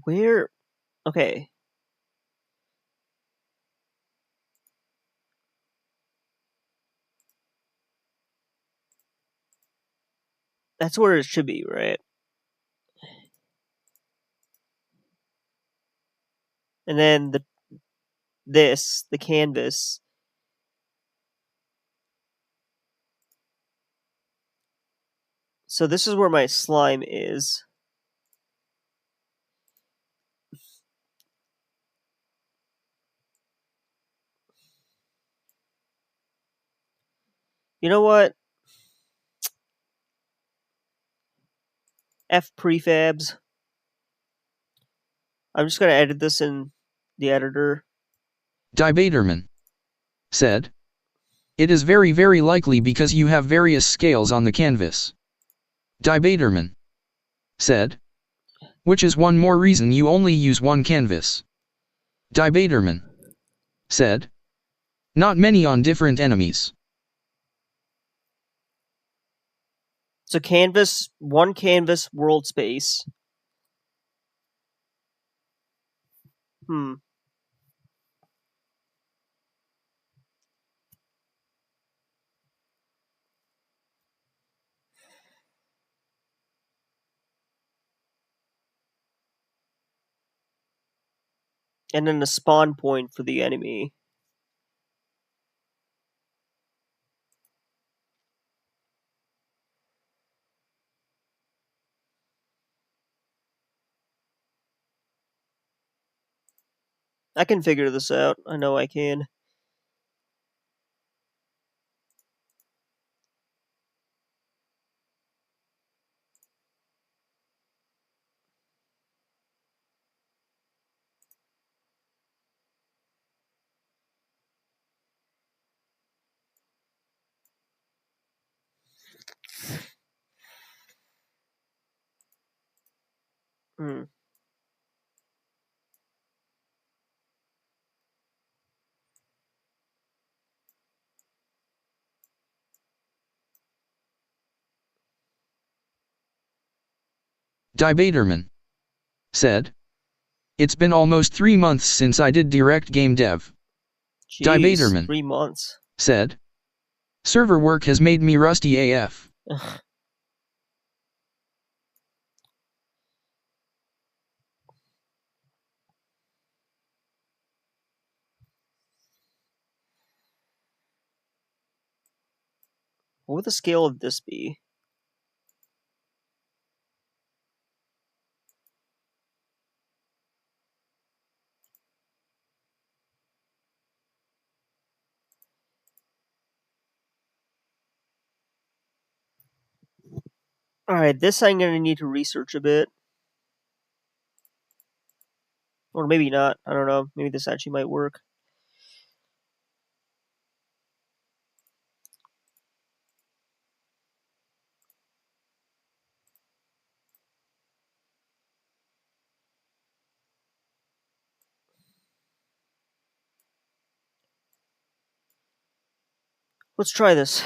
Where? Okay. That's where it should be, right? And then the canvas. So this is where my slime is. You know what? F prefabs. I'm just going to edit this in the editor. Debaterman said. It is very likely because you have various scales on the canvas. Debaterman said. Which is one more reason you only use one canvas. Debaterman said. Not many on different enemies. So one canvas, world space. And then a spawn point for the enemy. I can figure this out. I know I can. Hmm. Debaterman said. It's been almost 3 months since I did direct game dev. Jeez, Debaterman 3 months. said. Server work has made me rusty AF. What would the scale of this be? Alright, this I'm going to need to research a bit. Or maybe not. I don't know. Maybe this actually might work. Let's try this.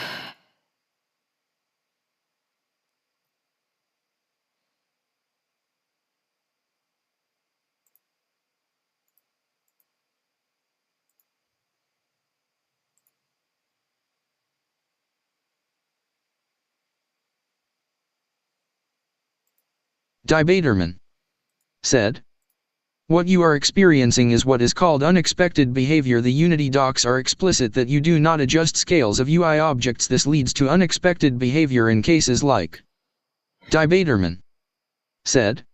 Debaterman said, "What you are experiencing is what is called unexpected behavior. The Unity docs are explicit that you do not adjust scales of UI objects. This leads to unexpected behavior in cases like." Debaterman said,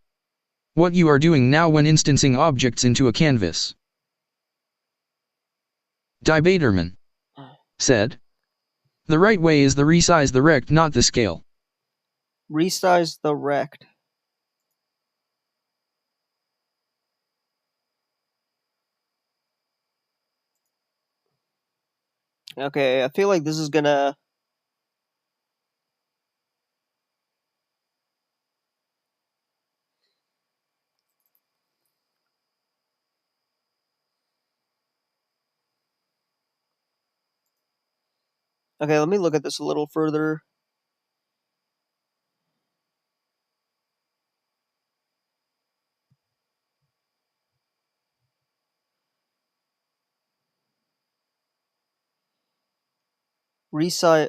"What you are doing now when instancing objects into a canvas." Debaterman said, "The right way is the resize the rect, not the scale." Resize the rect. Okay, I feel like this is gonna... Okay, let me look at this a little further. Resize...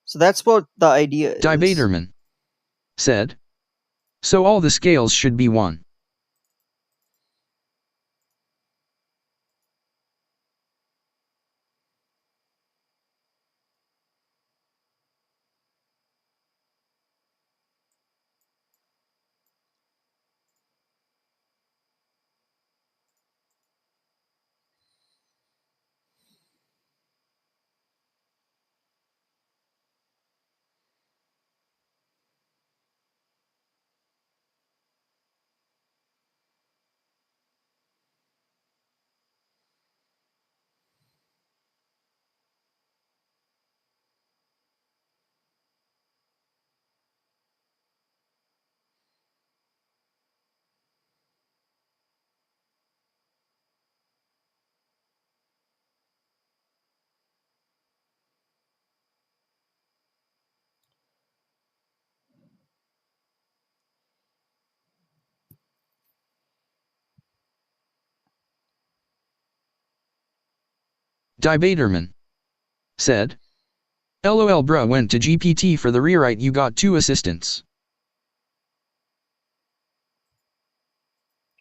So that's what the idea is. Debaterman said, "So all the scales should be 1. Debaterman said, "LOL bruh, went to GPT for the rewrite. You got 2 assistants."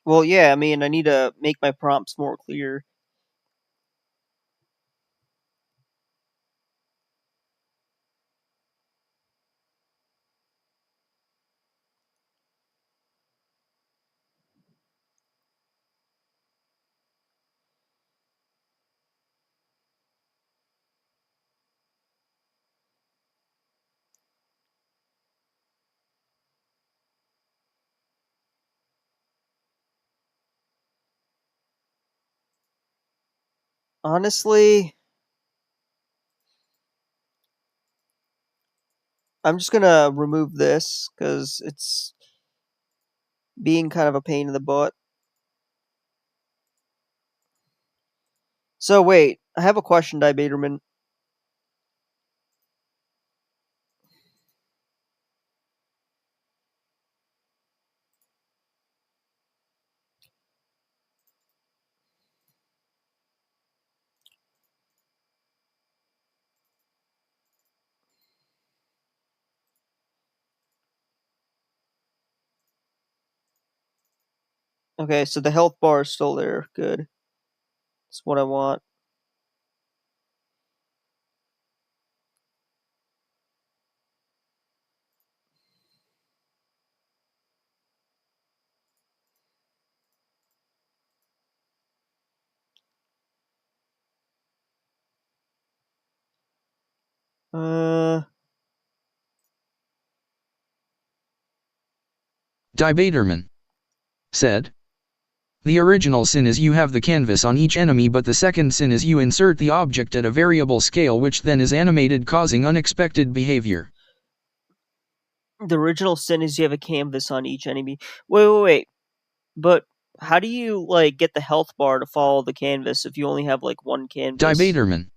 Well, yeah, I mean, I need to make my prompts more clear. Honestly, I'm just gonna remove this because it's being kind of a pain in the butt. So wait, I have a question, Debaterman. Okay, so the health bar is still there. Good. That's what I want. Debaterman said, the original sin is you have the canvas on each enemy, but the second sin is you insert the object at a variable scale which then is animated, causing unexpected behavior. The original sin is you have a canvas on each enemy. Wait. But how do you, like, get the health bar to follow the canvas if you only have, like, one canvas? Debaterman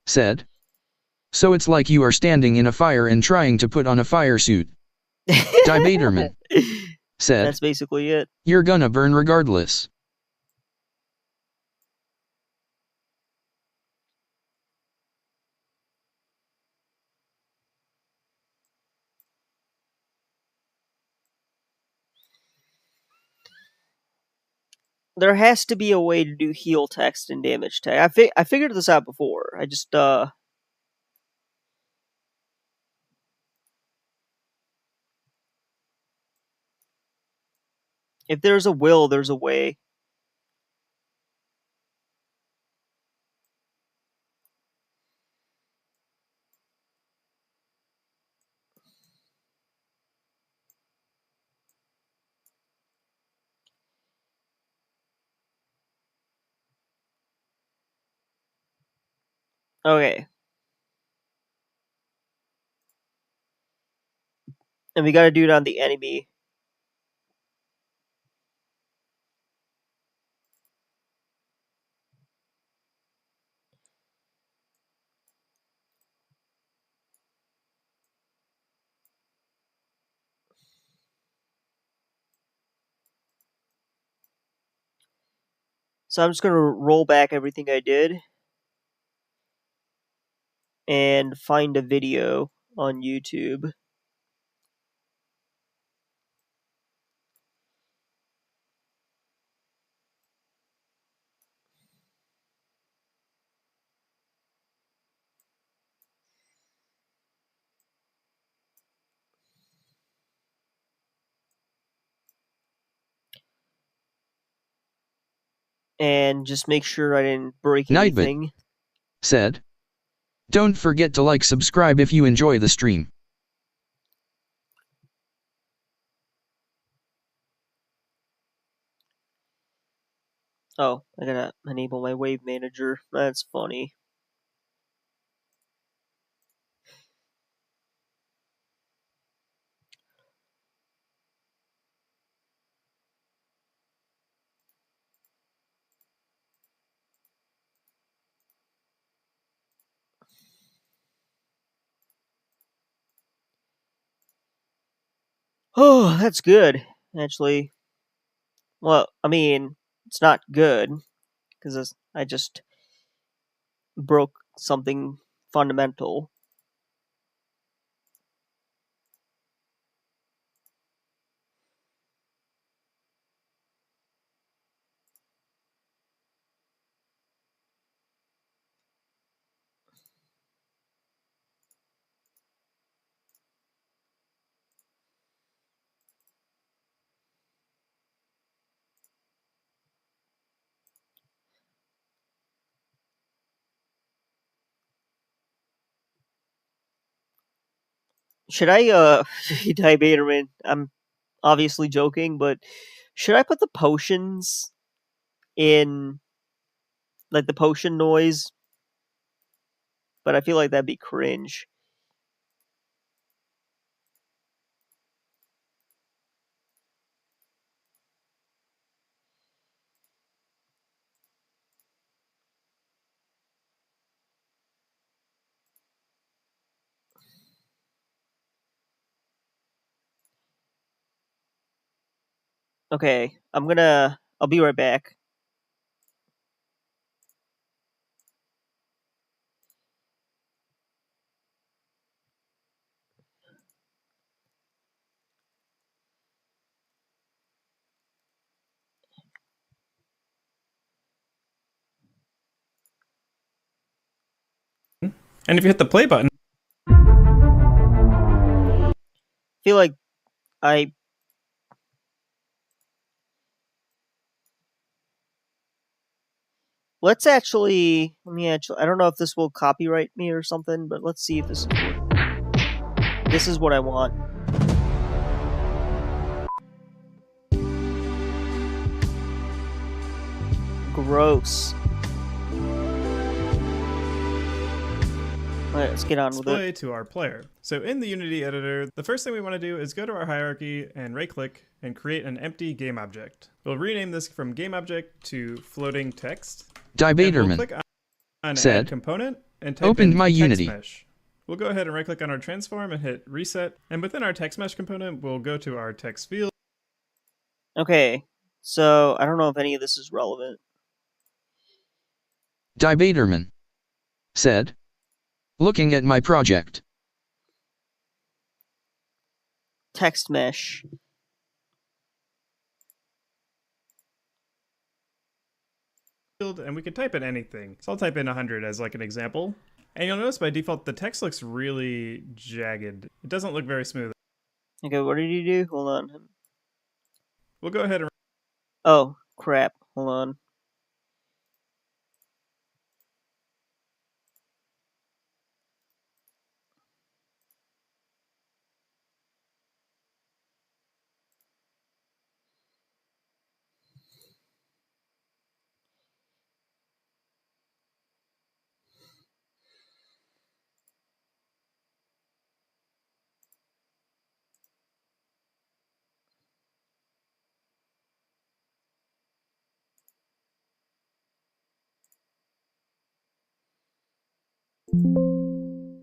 said, so it's like you are standing in a fire and trying to put on a fire suit. Debaterman said, that's basically it. You're gonna burn regardless. There has to be a way to do heal text and damage text. I figured this out before. I just if there's a will, there's a way. Okay. And we gotta do it on the enemy. So I'm just gonna roll back everything I did and find a video on YouTube. And just make sure I didn't break anything. Said, don't forget to like, subscribe if you enjoy the stream. Oh, I gotta enable my wave manager. That's funny. Oh, that's good, actually. Well, I mean, it's not good, because I just broke something fundamental. Should I, Diabaterman, I'm obviously joking, but should I put the potions in, like, the potion noise? But I feel like that'd be cringe. Okay, I'll be right back. And if you hit the play button, I feel like I let's actually, I don't know if this will copyright me or something, but let's see if this is what I want. Gross. Alright, let's get on with it. Display to our player. So in the Unity editor, the first thing we want to do is go to our hierarchy and right-click and create an empty game object. We'll rename this from game object to floating text. Debaterman we'll click on said, add component and type opened in my text Unity. mesh. We'll go ahead and right-click on our transform and hit reset. And within our text mesh component, we'll go to our text field. Okay, so I don't know if any of this is relevant. Debaterman said, looking at my project. Text mesh. And we can type in anything. So I'll type in 100 as like an example. And you'll notice by default, the text looks really jagged. It doesn't look very smooth. Okay, what did you do? Hold on. We'll go ahead and... Oh, crap. Hold on.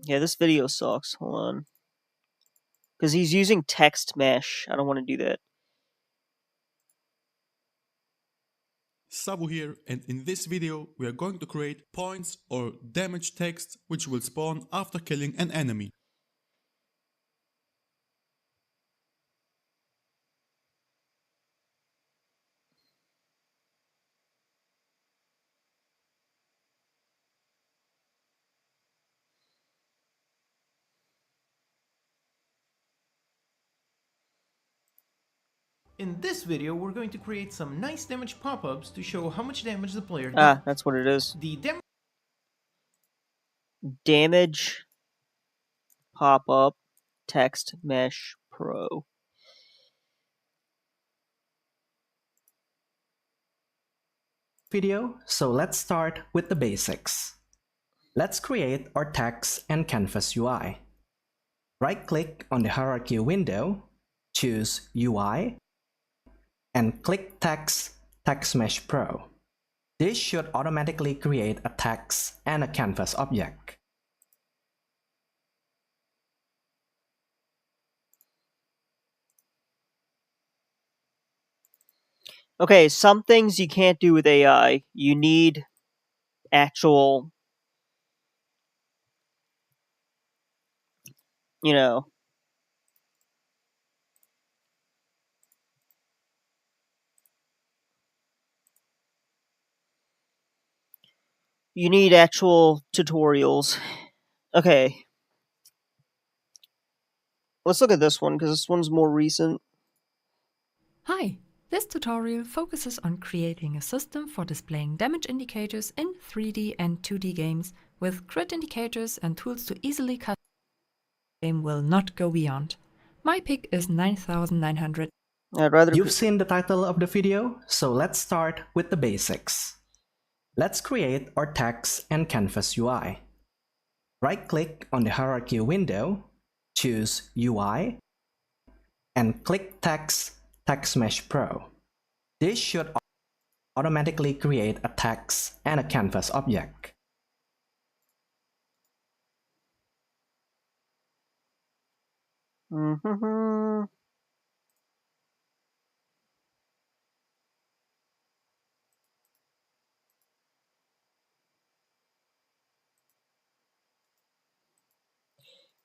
Yeah, this video sucks. Hold on. Because he's using text mesh. I don't want to do that. Sabu here, and in this video we are going to create points or damage text which will spawn after killing an enemy. In this video, we're going to create some nice damage pop-ups to show how much damage the player does. Ah, that's what it is. The damage pop-up text mesh pro. Video, so let's start with the basics. Let's create our text and canvas UI. Right-click on the hierarchy window, choose UI, and click Text Mesh Pro. This should automatically create a text and a canvas object. Okay, some things you can't do with AI. You need actual, you need actual tutorials. Okay. Let's look at this one, because this one's more recent. Hi! This tutorial focuses on creating a system for displaying damage indicators in 3D and 2D games with crit indicators and tools to easily customize. The game will not go beyond. My pick is 9900. You've seen the title of the video, so let's start with the basics. Let's create our text and canvas UI. Right-click on the hierarchy window, choose UI, and click Text Mesh Pro. This should automatically create a text and a canvas object.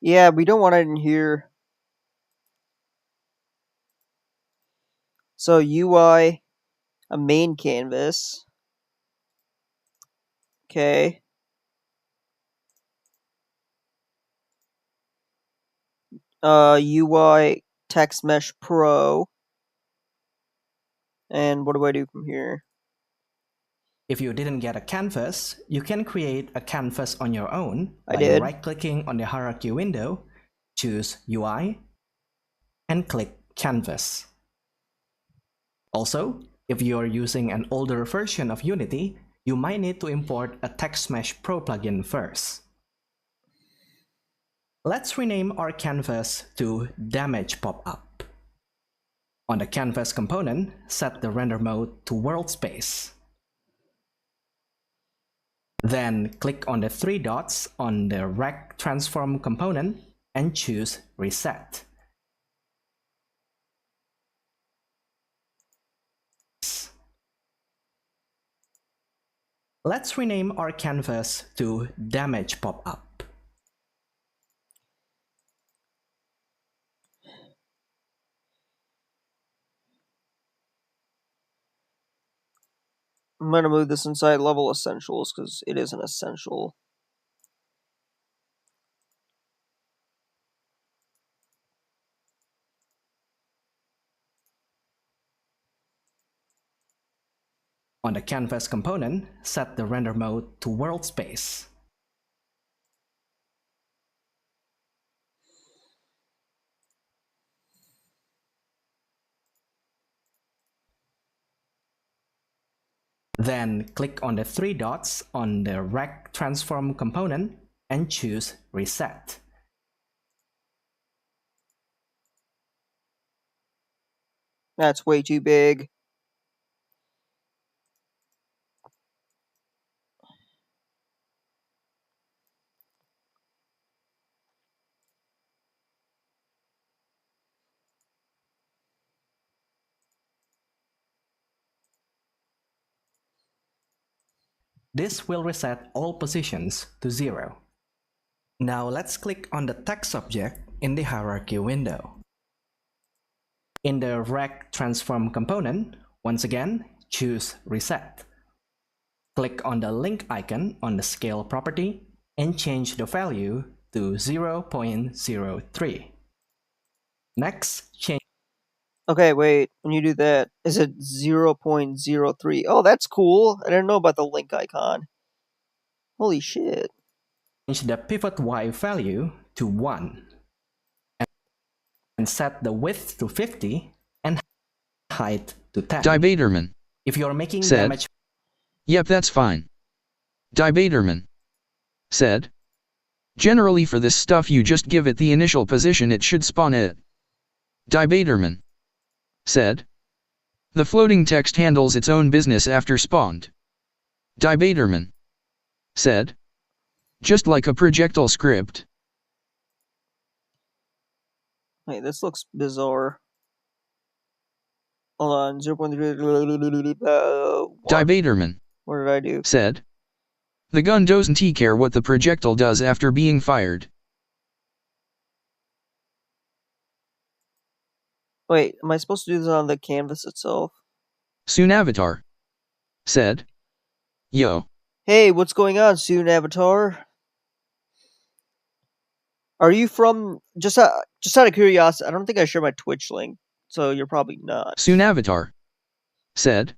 Yeah, we don't want it in here. So UI, a main canvas. Okay. UI Text Mesh Pro. And what do I do from here? If you didn't get a canvas, you can create a canvas on your own by right-clicking on the hierarchy window, choose UI, and click Canvas. Also, if you're using an older version of Unity, you might need to import a TextMesh Pro plugin first. Let's rename our canvas to Damage Pop-Up. On the canvas component, set the render mode to World Space. Then click on the three dots on the Rect Transform component and choose Reset. Let's rename our canvas to Damage Pop-Up. I'm going to move this inside level essentials because it is an essential. On the canvas component, set the render mode to World Space. Then click on the three dots on the Rect Transform component and choose Reset. That's way too big. This will reset all positions to 0. Now let's click on the text object in the hierarchy window. In the Rect Transform component, once again, choose Reset. Click on the link icon on the scale property and change the value to 0.03. Next, change. Okay, wait, when you do that, is it 0.03? Oh, that's cool. I didn't know about the link icon. Holy shit. Change the pivot Y value to 1. And set the width to 50 and height to 10. Baderman. If you're making said, damage... Yep, that's fine. Baderman said, generally for this stuff you just give it the initial position it should spawn at. Baderman said, the floating text handles its own business after spawned. Baderman said, just like a projectile script. Wait, this looks bizarre. Hold on, 0.3... Baderman What did I do? said, the gun doesn't care what the projectile does after being fired. Wait, am I supposed to do this on the canvas itself? Soon Avatar said, yo. Hey, what's going on, Soon Avatar? Are you from... Just out of curiosity, I don't think I shared my Twitch link, so you're probably not. Soon Avatar said,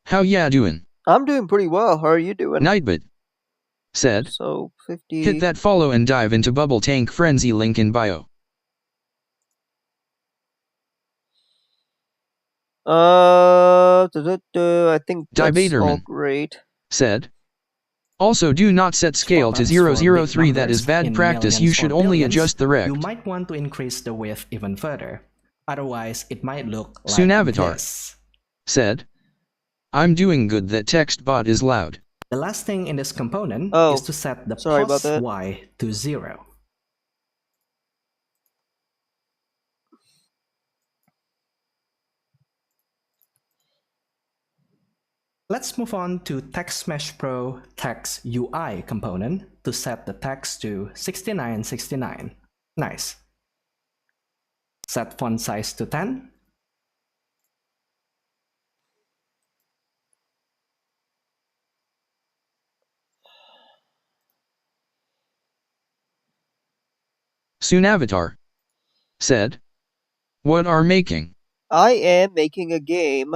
how ya doing? I'm doing pretty well. How are you doing? Nightbit said, so 50... hit that follow and dive into Bubble Tank Frenzy link in bio. I think that's all great. Said, also do not set scale to 003, that is bad practice, you should only adjust the rect. You might want to increase the width even further, otherwise it might look like Soon Avatar this. Said, I'm doing good, that text bot is loud. The last thing in this component is to set the plus Y to 0. Let's move on to TextMesh Pro Text UI component to set the text to 6969. Nice. Set font size to 10. Soon Avatar said, what are making? I am making a game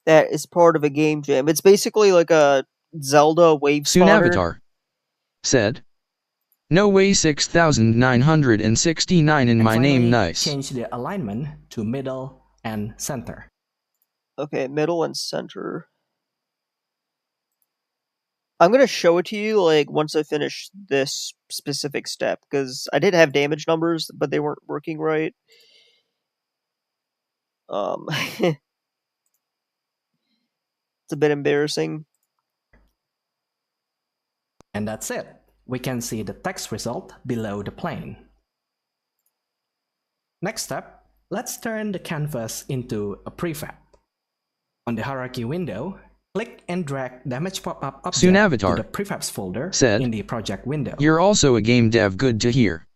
that is part of a game jam. It's basically like a Zelda wave Soon spawner. Avatar said, "No way 6969 in And my finally, name nice." change the alignment to middle and center. Okay, middle and center. I'm going to show it to you like once I finish this specific step, because I did have damage numbers, but they weren't working right. It's a bit embarrassing. And that's it. We can see the text result below the plane. Next step, let's turn the canvas into a prefab. On the hierarchy window, click and drag damage pop-up object Soon Avatar to the prefabs folder said, in the project window. "You're also a game dev, good to hear."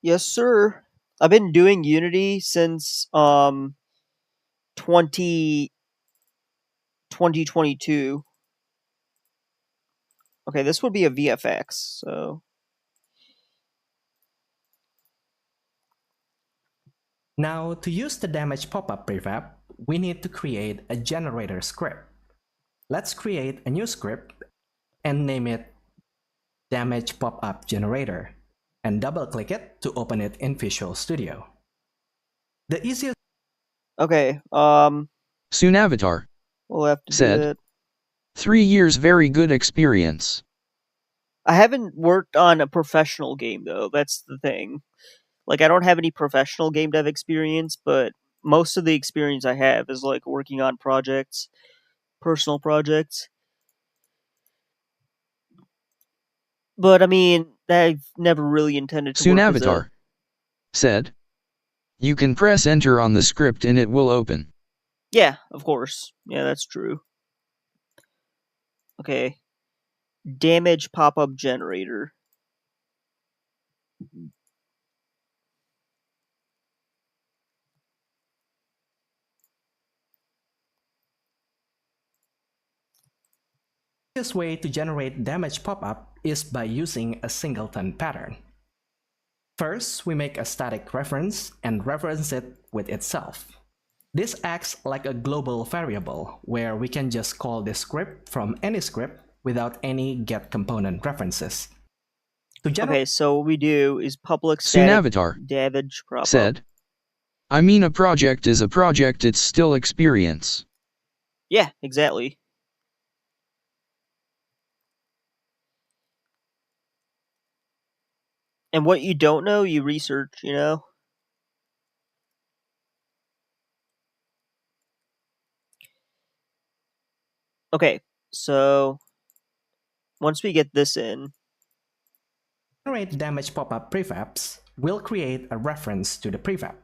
Yes, sir. I've been doing Unity since 2022. Okay, this would be a VFX, so Now, to use the damage pop-up prefab, we need to create a generator script. Let's create a new script and name it damage pop-up generator, and double-click it to open it in Visual Studio. The easiest okay, Soon Avatar we'll have to do said, it. 3 years very good experience. I haven't worked on a professional game though. That's the thing. Like, I don't have any professional game dev experience, but most of the experience I have is like working on projects, personal projects. But I mean, I've never really intended to Soon work Avatar said, "You can press enter on the script and it will open." Yeah, of course. Yeah, that's true. Okay. Damage pop-up generator. easiest way to generate damage pop-up is by using a singleton pattern. First, we make a static reference and reference it with itself. This acts like a global variable where we can just call this script from any script without any get component references. Okay, so what we do is public Soon static Avatar damage pop-up. said, "I mean, a project is a project, it's still experience." Yeah, exactly. And what you don't know, you research, you know? Okay, so once we get this in, generate damage pop-up prefabs, we'll create a reference to the prefab.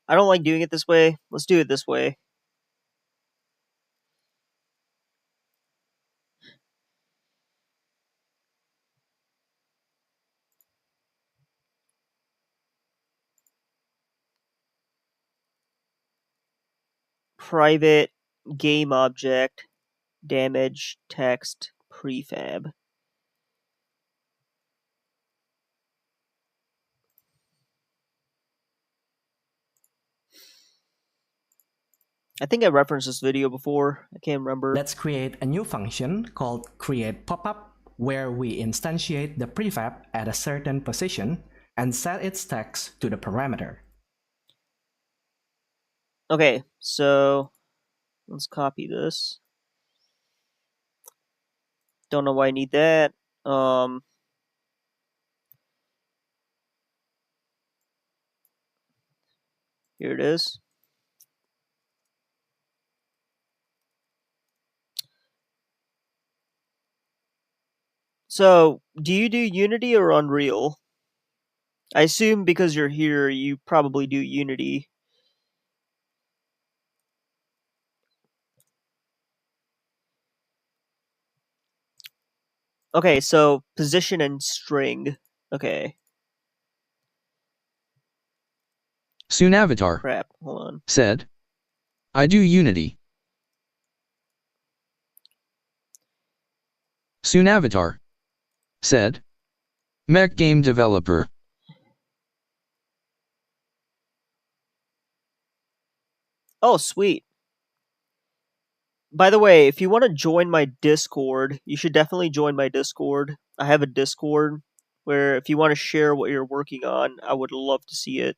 I don't like doing it this way. Let's do it this way. Private game object damage text prefab. I think I referenced this video before. I can't remember. Let's create a new function called createPopup, where we instantiate the prefab at a certain position and set its text to the parameter. Okay, so let's copy this. Don't know why I need that. Here it is. So, do you do Unity or Unreal? I assume because you're here, you probably do Unity. Okay, so position and string. Okay. Soon Avatar Crap, hold on. said, "I do Unity." Soon Avatar said, "Mech game developer." Oh, sweet. By the way, if you want to join my Discord, you should definitely join my Discord. I have a Discord where if you want to share what you're working on, I would love to see it.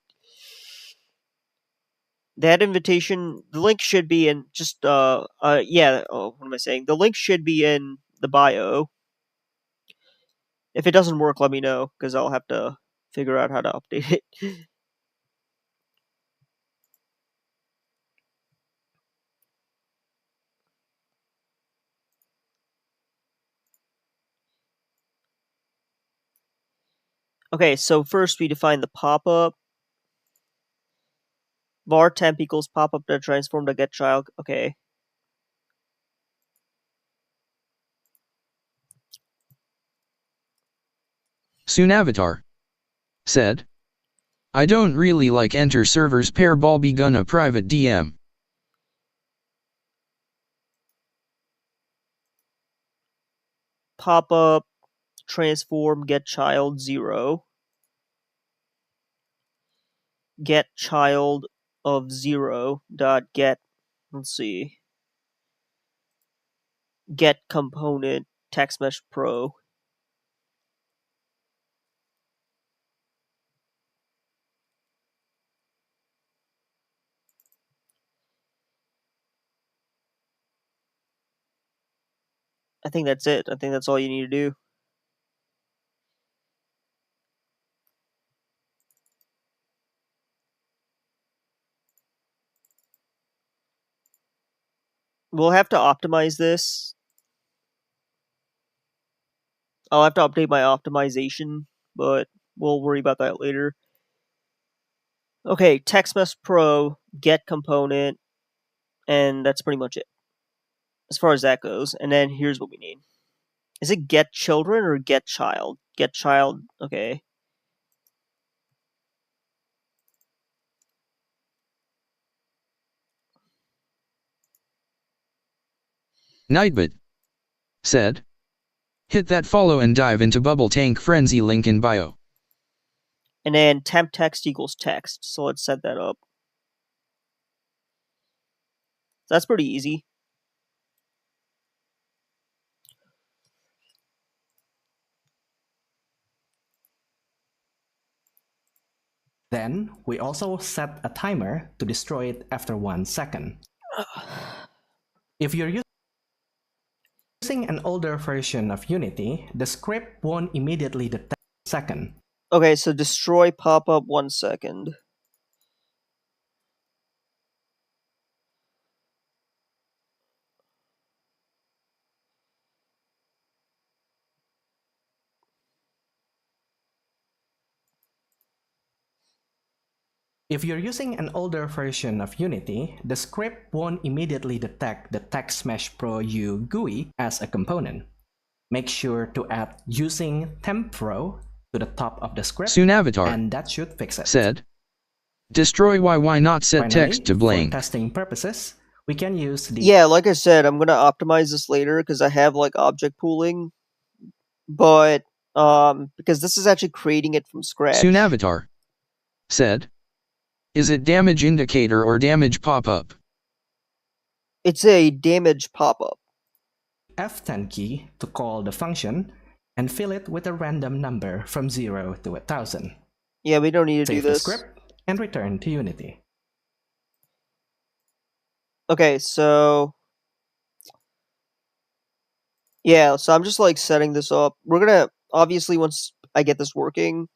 That invitation, the link should be in what am I saying? The link should be in the bio. If it doesn't work, let me know, because I'll have to figure out how to update it. Okay, so first we define the pop-up. Var temp equals pop-up to transform to get child. Okay. Soon Avatar said, I don't really like enter servers pair ball begun a private DM. Pop-up transform get child 0. Get child of 0 dot get, let's see, get component text mesh pro. I think that's it. I think that's all you need to do. We'll have to optimize this. I'll have to update my optimization, but we'll worry about that later. Okay, TextMesh Pro, get component, and that's pretty much it as far as that goes. And then here's what we need. Is it get children or get child? Get child, okay. Nightbit said, hit that follow and dive into Bubble Tank Frenzy link in bio. And then temp text equals text. So let's set that up. That's pretty easy. Then we also set a timer to destroy it after 1 second. If you're using an older version of Unity, the script won't immediately detect a second. Okay, so destroy pop-up 1 second. If you're using an older version of Unity, the script won't immediately detect the TextMesh Pro U GUI as a component. Make sure to add using temp pro to the top of the script, Soon Avatar and that should fix it. said, destroy why not set Finally, text to blank. for testing purposes, we can use the... Yeah, like I said, I'm gonna optimize this later because I have like object pooling, but because this is actually creating it from scratch. Soon Avatar said, is it damage indicator or damage pop-up? It's a damage pop-up. F10 key to call the function and fill it with a random number from 0 to 1000. Yeah, we don't need to Save do the this. script and return to Unity. Okay, so yeah, so I'm just like setting this up. We're gonna obviously once I get this working,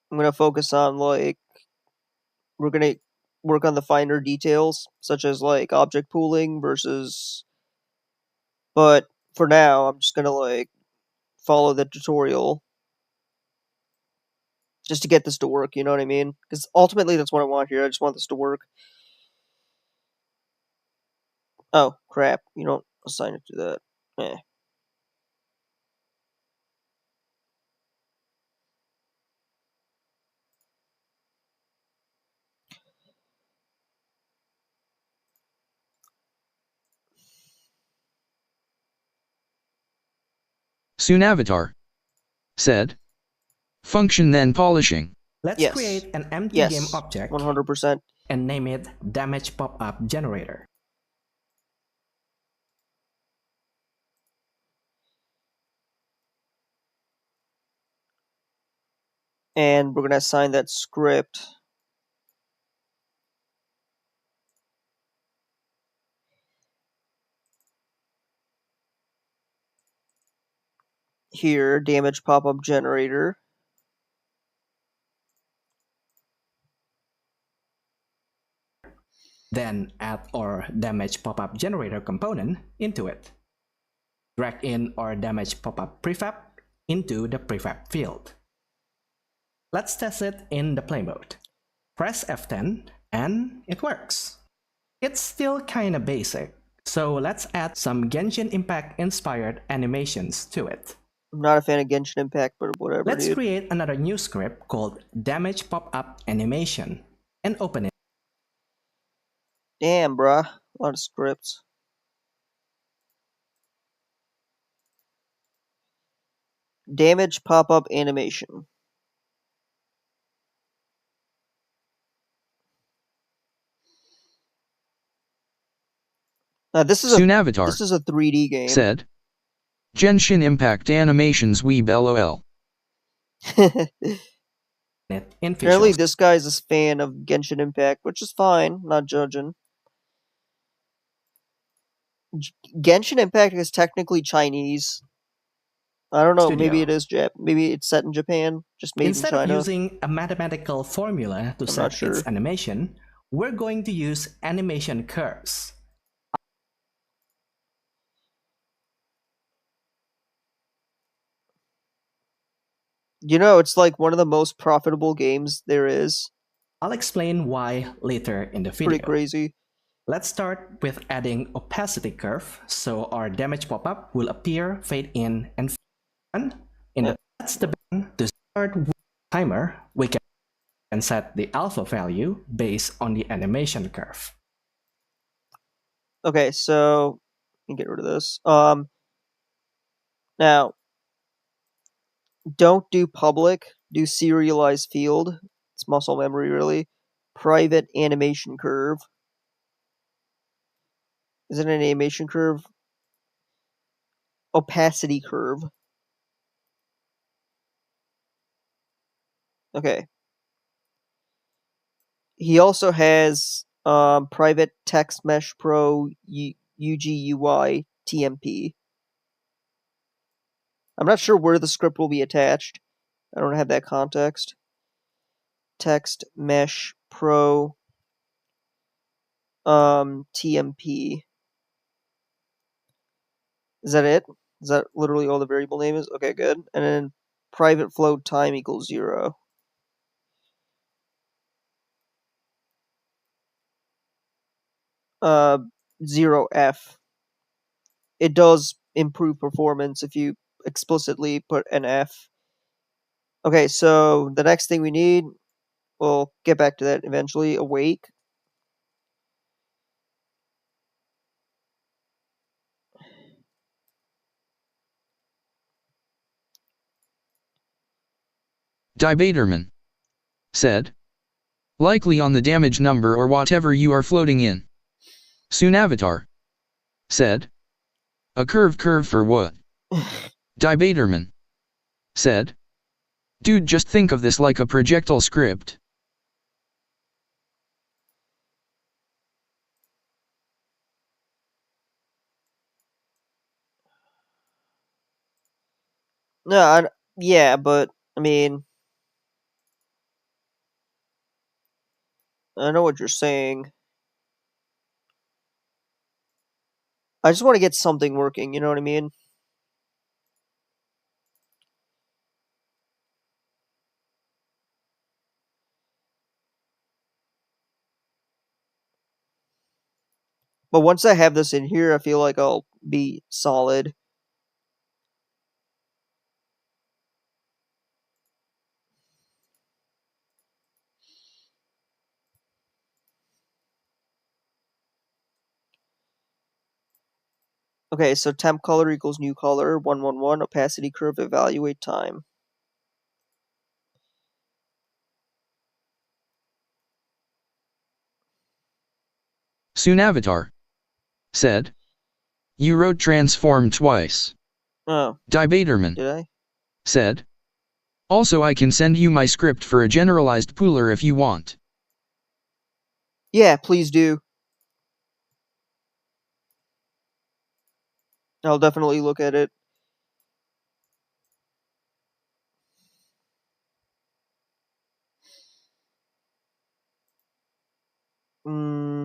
I'm gonna focus on like we're gonna work on the finer details, such as like object pooling versus. But for now, I'm just gonna like follow the tutorial just to get this to work. You know what I mean? Because ultimately, that's what I want here. I just want this to work. Oh crap! You don't assign it to that. Eh. Soon Avatar said, function then polishing. Let's Yes. create an empty Yes. game object 100%. and name it damage pop-up generator. And we're going to assign that script here, damage pop-up generator. Then add our damage pop-up generator component into it. Drag in our damage pop-up prefab into the prefab field. Let's test it in the play mode. Press F10 and it works. It's still kinda basic, so let's add some Genshin Impact inspired animations to it. I'm not a fan of Genshin Impact, but whatever, Let's dude. create another new script called damage pop-up animation and open it. Damn, bruh. A lot of scripts. Damage pop-up animation. This is Soon Avatar this is a 3D game. Said. Genshin Impact animations weeb lol. Apparently this guy's a fan of Genshin Impact, which is fine, not judging. Genshin Impact is technically Chinese. I don't know, maybe it is maybe it's set in Japan, just made Instead in China. of using a mathematical formula to set its animation, we're going to use animation curves. You know, it's like one of the most profitable games there is. I'll explain why later in the video. Pretty crazy. Let's start with adding opacity curve, so our damage pop-up will appear, fade in, and fade in. That's the button. To start with the timer, we can set the alpha value based on the animation curve. Okay, so let me get rid of this. Now, don't do public, do serialized field. It's muscle memory, really. Private animation curve. Is it an animation curve? Opacity curve. Okay. He also has private text mesh pro UGUI TMP. I'm not sure where the script will be attached. I don't have that context. Text mesh pro TMP. Is that it? Is that literally all the variable name is? Okay, good. And then private float time equals 0. Uh, 0F. It does improve performance if you explicitly put an F. Okay, so the next thing we need, we'll get back to that eventually, awake. Debaterman said. Likely on the damage number or whatever you are floating in. Soon Avatar said. A curve for what? Debaterman said. Dude, just think of this like a projectile script. No, yeah, but, I mean, I know what you're saying. I just want to get something working, you know what I mean? But once I have this in here, I feel like I'll be solid. Okay, so temp color equals new color, 111, opacity curve, evaluate time. Soon Avatar said, "You wrote transform twice." Oh, Debaterman did I? said, "Also I can send you my script for a generalized pooler if you want." Yeah, please do. I'll definitely look at it. Hmm.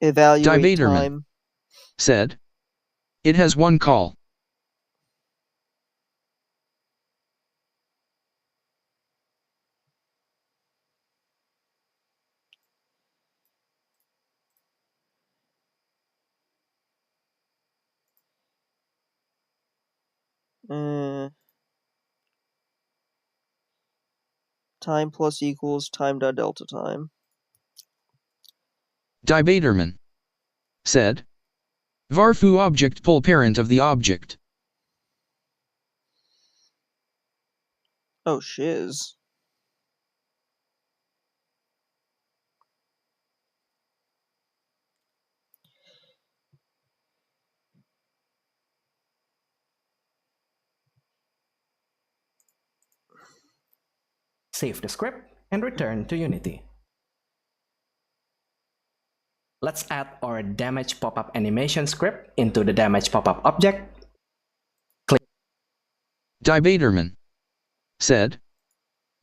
Evaluate Debaterman time. said, "It has one call." Time plus equals time dot delta time. Debaterman said, "Varfoo object pull parent of the object." Oh, shiz. Save the script and return to Unity. Let's add our damage pop-up animation script into the damage pop-up object. Click. Debaterman said,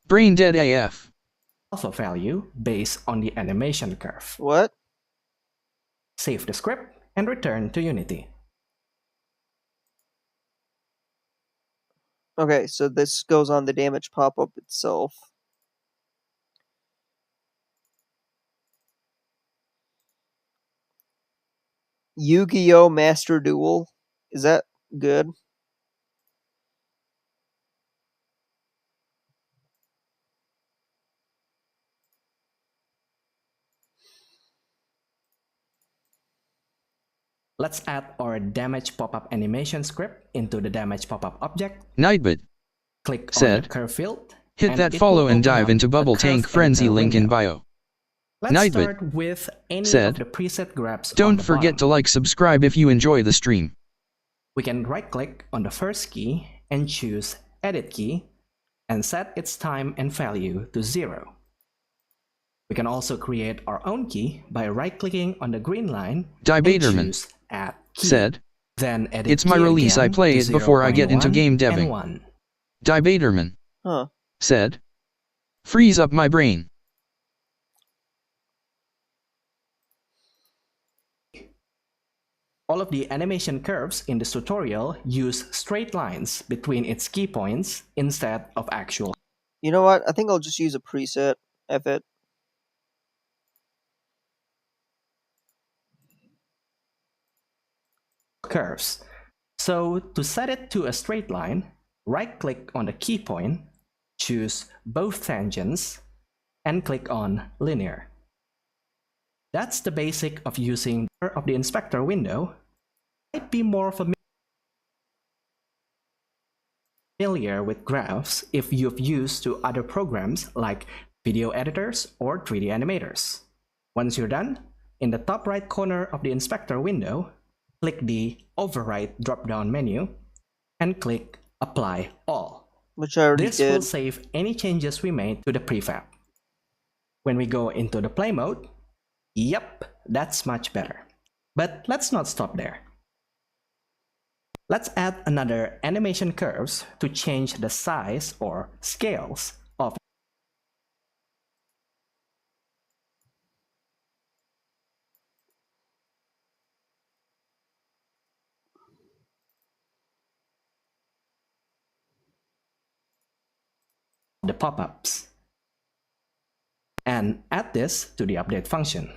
"Brain dead AF." Alpha value based on the animation curve. What? Save the script and return to Unity. Okay, so this goes on the damage pop-up itself. Yu-Gi-Oh! Master Duel. Is that good? Let's add our damage pop-up animation script into the damage pop-up object. Nightbit Click on the said, curve field. "Hit and that it follow will and open dive up into a Bubble curve Tank Frenzy editor link in window. bio." Let's Nightbit start with any said, of the preset grabs on "Don't the forget to bottom. like subscribe if you enjoy the stream." We can right-click on the first key and choose Edit Key and set its time and value to 0. We can also create our own key by right-clicking on the green line and Debaterman choose Add Key. said, Then edit "It's my key release, I again play to it before I get into 0.1 game and debbing." 1. Debaterman Huh. said, "Freeze up my brain." All of the animation curves in this tutorial use straight lines between its key points instead of actual You know what? I think I'll just use a preset. F it. curves. So to set it to a straight line, right-click on the key point, choose both tangents, and click on Linear. That's the basic of using the inspector window. Might be more familiar with graphs if you've used to other programs like video editors or 3D animators. Once you're done, in the top right corner of the inspector window, click the Overwrite drop-down menu and click Apply All. Which I already This did. will save any changes we made to the prefab. When we go into the play mode, yep, that's much better. But let's not stop there. Let's add another animation curves to change the size or scales of the pop-ups. And add this to the update function.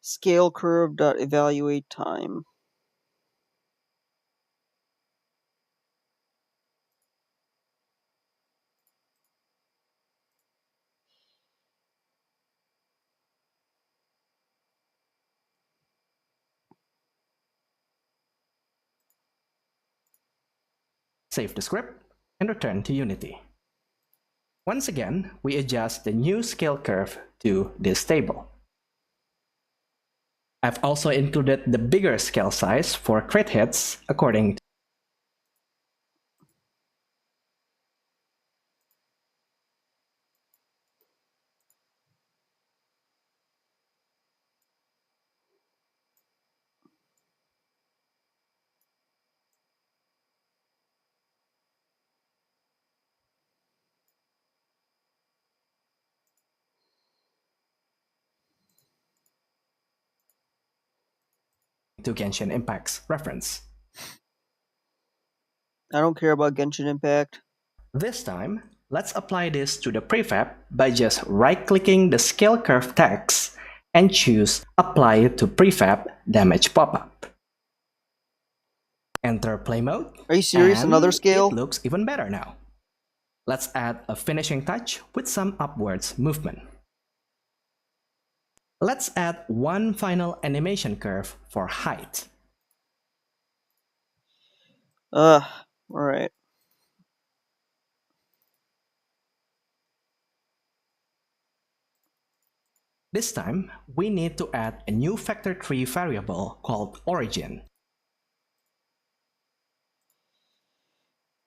Scale curve dot evaluate time. Save the script and return to Unity. Once again, we adjust the new scale curve to this table. I've also included the bigger scale size for crit hits according to Genshin Impact's reference. I don't care about Genshin Impact. This time, let's apply this to the prefab by just right-clicking the scale curve text and choose Apply to Prefab Damage Pop-up. Enter play mode. Are you serious? And another scale? It looks even better now. Let's add a finishing touch with some upwards movement. Let's add one final animation curve for height. Alright. This time, we need to add a new vector 3 variable called origin.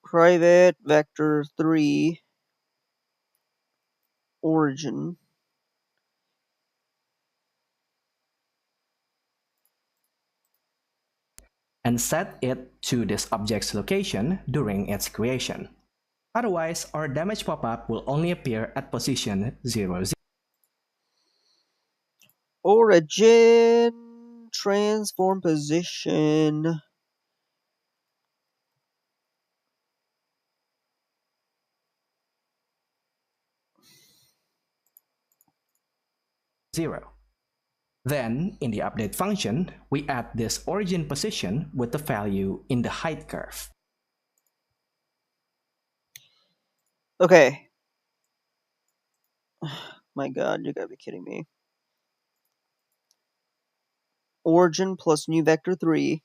Private vector 3 origin. And set it to this object's location during its creation. Otherwise, our damage pop-up will only appear at position 0, 0. Origin transform position. Zero. Then, in the update function, we add this origin position with the value in the height curve. Okay. My god, you gotta be kidding me. Origin plus new vector 3.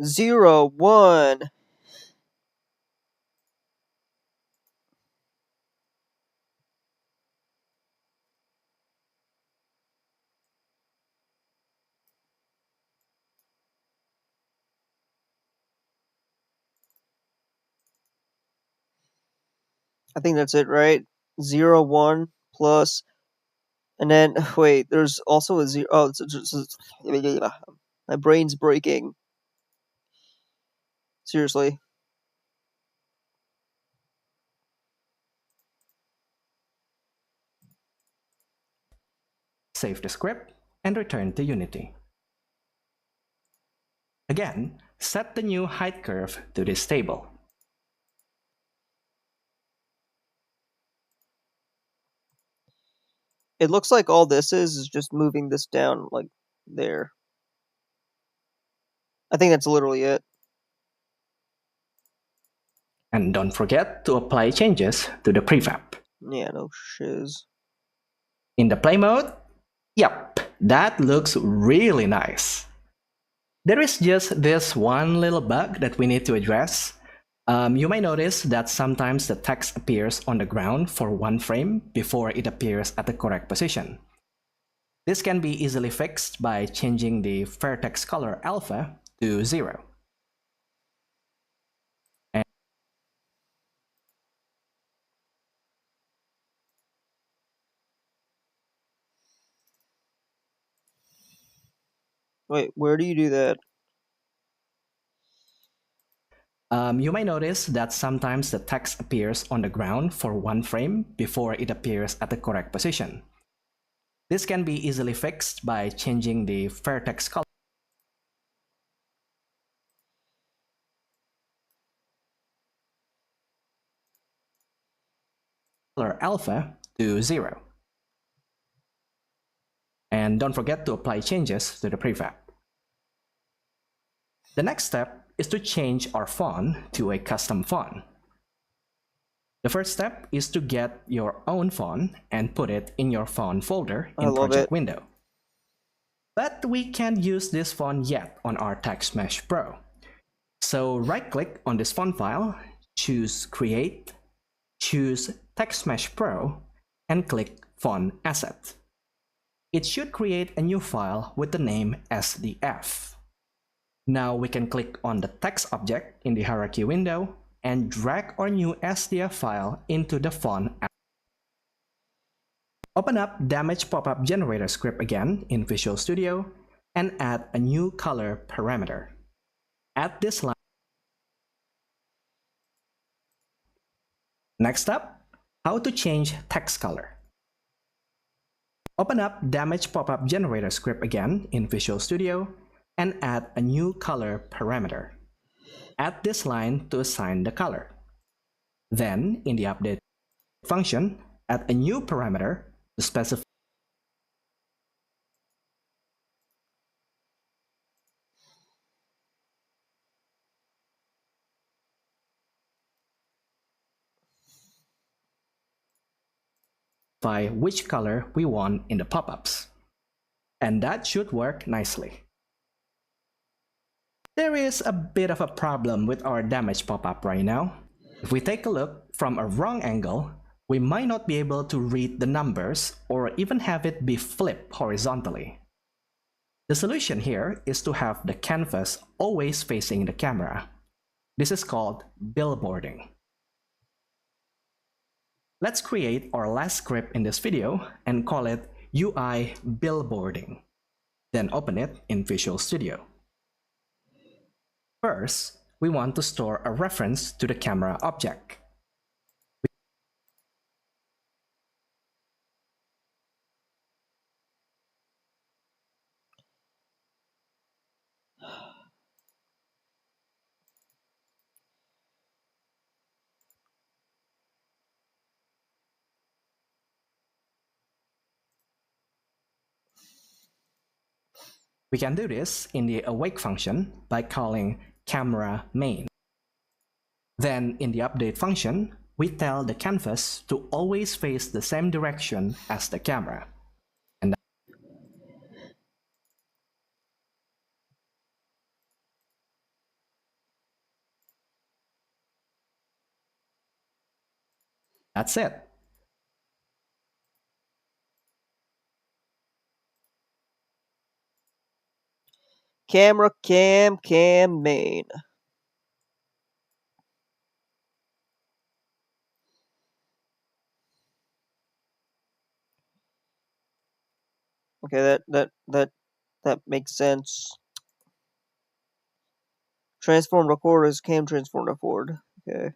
Zero, one. I think that's it, right? 0, 1 plus, and then wait. There's also a 0. Oh, my brain's breaking. Seriously. Save the script and return to Unity. Again, set the new height curve to this table. It looks like all this is just moving this down like there. I think that's literally it. And don't forget to apply changes to the prefab. Yeah, no shiz. In the play mode, yep, that looks really nice. There is just this one little bug that we need to address. You might notice that sometimes the text appears on the ground for one frame before it appears at the correct position. This can be easily fixed by changing the vertex color alpha to 0. Wait, where do you do that? You might notice that sometimes the text appears on the ground for one frame before it appears at the correct position. This can be easily fixed by changing the vertex color alpha to 0. And don't forget to apply changes to the prefab. The next step is to change our font to a custom font. The first step is to get your own font and put it in your font folder in Project Window. But we can't use this font yet on our Text Mesh Pro. So right-click on this font file, choose Create, choose Text Mesh Pro, and click Font Asset. It should create a new file with the name SDF. Now we can click on the text object in the hierarchy window and drag our new SDF file into the font. Open up Damage Pop-up Generator script again in Visual Studio and add a new color parameter. Add this line. Next up, how to change text color. Open up Damage Pop-up Generator script again in Visual Studio and add a new color parameter. Add this line to assign the color. Then, in the update function, add a new parameter to specify which color we want in the pop-ups. And that should work nicely. There is a bit of a problem with our damage pop-up right now. If we take a look from a wrong angle, we might not be able to read the numbers or even have it be flipped horizontally. The solution here is to have the canvas always facing the camera. This is called billboarding. Let's create our last script in this video and call it UI billboarding. Then open it in Visual Studio. First, we want to store a reference to the camera object. We can do this in the awake function by calling camera main. Then in the update function, we tell the canvas to always face the same direction as the camera. And that's it. Camera, cam main. Okay, that makes sense. Transform record is cam transform record. Okay.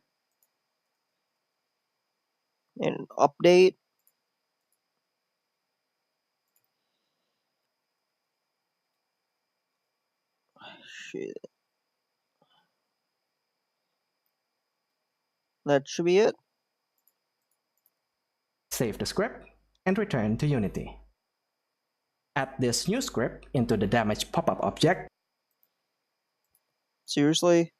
And update. Shit. That should be it. Save the script and return to Unity. Add this new script into the damage pop-up object. Seriously?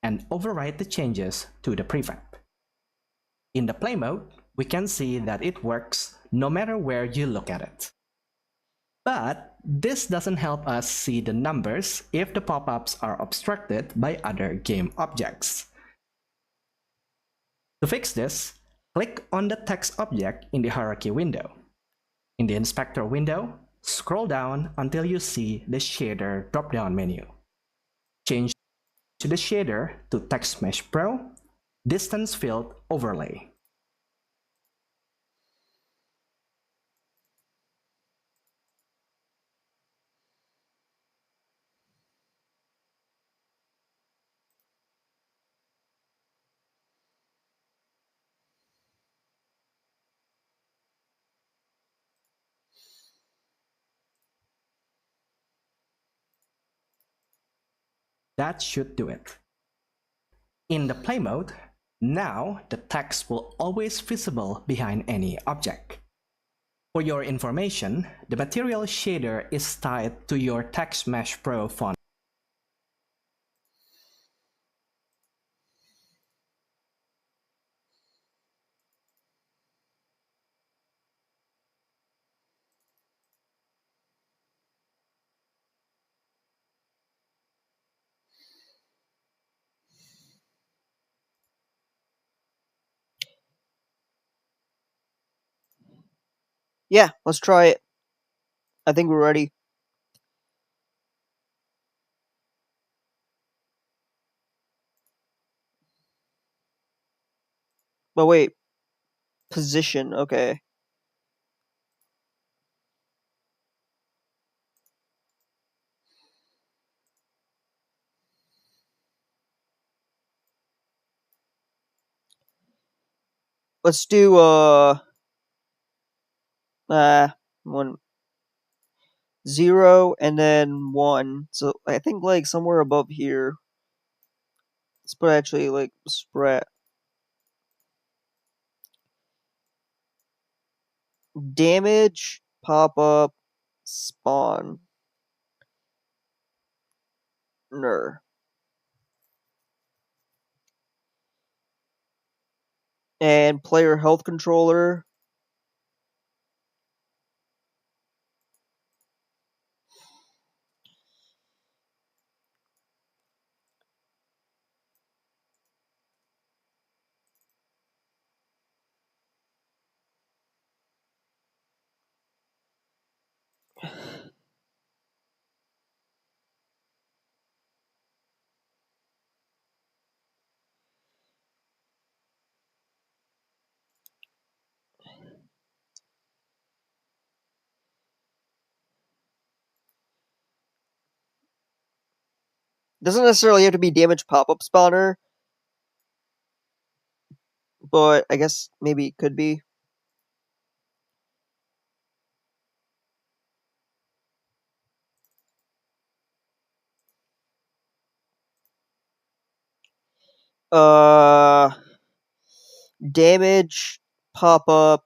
And overwrite the changes to the prefab. In the play mode, we can see that it works no matter where you look at it. But this doesn't help us see the numbers if the pop-ups are obstructed by other game objects. To fix this, click on the text object in the hierarchy window. In the inspector window, scroll down until you see the shader drop-down menu. Change the shader to Text Mesh Pro Distance field overlay. That should do it. In the play mode, now the text will always visible behind any object. For your information, the material shader is tied to your Text Mesh Pro font. Yeah, let's try it. I think we're ready. But wait. Position, okay. Let's do 1 0 and then 1. So I think like somewhere above here. Let's put actually like spread damage pop up spawner and player health controller. Doesn't necessarily have to be damage pop-up spawner, but I guess maybe it could be. Damage pop-up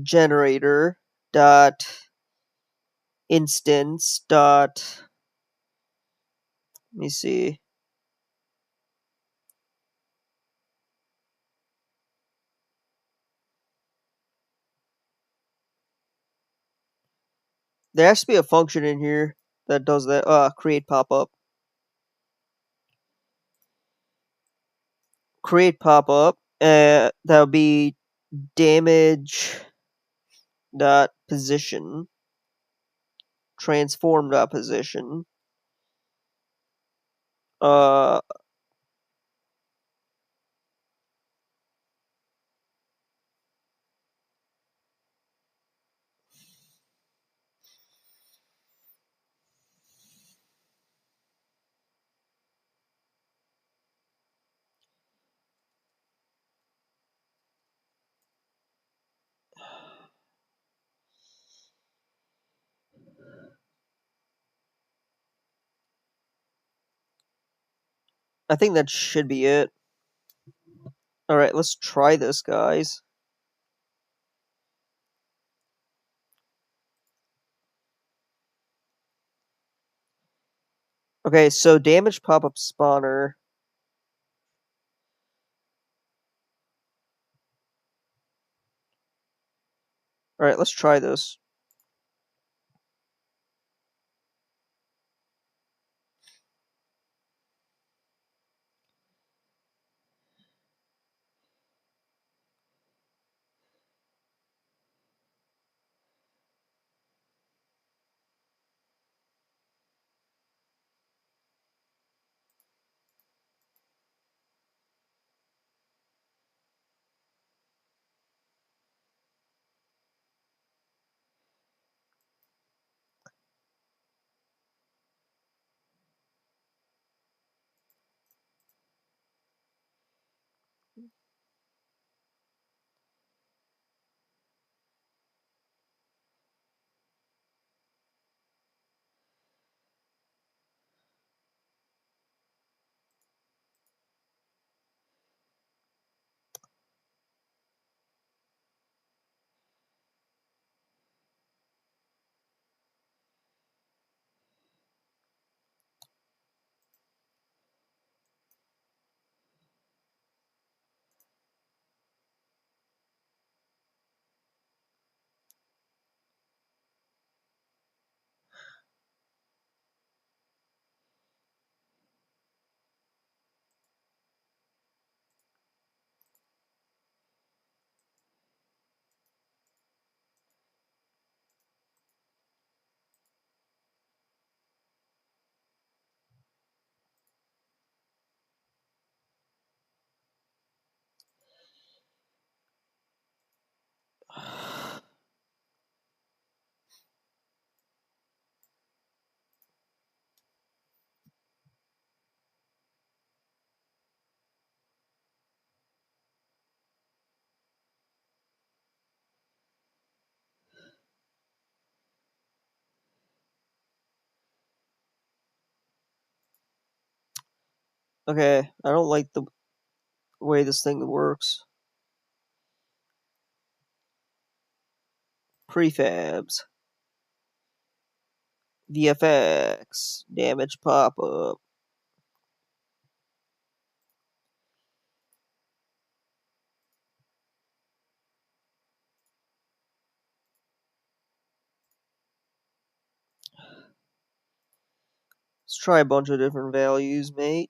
generator dot instance dot, let me see. There has to be a function in here that does that. Create pop-up. Create pop-up. That would be damage dot position. Transform dot position. Uh, I think that should be it. Alright, let's try this, guys. Okay, so damage pop-up spawner. Alright, let's try this. Okay, I don't like the way this thing works. Prefabs. VFX. Damage pop-up. Let's try a bunch of different values, mate.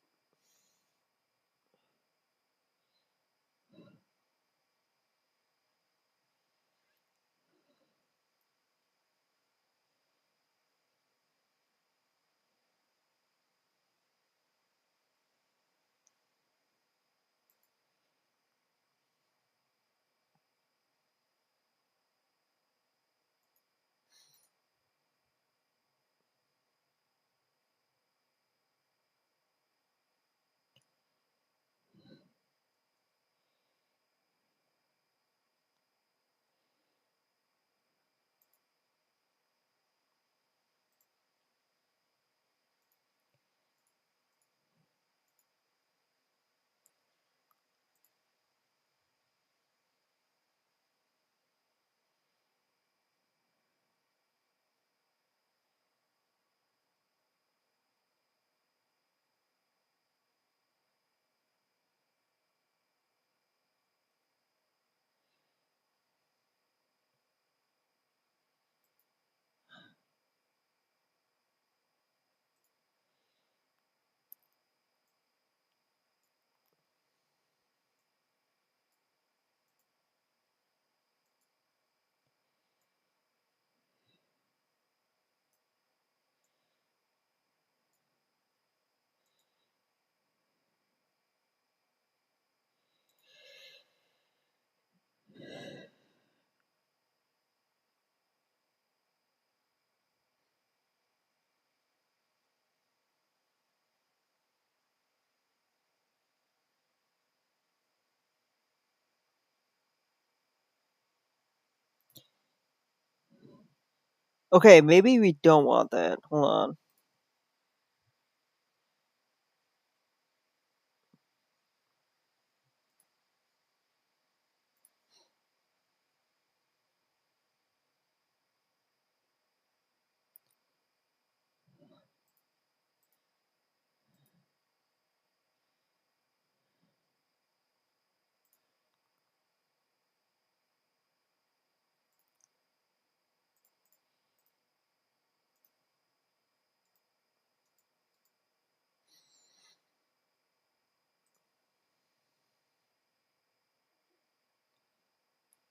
Okay, maybe we don't want that. Hold on.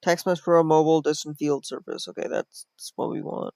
Text message for a mobile distant field surface. Okay, that's what we want.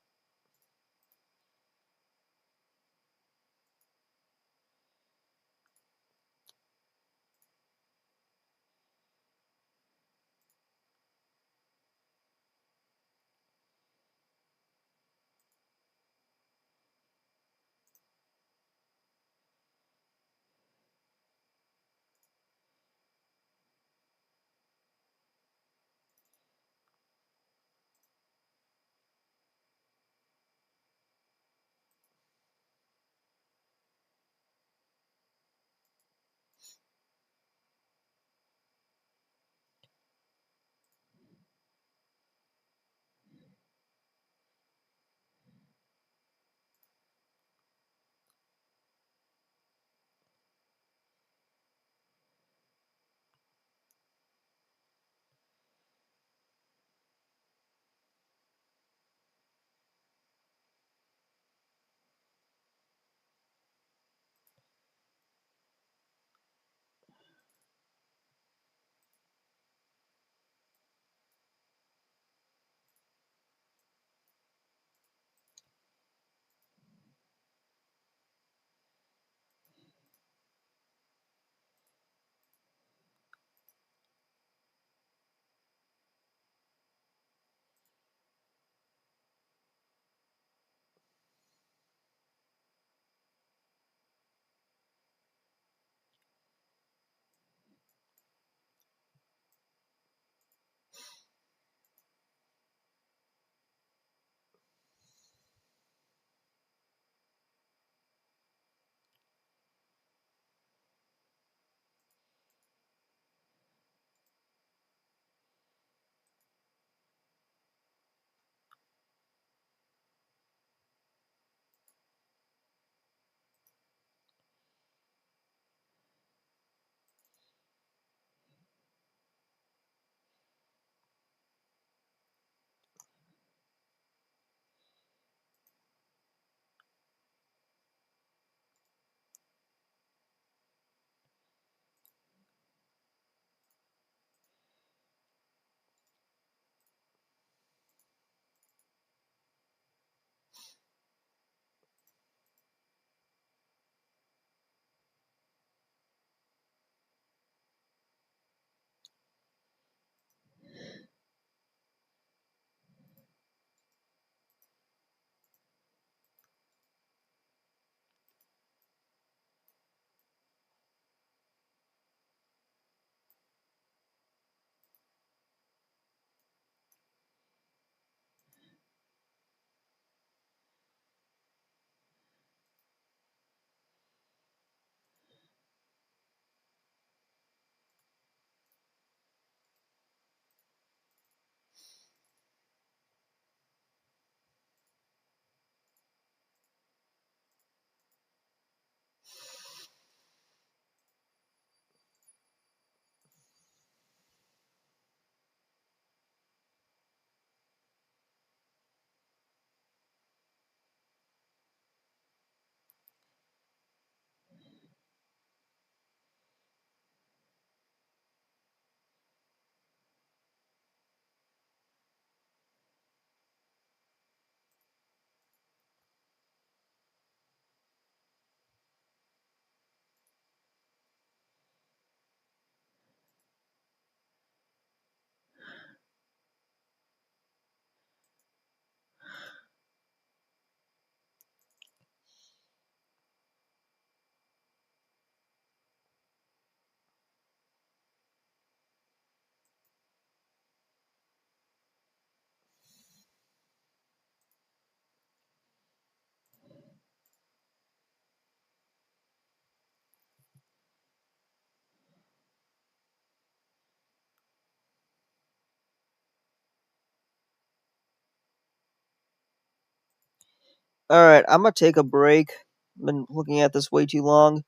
Alright, I'm gonna take a break. I've been looking at this way too long.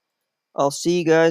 I'll see you guys